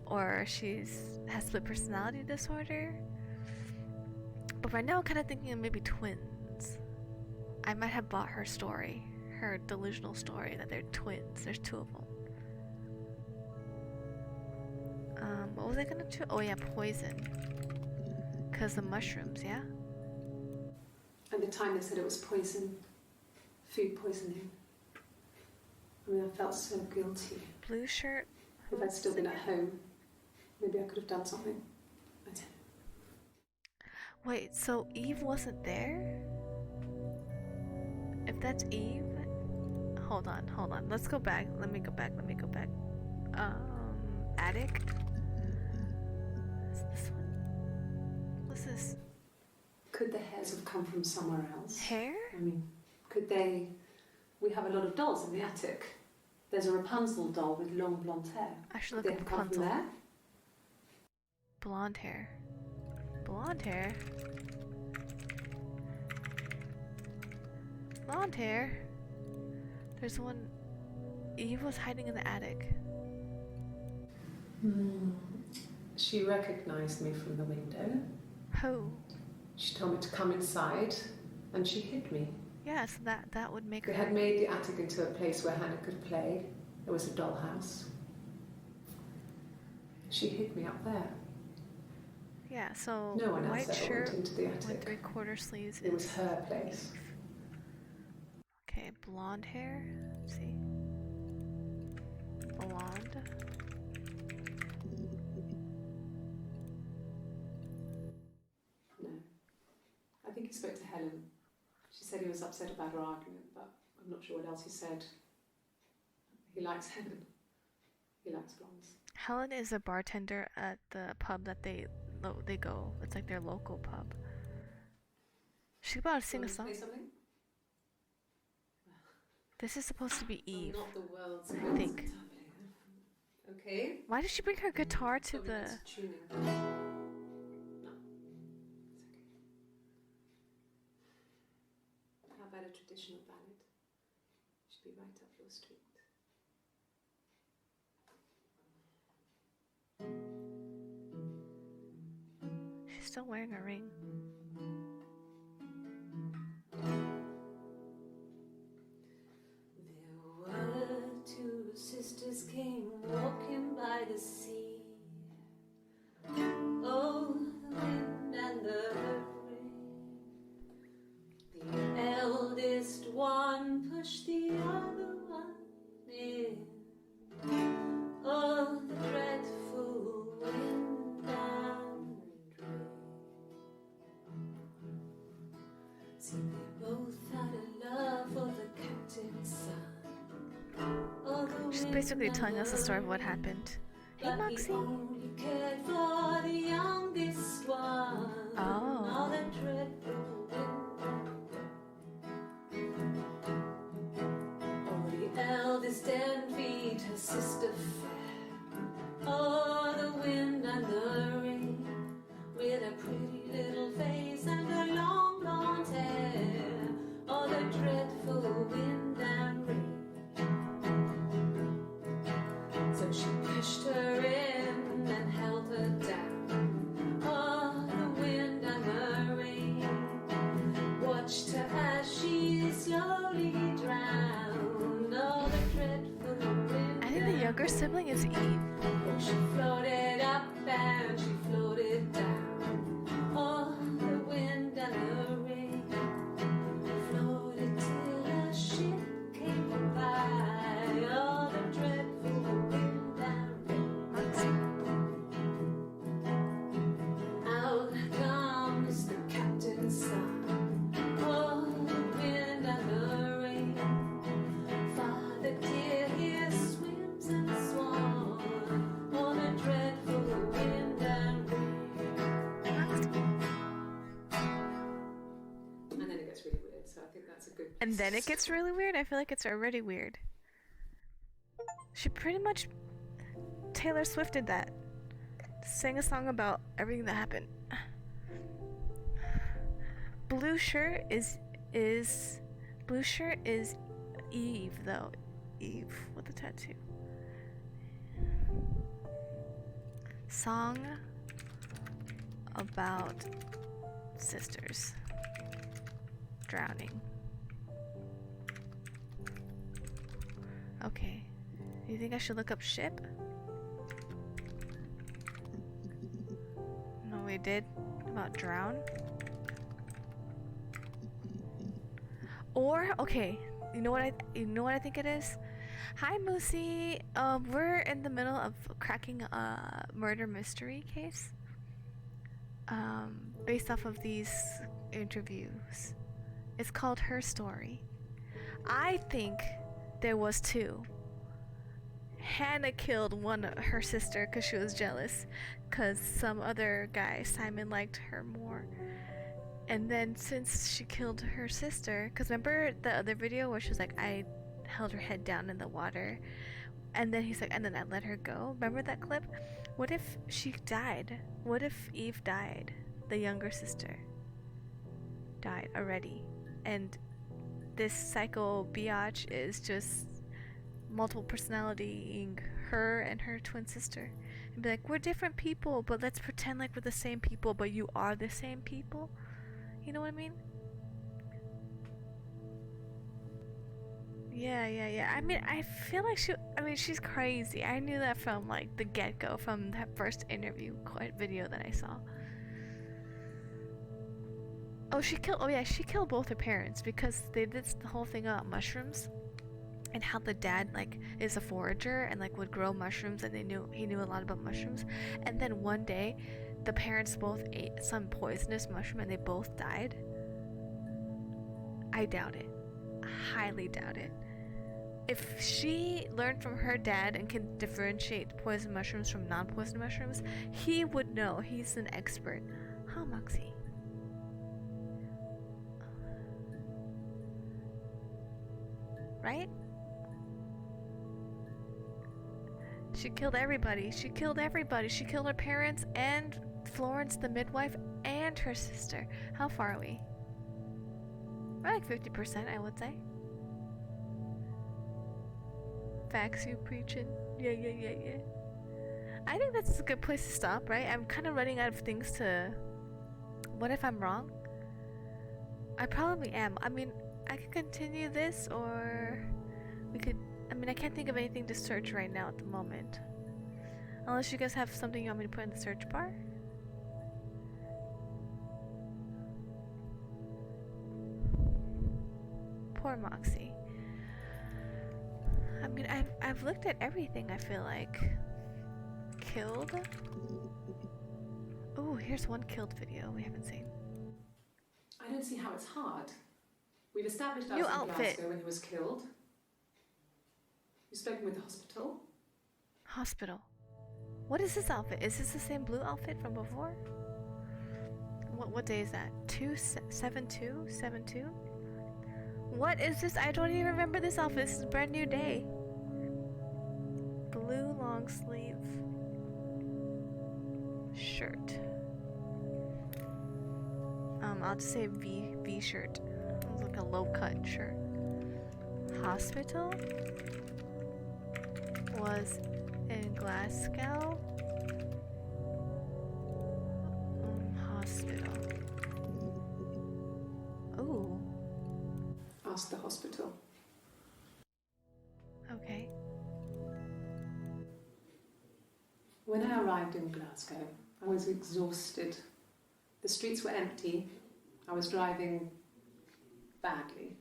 or has split personality disorder. But right now I'm kind of thinking of maybe twins. I might have bought her story, her delusional story that they're twins. There's two of them. What was I gonna do? Oh yeah, poison. Cause the mushrooms, yeah. At the time they said it was poison, food poisoning. I mean, I felt so guilty. Blue shirt. If I'd still been at home, maybe I could have done something. I don't know. Wait, so Eve wasn't there? If that's Eve, hold on. Let's go back. Let me go back. Attic. Is this one? What's this? Could the hairs have come from somewhere else? Hair? I mean, could they... We have a lot of dolls in the attic. There's a Rapunzel doll with long blonde hair. I should Could look they up have come from Rapunzel. there? Blonde hair. Blonde hair. Blonde hair. There's one. Eve was hiding in the attic. She recognized me from the window. Who? She told me to come inside, and she hid me. Yeah, so that would make They her. had made the attic into a place where Hannah could play. It was a dollhouse. She hid me up there. Yeah, so No one else white ever shirt went into the with attic. 3/4 sleeves. It was is her place. Eve. Okay, blonde hair. Let's see. Blonde. No. I think he spoke to Helen. She said he was upset about her argument, but I'm not sure what else he said. He likes Helen. He likes blondes. Helen is a bartender at the pub that they go. It's like their local pub. She about to sing a Want to song. play something? This is supposed to be Eve. I'm not the world's I greatest think. guitar player. Okay. Why did she bring her guitar to Probably the? needs tuning. No, it's okay. How about a traditional ballad? Should be right up your street. She's still wearing a ring. There were two sisters came walking by the sea. Oh, the wind and the rain. The eldest one pushed the other one in. Oh, the dreadful wind and rain. See, they both had a love for the captain's son. Oh, the She's wind basically and telling us the story of the what rain. happened. Hey, But he Moxie. only cared for the youngest one. Oh. All that dreadful wind. Oh, the eldest envied her sister fair. Oh, the wind and the rain, with a pretty little face and her long blonde hair. Oh, the dreadful wind and rain. So she pushed her in and held her down. Oh, the wind and the rain watched her as she slowly drowned. Oh, the dreadful wind. I think the younger sibling is Eve. Oh, she floated up and she floated down. Oh, the wind and the rain floated till a ship came by. good place And then to it gets start. really weird. I feel like it's already weird. She pretty much Taylor Swift did that. Sang a song about everything that happened. Blue shirt is blue shirt is Eve though. Eve with the tattoo. Song about sisters drowning. Okay. You think I should look up ship? No, we did. About drown? Or okay, you know what I think it is? Hi Moosey. We're in the middle of cracking a murder mystery case. Based off of these interviews. It's called Her Story. I think there was two. Hannah killed her sister because she was jealous because some other guy, Simon, liked her more. And then since she killed her sister, because remember the other video where she was like, I held her head down in the water, and then he's like, and then I let her go. Remember that clip? What if she died? What if Eve died? The younger sister died already, and this psycho biatch is just multiple personalitying her and her twin sister, and be like, we're different people, but let's pretend like we're the same people, but you are the same people. You know what I mean? Yeah. I mean, I feel like she's crazy. I knew that from like the get-go, from that first interview video that I saw. Oh, she killed both her parents because they did the whole thing about mushrooms and how the dad like is a forager and like would grow mushrooms, and he knew a lot about mushrooms. And then one day the parents both ate some poisonous mushroom and they both died. I doubt it. Highly doubt it. If she learned from her dad and can differentiate poison mushrooms from non-poison mushrooms, he would know. He's an expert. Huh, Moxie? Right? She killed everybody. She killed her parents and Florence the midwife and her sister. How far are we? We're like 50%, I would say. Facts you preaching. Yeah. I think that's a good place to stop, right? I'm kind of running out of things to... What if I'm wrong? I probably am. I mean, I could continue this, or we could... I mean, I can't think of anything to search right now at the moment. Unless you guys have something you want me to put in the search bar? Poor Moxie. I mean, I've looked at everything, I feel like. Killed? Ooh, here's one killed video we haven't seen. I don't see how it's hard. We've established I New was in outfit. Glasgow when he was killed. You've spoken with the hospital. Hospital. What is this outfit? Is this the same blue outfit from before? What day is that? 2/7/2/7/2? What is this? I don't even remember this outfit. This is a brand new day. Blue long sleeve shirt. I'll just say V shirt. It's like a low cut shirt. Hospital was in Glasgow. Hospital. Ooh. Ask the hospital. Okay. When I arrived in Glasgow, I was exhausted. The streets were empty. I was driving badly.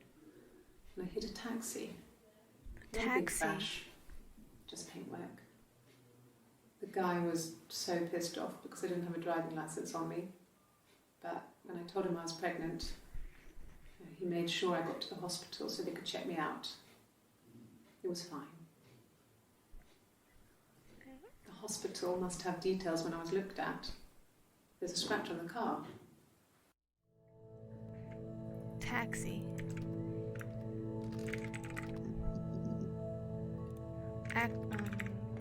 And I hit a taxi. Not a big Taxi. crash, just paintwork. The guy was so pissed off because I didn't have a driving license on me. But when I told him I was pregnant, he made sure I got to the hospital so they could check me out. It was fine. The hospital must have details when I was looked at. There's a scratch on the car. Taxi.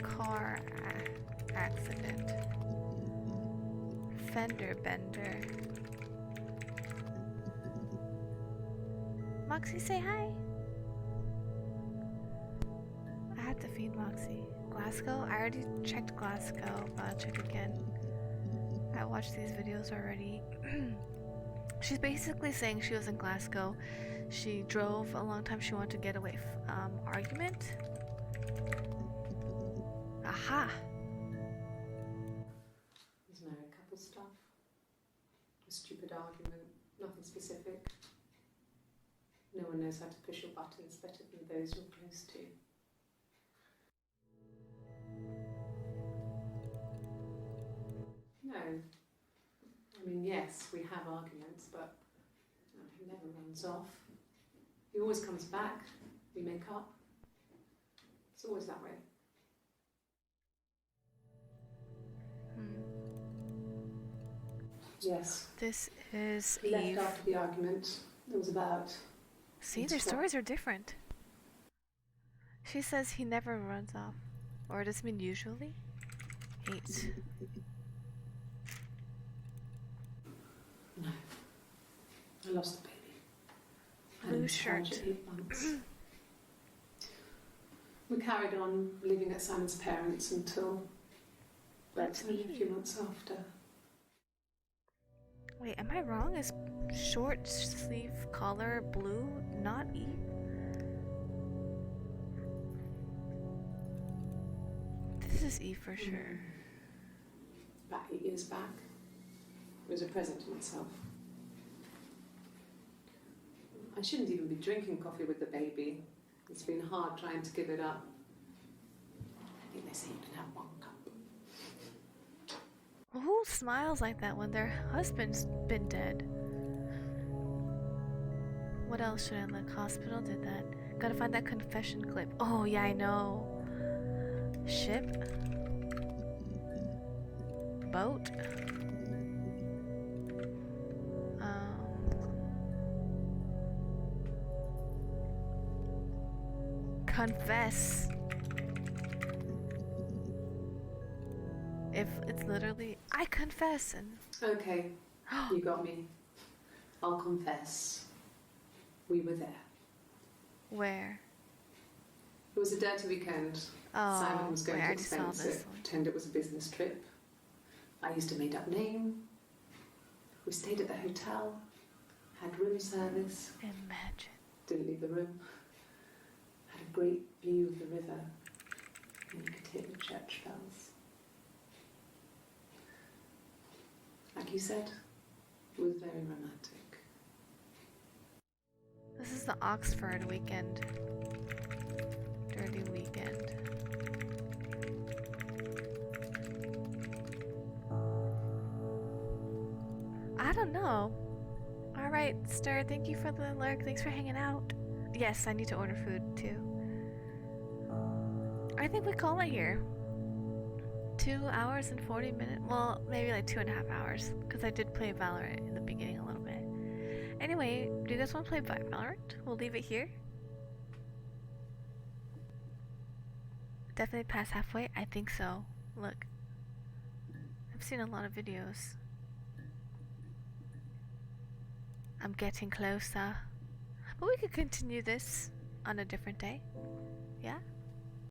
Car accident. Fender bender. Moxie, say hi. I have to feed Moxie. Glasgow? I already checked Glasgow, but I'll check again. I watched these videos already. She's basically saying she was in Glasgow. She drove a long time. She wanted to get away from argument. Aha! There's married couple stuff. A stupid argument. Nothing specific. No one knows how to push your buttons better than those you're close to. No. I mean, yes, we have arguments, but he never runs off. He always comes back. We make up. It's always that way. Yes. This is He Eve. left after the argument. It was about... See, their stories are different. She says he never runs off. Or does it mean usually? 8. No. I lost the baby. Blue shirt. 8 months. We carried on living at Simon's parents until That's a few months after. Wait, am I wrong? Is short sleeve collar blue not Eve? This is Eve for sure. About 8 years back. It was a present to myself. I shouldn't even be drinking coffee with the baby. It's been hard trying to give it up. I think they say you can have 1 cup. Who smiles like that when their husband's been dead? What else should I look? Hospital did that. Gotta find that confession clip. Oh yeah, I know. Ship. Boat. Confess. If it's literally, I confess and... Okay, you got me. I'll confess. We were there. Where? It was a dirty weekend. Oh, Simon was going wait, I to already saw expense this it, one. pretend it was a business trip. I used a made-up name. We stayed at the hotel, had room service, Imagine. didn't leave the room, had a great view of the river, and you could hear the church bells. Like you said, it was very romantic. This is the Oxford weekend. Dirty weekend. I don't know. Alright, Stir, thank you for the lurk. Thanks for hanging out. Yes, I need to order food too. I think we call it here. 2 hours and 40 minutes. Well, maybe like 2.5 hours. Because I did play Valorant in the beginning a little bit. Anyway, do you guys want to play Valorant? We'll leave it here. Definitely past halfway? I think so. Look. I've seen a lot of videos. I'm getting closer. But we could continue this on a different day. Yeah?